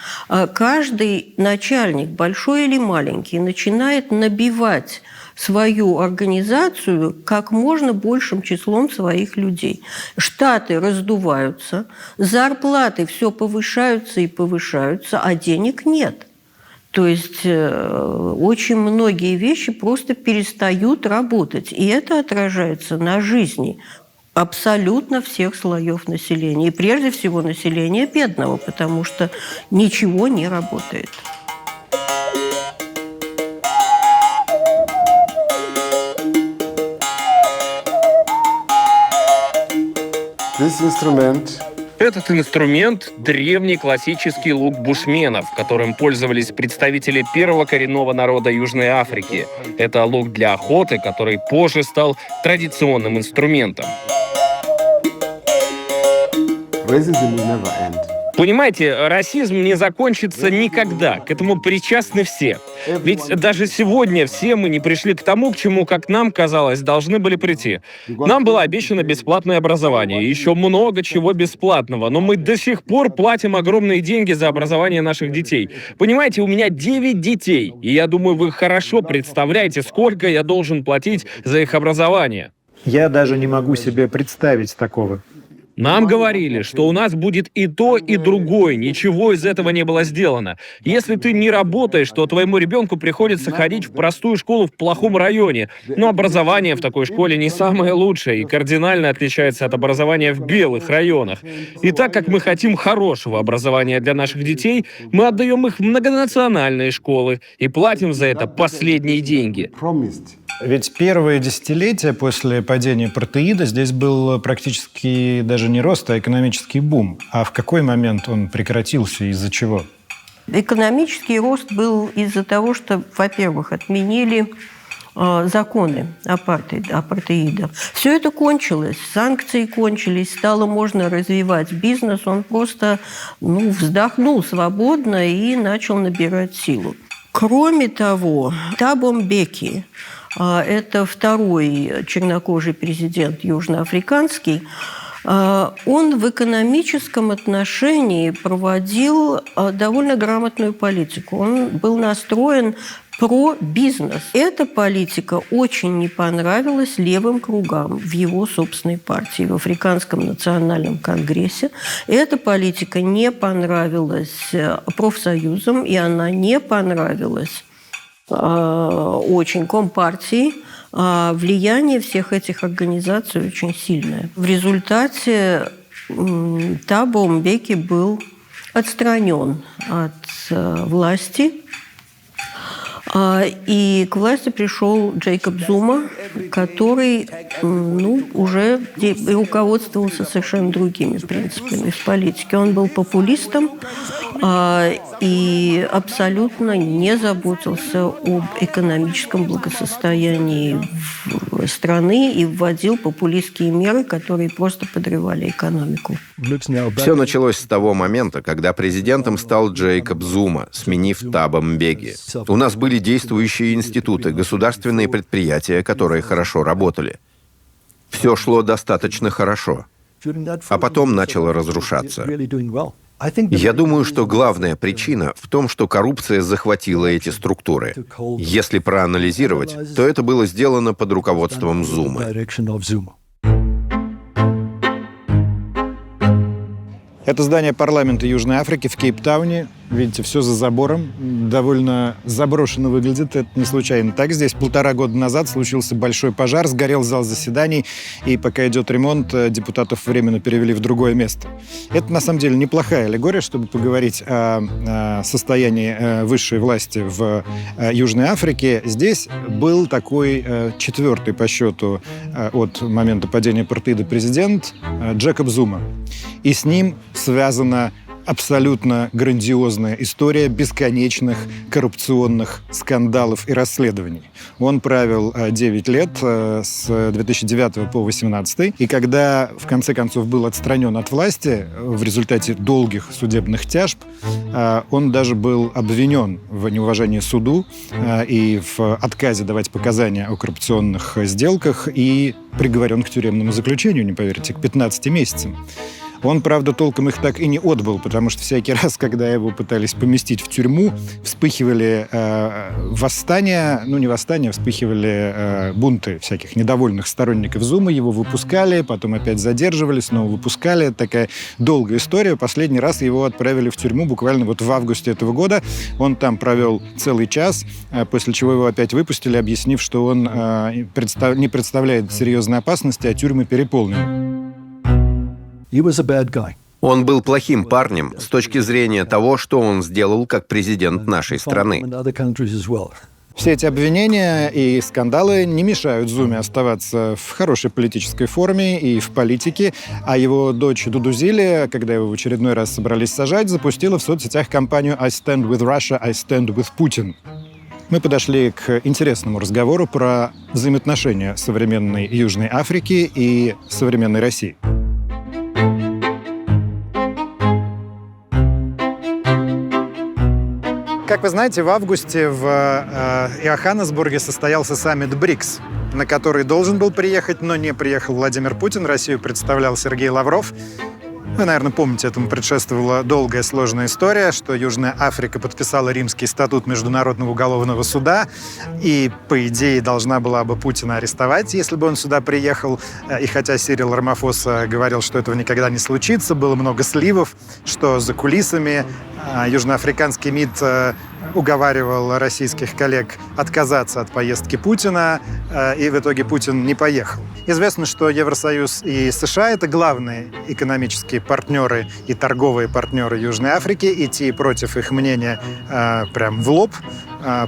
Каждый начальник, большой или маленький, начинает набивать свою организацию как можно большим числом своих людей. Штаты раздуваются, зарплаты все повышаются и повышаются, а денег нет. То есть очень многие вещи просто перестают работать. И это отражается на жизни абсолютно всех слоев населения. И прежде всего населения бедного, потому что ничего не работает. Этот инструмент – древний классический лук бушменов, которым пользовались представители первого коренного народа Южной Африки. Это лук для охоты, который позже стал традиционным инструментом. Понимаете, расизм не закончится никогда, к этому причастны все. Ведь даже сегодня все мы не пришли к тому, к чему, как нам казалось, должны были прийти. Нам было обещано бесплатное образование, и еще много чего бесплатного, но мы до сих пор платим огромные деньги за образование наших детей. Понимаете, у меня 9 детей, и я думаю, вы хорошо представляете, сколько я должен платить за их образование. Я даже не могу себе представить такого. Нам говорили, что у нас будет и то, и другое. Ничего из этого не было сделано. Если ты не работаешь, то твоему ребенку приходится ходить в простую школу в плохом районе. Но образование в такой школе не самое лучшее и кардинально отличается от образования в белых районах. И так как мы хотим хорошего образования для наших детей, мы отдаем их в многонациональные школы и платим за это последние деньги. Ведь первые десятилетия после падения апартеида здесь был практически даже не рост, а экономический бум. А в какой момент он прекратился и из-за чего? Экономический рост был из-за того, что, во-первых, отменили законы апартеида. Все это кончилось, санкции кончились, стало можно развивать бизнес, он просто вздохнул свободно и начал набирать силу. Кроме того, Табо Мбеки, это второй чернокожий президент южноафриканский, он в экономическом отношении проводил довольно грамотную политику. Он был настроен про бизнес. Эта политика очень не понравилась левым кругам в его собственной партии, в Африканском национальном конгрессе. Эта политика не понравилась профсоюзам, и она не понравилась очень Компартии. Влияние всех этих организаций очень сильное. В результате Табо Мбеки был отстранен от власти, и к власти пришел Джейкоб Зума, который уже руководствовался совершенно другими принципами в политике. Он был популистом и абсолютно не заботился об экономическом благосостоянии страны и вводил популистские меры, которые просто подрывали экономику. Все началось с того момента, когда президентом стал Джейкоб Зума, сменив Таба Мбеки. У нас были действующие институты, государственные предприятия, которые хорошо работали. Все шло достаточно хорошо. А потом начало разрушаться. Я думаю, что главная причина в том, что коррупция захватила эти структуры. Если проанализировать, то это было сделано под руководством Зумы. Это здание парламента Южной Африки в Кейптауне. Видите, все за забором. Довольно заброшенно выглядит. Это не случайно так. Здесь 1,5 года назад случился большой пожар, сгорел зал заседаний, и пока идет ремонт, депутатов временно перевели в другое место. Это, на самом деле, неплохая аллегория, чтобы поговорить о состоянии высшей власти в Южной Африке. Здесь был такой 4-й по счету от момента падения апартеида президент Джейкоб Зума. И с ним связана абсолютно грандиозная история бесконечных коррупционных скандалов и расследований. Он правил 9 лет с 2009 по 2018. И когда, в конце концов, был отстранен от власти в результате долгих судебных тяжб, он даже был обвинен в неуважении суду и в отказе давать показания о коррупционных сделках и приговорен к тюремному заключению, не поверите, к 15 месяцам. Он, правда, толком их так и не отбыл, потому что всякий раз, когда его пытались поместить в тюрьму, вспыхивали восстания, не восстания, вспыхивали бунты всяких недовольных сторонников Зума, его выпускали, потом опять задерживали, снова выпускали. Это такая долгая история. Последний раз его отправили в тюрьму буквально в августе этого года. Он там провел целый час, после чего его опять выпустили, объяснив, что он не представляет серьезной опасности, а тюрьмы переполнены. Он был плохим парнем с точки зрения того, что он сделал как президент нашей страны. Все эти обвинения и скандалы не мешают Зуме оставаться в хорошей политической форме и в политике, а его дочь Дудузилия, когда его в очередной раз собрались сажать, запустила в соцсетях кампанию «I stand with Russia, I stand with Putin». Мы подошли к интересному разговору про взаимоотношения современной Южной Африки и современной России. Как вы знаете, в августе в Иоханнесбурге состоялся саммит БРИКС, на который должен был приехать, но не приехал Владимир Путин. Россию представлял Сергей Лавров. Вы, наверное, помните, этому предшествовала долгая сложная история, что Южная Африка подписала Римский статут Международного уголовного суда, и, по идее, должна была бы Путина арестовать, если бы он сюда приехал. И хотя Сирил Рамафоса говорил, что этого никогда не случится, было много сливов, что за кулисами южноафриканский МИД уговаривал российских коллег отказаться от поездки Путина, и в итоге Путин не поехал. Известно, что Евросоюз и США — это главные экономические партнеры и торговые партнеры Южной Африки. Идти против их мнения прям в лоб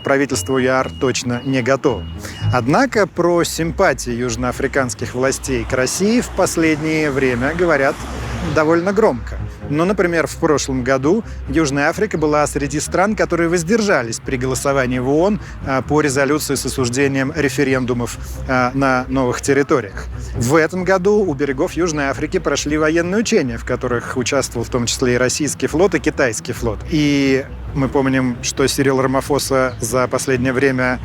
правительство ЮАР точно не готово. Однако про симпатии южноафриканских властей к России в последнее время говорят довольно громко. Например, в прошлом году Южная Африка была среди стран, которые воздержались при голосовании в ООН по резолюции с осуждением референдумов на новых территориях. В этом году у берегов Южной Африки прошли военные учения, в которых участвовал в том числе и российский флот, и китайский флот. И мы помним, что Сирил Рамафоса за последнее время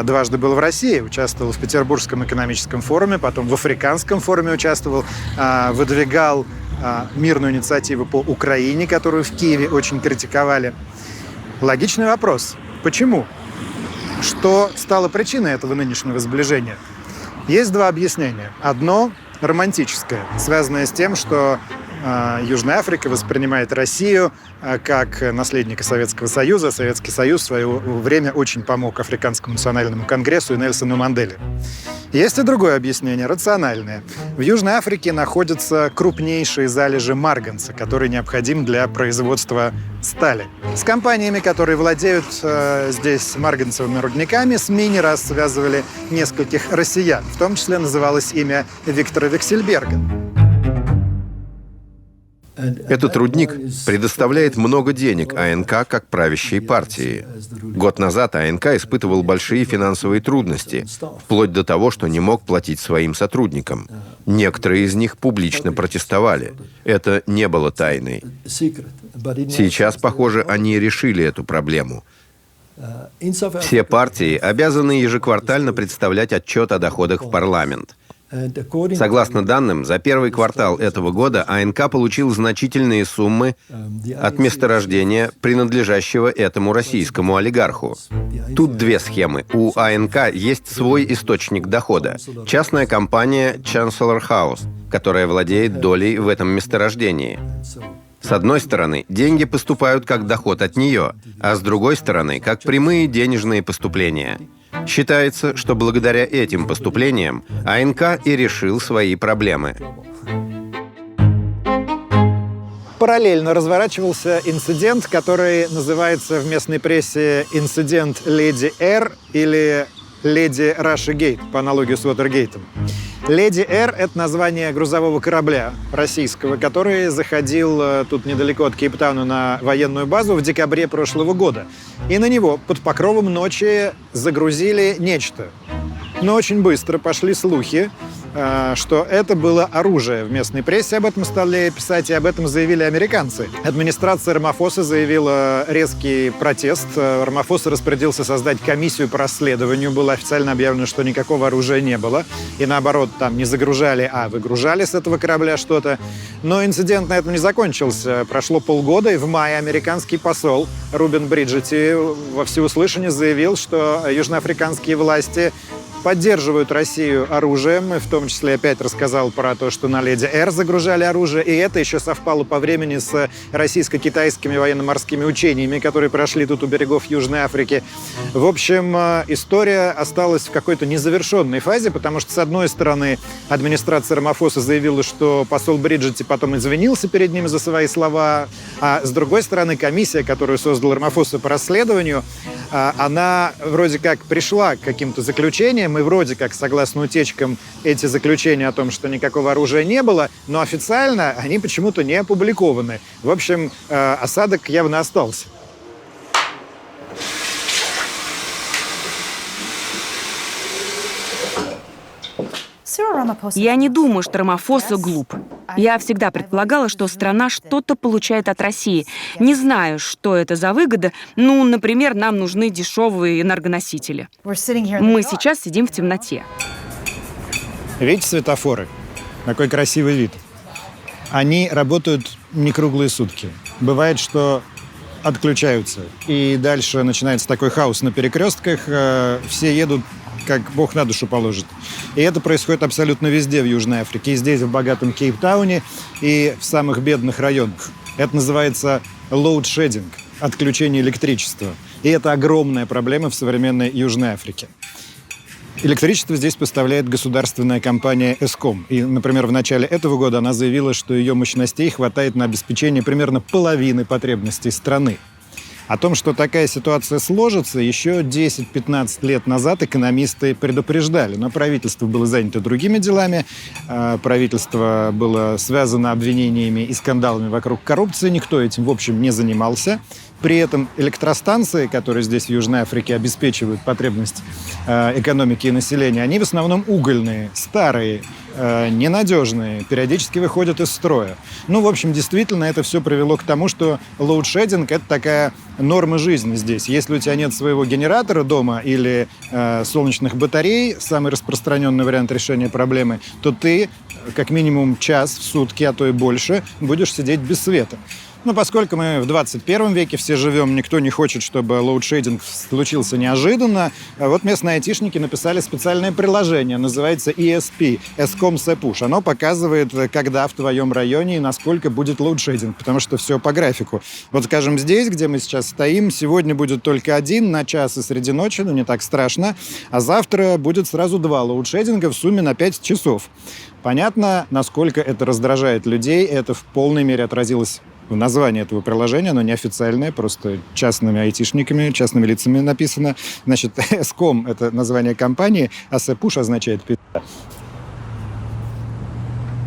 дважды был в России, участвовал в Петербургском экономическом форуме, потом в Африканском форуме участвовал, выдвигал мирную инициативу по Украине, которую в Киеве очень критиковали. Логичный вопрос. Почему? Что стало причиной этого нынешнего сближения? Есть два объяснения. Одно романтическое, связанное с тем, что Южная Африка воспринимает Россию как наследника Советского Союза. Советский Союз в свое время очень помог Африканскому национальному конгрессу и Нельсону Манделе. Есть и другое объяснение, рациональное. В Южной Африке находятся крупнейшие залежи марганца, который необходим для производства стали. С компаниями, которые владеют здесь марганцевыми рудниками, СМИ не раз связывали нескольких россиян. В том числе называлось имя Виктора Вексельберга. Этот рудник предоставляет много денег АНК как правящей партии. Год назад АНК испытывал большие финансовые трудности, вплоть до того, что не мог платить своим сотрудникам. Некоторые из них публично протестовали. Это не было тайной. Сейчас, похоже, они решили эту проблему. Все партии обязаны ежеквартально представлять отчет о доходах в парламент. Согласно данным, за первый квартал этого года АНК получил значительные суммы от месторождения, принадлежащего этому российскому олигарху. Тут две схемы. У АНК есть свой источник дохода. Частная компания Chancellor House, которая владеет долей в этом месторождении. С одной стороны, деньги поступают как доход от нее, а с другой стороны, как прямые денежные поступления. Считается, что благодаря этим поступлениям АНК и решил свои проблемы. Параллельно разворачивался инцидент, который называется в местной прессе инцидент Леди Р или Леди Раши Гейт, по аналогии с Уотергейтом. «Леди Эр» — это название грузового корабля российского, который заходил тут недалеко от Кейптауна на военную базу в декабре прошлого года. И на него под покровом ночи загрузили нечто. Но очень быстро пошли слухи, что это было оружие. В местной прессе об этом стали писать, и об этом заявили американцы. Администрация Рамафосы заявила резкий протест. Рамафоса распорядился создать комиссию по расследованию. Было официально объявлено, что никакого оружия не было. И наоборот, там не загружали, а выгружали с этого корабля что-то. Но инцидент на этом не закончился. Прошло полгода, и в мае американский посол Рубен Бриджетти во всеуслышание заявил, что южноафриканские власти поддерживают Россию оружием, в том числе опять рассказал про то, что на «Леди Эр» загружали оружие, и это еще совпало по времени с российско-китайскими военно-морскими учениями, которые прошли тут у берегов Южной Африки. В общем, история осталась в какой-то незавершенной фазе, потому что, с одной стороны, администрация Рамафосы заявила, что посол Бриджетти потом извинился перед ними за свои слова, а с другой стороны, комиссия, которую создал Рамафоса по расследованию, она вроде как пришла к каким-то заключениям, и вроде как, согласно утечкам, эти заключения о том, что никакого оружия не было, но официально они почему-то не опубликованы. В общем, осадок явно остался. Я не думаю, что Рамафоса глуп. Я всегда предполагала, что страна что-то получает от России. Не знаю, что это за выгода. Ну, например, нам нужны дешевые энергоносители. Мы сейчас сидим в темноте. Видите светофоры? Какой красивый вид. Они работают не круглые сутки. Бывает, что отключаются. И дальше начинается такой хаос на перекрестках. Все едут, как Бог на душу положит. И это происходит абсолютно везде в Южной Африке. И здесь, в богатом Кейптауне, и в самых бедных районах. Это называется load-shedding, отключение электричества. И это огромная проблема в современной Южной Африке. Электричество здесь поставляет государственная компания Eskom. И, например, в начале этого года она заявила, что ее мощностей хватает на обеспечение примерно половины потребностей страны. О том, что такая ситуация сложится, еще 10-15 лет назад экономисты предупреждали. Но правительство было занято другими делами. Правительство было связано обвинениями и скандалами вокруг коррупции. Никто этим, в общем, не занимался. При этом электростанции, которые здесь в Южной Африке обеспечивают потребность экономики и населения, они в основном угольные, старые, ненадежные, периодически выходят из строя. Ну, в общем, действительно, это все привело к тому, что лоудшеддинг — это такая норма жизни здесь. Если у тебя нет своего генератора дома или солнечных батарей, самый распространенный вариант решения проблемы, то ты как минимум час в сутки, а то и больше, будешь сидеть без света. Но поскольку мы в 21 веке все живем, никто не хочет, чтобы лоудшейдинг случился неожиданно, вот местные айтишники написали специальное приложение, называется ESP, Eskom Sepush. Оно показывает, когда в твоем районе и насколько будет лоудшейдинг, потому что все по графику. Вот, скажем, здесь, где мы сейчас стоим, сегодня будет только один на час и среди ночи, но не так страшно, а завтра будет сразу 2 лоудшейдинга в сумме на 5 часов. Понятно, насколько это раздражает людей, это в полной мере отразилось в названии этого приложения, оно неофициальное, просто частными айтишниками, частными лицами написано. Значит, Eskom — это название компании, а Sepush означает «пизда».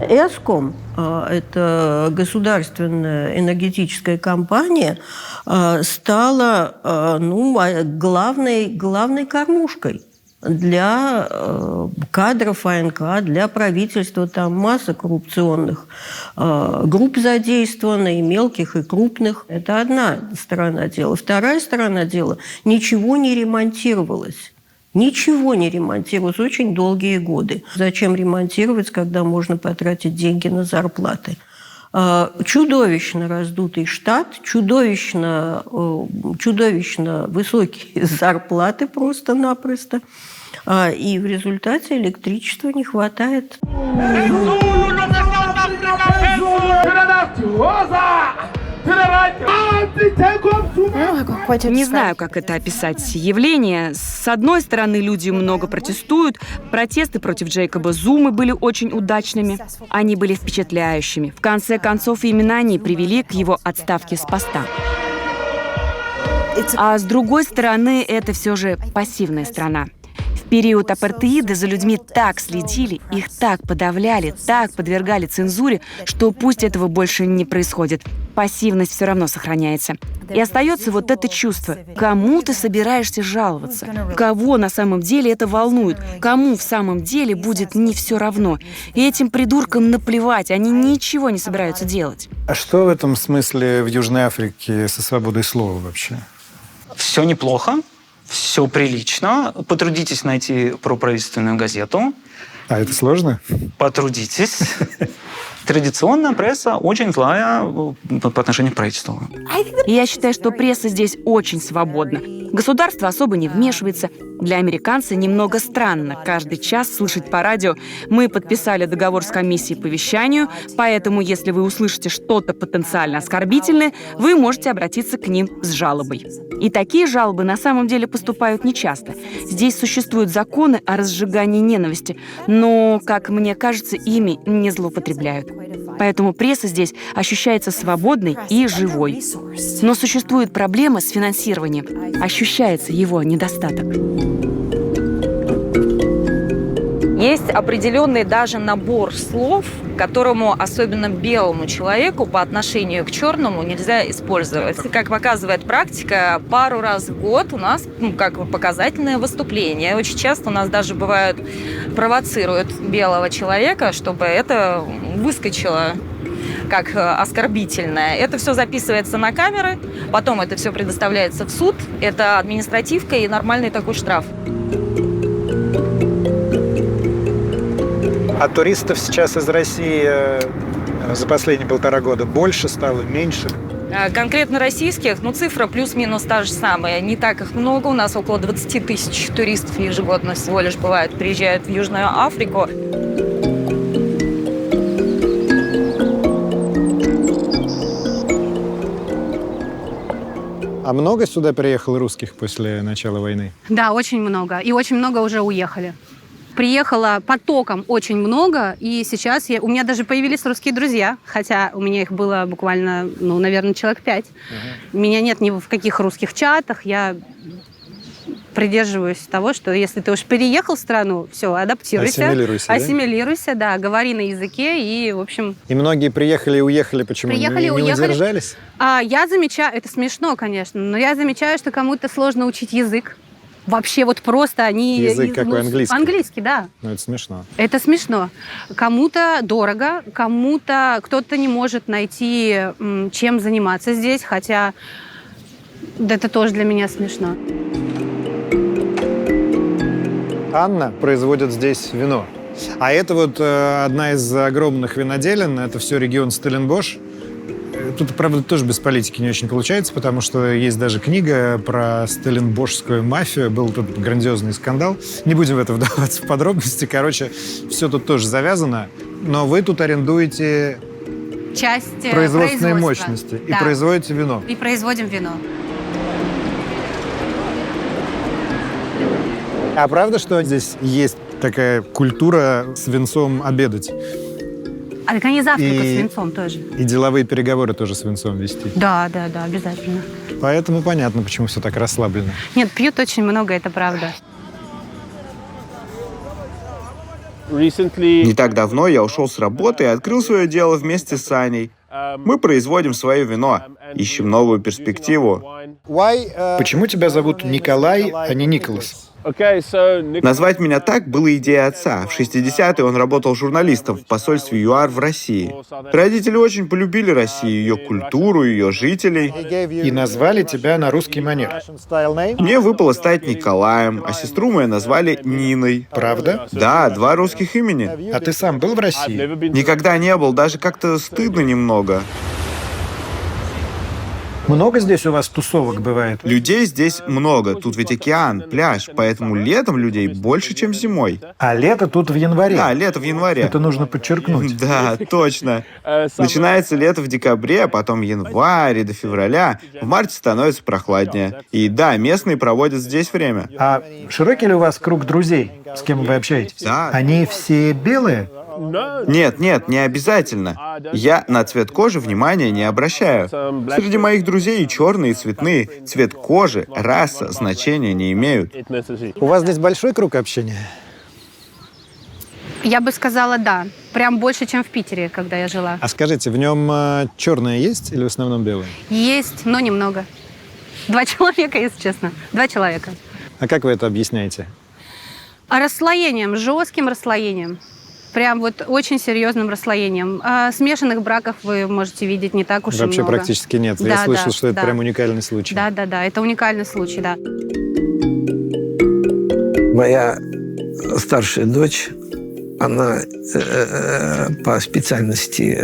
Eskom, это государственная энергетическая компания, стала главной кормушкой для кадров АНК, для правительства. Там масса коррупционных групп задействована, и мелких, и крупных. Это одна сторона дела. Вторая сторона дела – ничего не ремонтировалось. Ничего не ремонтировалось очень долгие годы. Зачем ремонтировать, когда можно потратить деньги на зарплаты? Чудовищно раздутый штат, чудовищно высокие зарплаты просто-напросто. И в результате электричества не хватает. Не знаю, как это описать явление. С одной стороны, люди много протестуют. Протесты против Джейкоба Зумы были очень удачными. Они были впечатляющими. В конце концов, именно они привели к его отставке с поста. А с другой стороны, это все же пассивная страна. В период апартеида за людьми так следили, их так подавляли, так подвергали цензуре, что пусть этого больше не происходит. Пассивность все равно сохраняется. И остается вот это чувство. Кому ты собираешься жаловаться? Кого на самом деле это волнует? Кому в самом деле будет не все равно? И этим придуркам наплевать, они ничего не собираются делать. А что в этом смысле в Южной Африке со свободой слова вообще? Все неплохо, все прилично. Потрудитесь найти проправительственную газету. А это сложно? Потрудитесь. Традиционная пресса очень злая по отношению к правительству. Я считаю, что пресса здесь очень свободна. Государство особо не вмешивается. Для американца немного странно каждый час слышать по радио: мы подписали договор с комиссией по вещанию, поэтому если вы услышите что-то потенциально оскорбительное, вы можете обратиться к ним с жалобой. И такие жалобы на самом деле поступают нечасто. Здесь существуют законы о разжигании ненависти, но, как мне кажется, ими не злоупотребляют. Поэтому пресса здесь ощущается свободной и живой. Но существует проблема с финансированием. Ощущается его недостаток. Есть определенный даже набор слов, которому, особенно белому человеку, по отношению к черному нельзя использовать. Как показывает практика, пару раз в год у нас как показательное выступление. Очень часто у нас даже бывают, провоцируют белого человека, чтобы это выскочило как оскорбительное. Это все записывается на камеры, потом это все предоставляется в суд. Это административка и нормальный такой штраф. А туристов сейчас из России за последние 1,5 года больше стало, меньше? Конкретно российских, цифра плюс-минус та же самая. Не так их много. У нас около 20 тысяч туристов ежегодно всего лишь бывает, приезжают в Южную Африку. А много сюда приехало русских после начала войны? Да, очень много. И очень много уже уехали. Приехало потоком очень много, и сейчас у меня даже появились русские друзья, хотя у меня их было буквально, наверное, человек 5. Меня нет ни в каких русских чатах, я придерживаюсь того, что если ты уж переехал в страну, все, адаптируйся. Ассимилируйся, да, говори на языке и, в общем... И многие приехали и уехали, почему? Не удержались? Я замечаю, это смешно, конечно, но я замечаю, что кому-то сложно учить язык. Вообще просто они... Язык какой? Английский? Английский, да. Это смешно. Это смешно. Кому-то дорого, кто-то не может найти, чем заниматься здесь, хотя это тоже для меня смешно. Анна производит здесь вино. А это одна из огромных виноделин, это все регион Стелленбош. Тут, правда, тоже без политики не очень получается, потому что есть даже книга про стелленбошскую мафию. Был тут грандиозный скандал. Не будем в это вдаваться в подробности. Короче, все тут тоже завязано. Но вы тут арендуете часть производственной мощности. Да. И производите вино. И производим вино. А правда, что здесь есть такая культура с винцом обедать? А так они завтракают с винцом тоже. И деловые переговоры тоже с винцом вести. Да, обязательно. Поэтому понятно, почему все так расслаблено. Нет, пьют очень много, это правда. Не так давно я ушел с работы и открыл свое дело вместе с Аней. Мы производим свое вино, ищем новую перспективу. Почему тебя зовут Николай, а не Николас? Назвать меня так была идея отца. В 60-е он работал журналистом в посольстве ЮАР в России. Родители очень полюбили Россию, ее культуру, ее жителей. И назвали тебя на русский манер. Мне выпало стать Николаем, а сестру мою назвали Ниной. Правда? Да, 2 русских имени. А ты сам был в России? Никогда не был, даже как-то стыдно немного. Много здесь у вас тусовок бывает? Людей здесь много. Тут ведь океан, пляж, поэтому летом людей больше, чем зимой. А лето тут в январе? Да, лето в январе. Это нужно подчеркнуть. Да, точно. Начинается лето в декабре, а потом январь и до февраля. В марте становится прохладнее. И да, местные проводят здесь время. А широкий ли у вас круг друзей, с кем вы общаетесь? Да. Они все белые? Нет, не обязательно. Я на цвет кожи внимания не обращаю. Среди моих друзей и черные, и цветные. Цвет кожи, раса значения не имеют. У вас здесь большой круг общения? Я бы сказала, да. Прям больше, чем в Питере, когда я жила. А скажите, в нем черное есть или в основном белое? Есть, но немного. 2 человека, если честно. 2 человека. А как вы это объясняете? А расслоением, жестким расслоением. Прям вот очень серьезным расслоением. А смешанных браков вы можете видеть не так уж и много. Вообще практически нет. Я слышал, что это прям уникальный случай. Да, это уникальный случай, да. Моя старшая дочь, она по специальности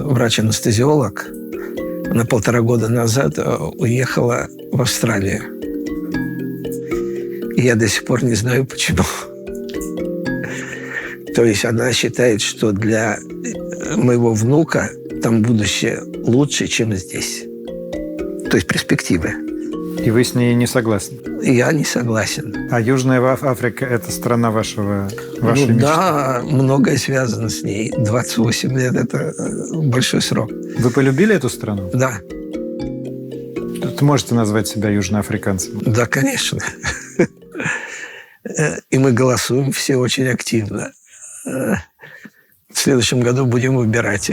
врач-анестезиолог. Она 1,5 года назад уехала в Австралию. И я до сих пор не знаю, почему. То есть она считает, что для моего внука там будущее лучше, чем здесь. То есть перспективы. И вы с ней не согласны? Я не согласен. А Южная Африка – это страна вашей мечты? Да, многое связано с ней. 28 лет – это большой срок. Вы полюбили эту страну? Да. Вы можете назвать себя южноафриканцем? Да, конечно. И мы голосуем все очень активно. В следующем году будем выбирать.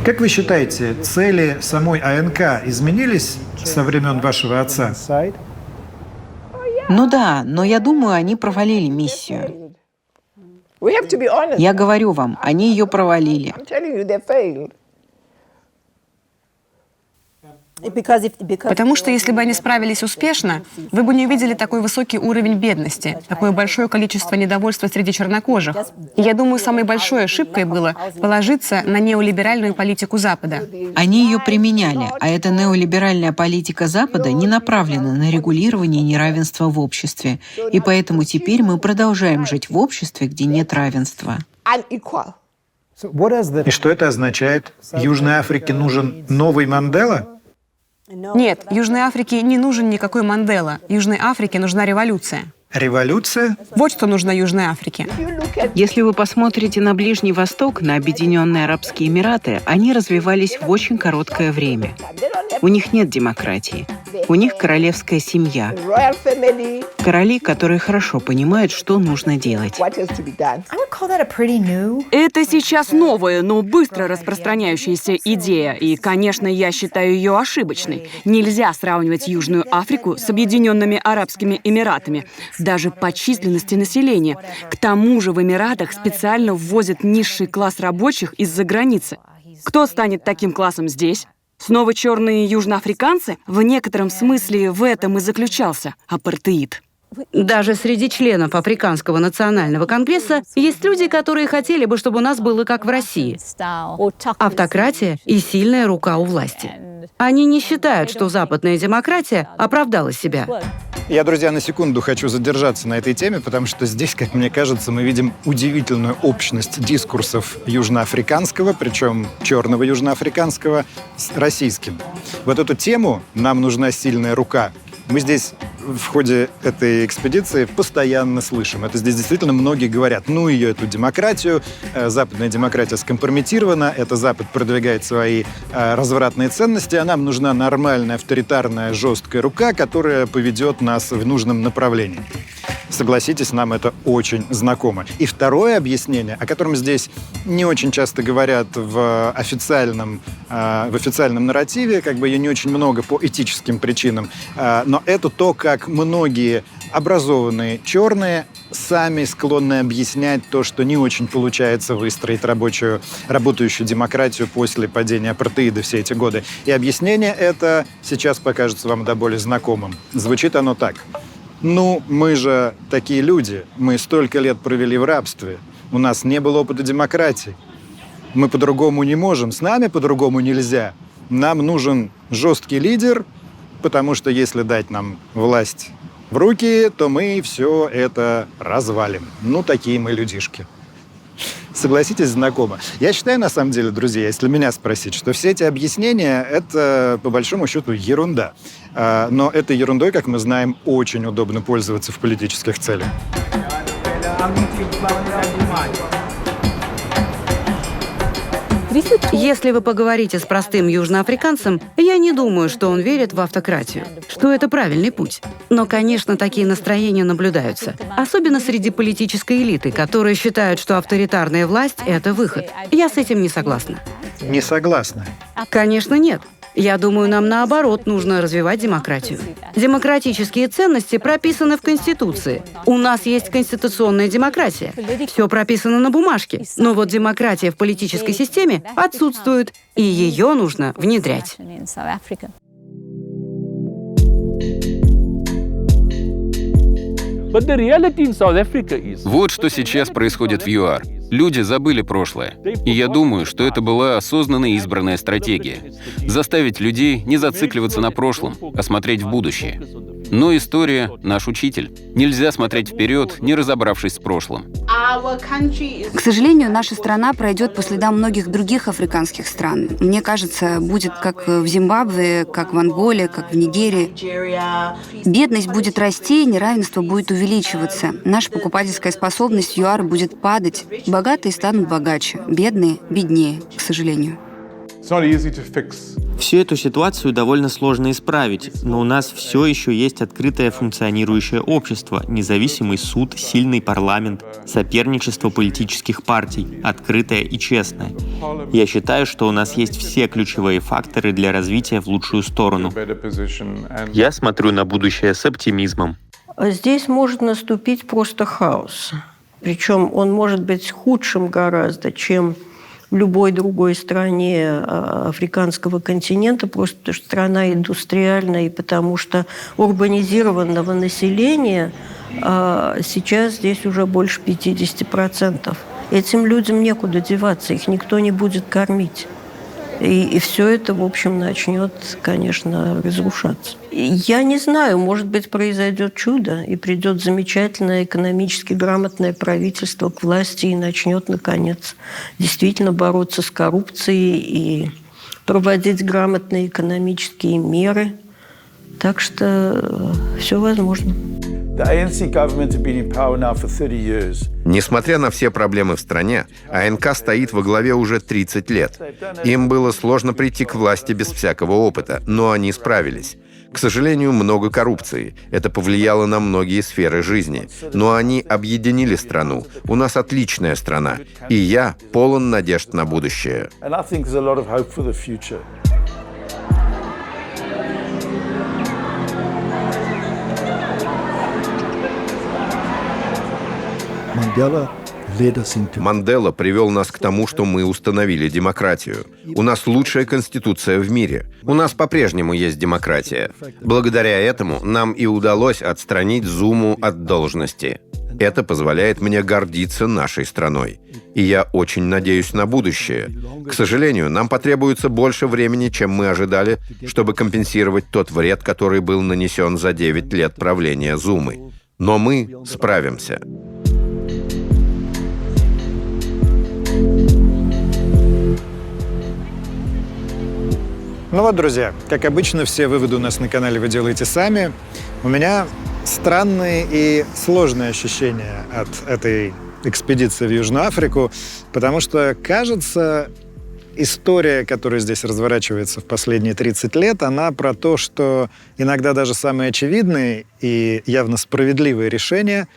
Как вы считаете, цели самой АНК изменились со времен вашего отца? Ну да, но я думаю, они провалили миссию. Я говорю вам, они ее провалили. Потому что если бы они справились успешно, вы бы не увидели такой высокий уровень бедности, такое большое количество недовольства среди чернокожих. И я думаю, самой большой ошибкой было положиться на неолиберальную политику Запада. Они ее применяли, а эта неолиберальная политика Запада не направлена на регулирование неравенства в обществе. И поэтому теперь мы продолжаем жить в обществе, где нет равенства. И что это означает? Южной Африке нужен новый Мандела? Нет, Южной Африке не нужен никакой Мандела. Южной Африке нужна революция. Революция? Вот что нужно Южной Африке. Если вы посмотрите на Ближний Восток, на Объединенные Арабские Эмираты, они развивались в очень короткое время. У них нет демократии. У них королевская семья. Короли, которые хорошо понимают, что нужно делать. Это сейчас новая, но быстро распространяющаяся идея. И, конечно, я считаю ее ошибочной. Нельзя сравнивать Южную Африку с Объединенными Арабскими Эмиратами. Даже по численности населения. К тому же в Эмиратах специально ввозят низший класс рабочих из-за границы. Кто станет таким классом здесь? Снова черные южноафриканцы? В некотором смысле в этом и заключался апартеид. Даже среди членов Африканского национального конгресса есть люди, которые хотели бы, чтобы у нас было как в России. Автократия и сильная рука у власти. Они не считают, что западная демократия оправдала себя. Я, друзья, на секунду хочу задержаться на этой теме, потому что здесь, как мне кажется, мы видим удивительную общность дискурсов южноафриканского, причем черного южноафриканского, с российским. Вот эту тему «нам нужна сильная рука» мы здесь в ходе этой экспедиции постоянно слышим. Это здесь действительно многие говорят, ну ее, эту демократию, западная демократия скомпрометирована, это Запад продвигает свои развратные ценности, а нам нужна нормальная, авторитарная, жесткая рука, которая поведет нас в нужном направлении. Согласитесь, нам это очень знакомо. И второе объяснение, о котором здесь не очень часто говорят в официальном нарративе, как бы ее не очень много по этическим причинам, но это то, как многие образованные черные сами склонны объяснять то, что не очень получается выстроить работающую демократию после падения апартеида все эти годы. И объяснение это сейчас покажется вам до боли знакомым. Звучит оно так. Ну, мы же такие люди, мы столько лет провели в рабстве, у нас не было опыта демократии. Мы по-другому не можем, с нами по-другому нельзя. Нам нужен жесткий лидер, потому что если дать нам власть в руки, то мы все это развалим. Ну, такие мы людишки. Согласитесь, знакомо. Я считаю, на самом деле, друзья, если меня спросить, что все эти объяснения — это, по большому счету, ерунда. Но этой ерундой, как мы знаем, очень удобно пользоваться в политических целях. Если вы поговорите с простым южноафриканцем, я не думаю, что он верит в автократию, что это правильный путь. Но, конечно, такие настроения наблюдаются. Особенно среди политической элиты, которые считают, что авторитарная власть — это выход. Я с этим не согласна. Не согласна? Конечно, нет. Я думаю, нам наоборот нужно развивать демократию. Демократические ценности прописаны в Конституции. У нас есть конституционная демократия. Все прописано на бумажке. Но вот демократия в политической системе отсутствует, и ее нужно внедрять. Вот что сейчас происходит в ЮАР. Люди забыли прошлое. И я думаю, что это была осознанно избранная стратегия. Заставить людей не зацикливаться на прошлом, а смотреть в будущее. Но история — наш учитель. Нельзя смотреть вперед, не разобравшись с прошлым. К сожалению, наша страна пройдет по следам многих других африканских стран. Мне кажется, будет как в Зимбабве, как в Анголе, как в Нигерии. Бедность будет расти, неравенство будет увеличиваться. Наша покупательская способность в ЮАР будет падать. Богатые станут богаче, бедные — беднее, к сожалению. Всю эту ситуацию довольно сложно исправить, но у нас все еще есть открытое функционирующее общество, независимый суд, сильный парламент, соперничество политических партий, открытое и честное. Я считаю, что у нас есть все ключевые факторы для развития в лучшую сторону. Я смотрю на будущее с оптимизмом. Здесь может наступить просто хаос. Причем он может быть худшим гораздо, чем в любой другой стране африканского континента, просто потому что страна индустриальная, и потому что урбанизированного населения сейчас здесь уже больше 50%. Этим людям некуда деваться, их никто не будет кормить. И все это, в общем, начнет, конечно, разрушаться. Я не знаю, может быть, произойдет чудо, и придет замечательное экономически грамотное правительство к власти и начнет, наконец, действительно бороться с коррупцией и проводить грамотные экономические меры. Так что все возможно. Несмотря на все проблемы в стране, АНК стоит во главе уже 30 лет. Им было сложно прийти к власти без всякого опыта, но они справились. К сожалению, много коррупции. Это повлияло на многие сферы жизни. Но они объединили страну. У нас отличная страна. И я полон надежд на будущее. Мандела привел нас к тому, что мы установили демократию. У нас лучшая конституция в мире. У нас по-прежнему есть демократия. Благодаря этому нам и удалось отстранить Зуму от должности. Это позволяет мне гордиться нашей страной. И я очень надеюсь на будущее. К сожалению, нам потребуется больше времени, чем мы ожидали, чтобы компенсировать тот вред, который был нанесен за 9 лет правления Зумы. Но мы справимся. Ну вот, друзья, как обычно, все выводы у нас на канале вы делаете сами. У меня странные и сложные ощущения от этой экспедиции в Южную Африку, потому что, кажется, история, которая здесь разворачивается в последние 30 лет, она про то, что иногда даже самые очевидные и явно справедливые решения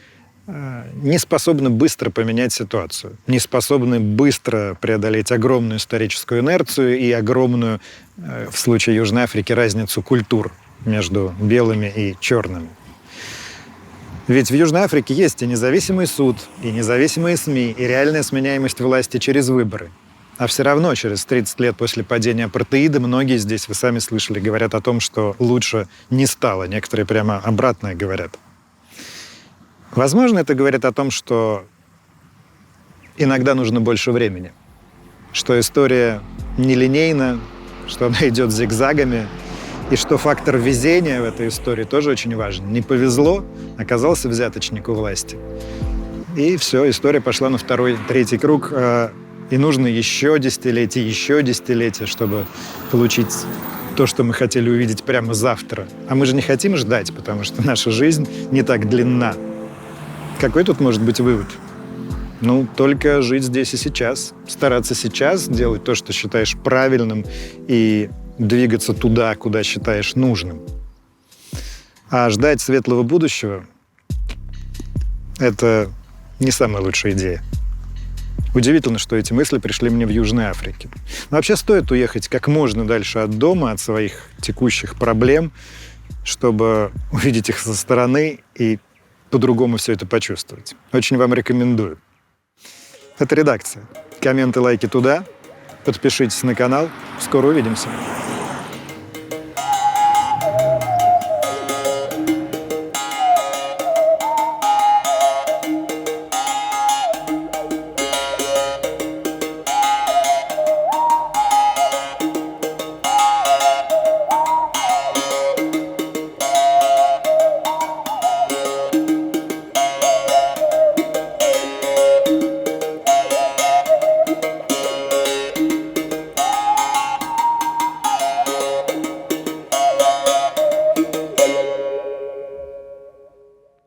не способны быстро поменять ситуацию, не способны быстро преодолеть огромную историческую инерцию и огромную, в случае Южной Африки, разницу культур между белыми и черными. Ведь в Южной Африке есть и независимый суд, и независимые СМИ, и реальная сменяемость власти через выборы. А все равно через 30 лет после падения апартеида многие здесь, вы сами слышали, говорят о том, что лучше не стало. Некоторые прямо обратное говорят. Возможно, это говорит о том, что иногда нужно больше времени, что история нелинейна, что она идет зигзагами, и что фактор везения в этой истории тоже очень важен. Не повезло, оказался взяточник у власти. И все, история пошла на второй, третий круг. И нужно еще десятилетия, чтобы получить то, что мы хотели увидеть прямо завтра. А мы же не хотим ждать, потому что наша жизнь не так длинна. Какой тут может быть вывод? Ну, только жить здесь и сейчас. Стараться сейчас делать то, что считаешь правильным, и двигаться туда, куда считаешь нужным. А ждать светлого будущего – это не самая лучшая идея. Удивительно, что эти мысли пришли мне в Южной Африке. Но вообще стоит уехать как можно дальше от дома, от своих текущих проблем, чтобы увидеть их со стороны и по-другому все это почувствовать. Очень вам рекомендую. Это редакция. Комменты, лайки туда. Подпишитесь на канал. Скоро увидимся.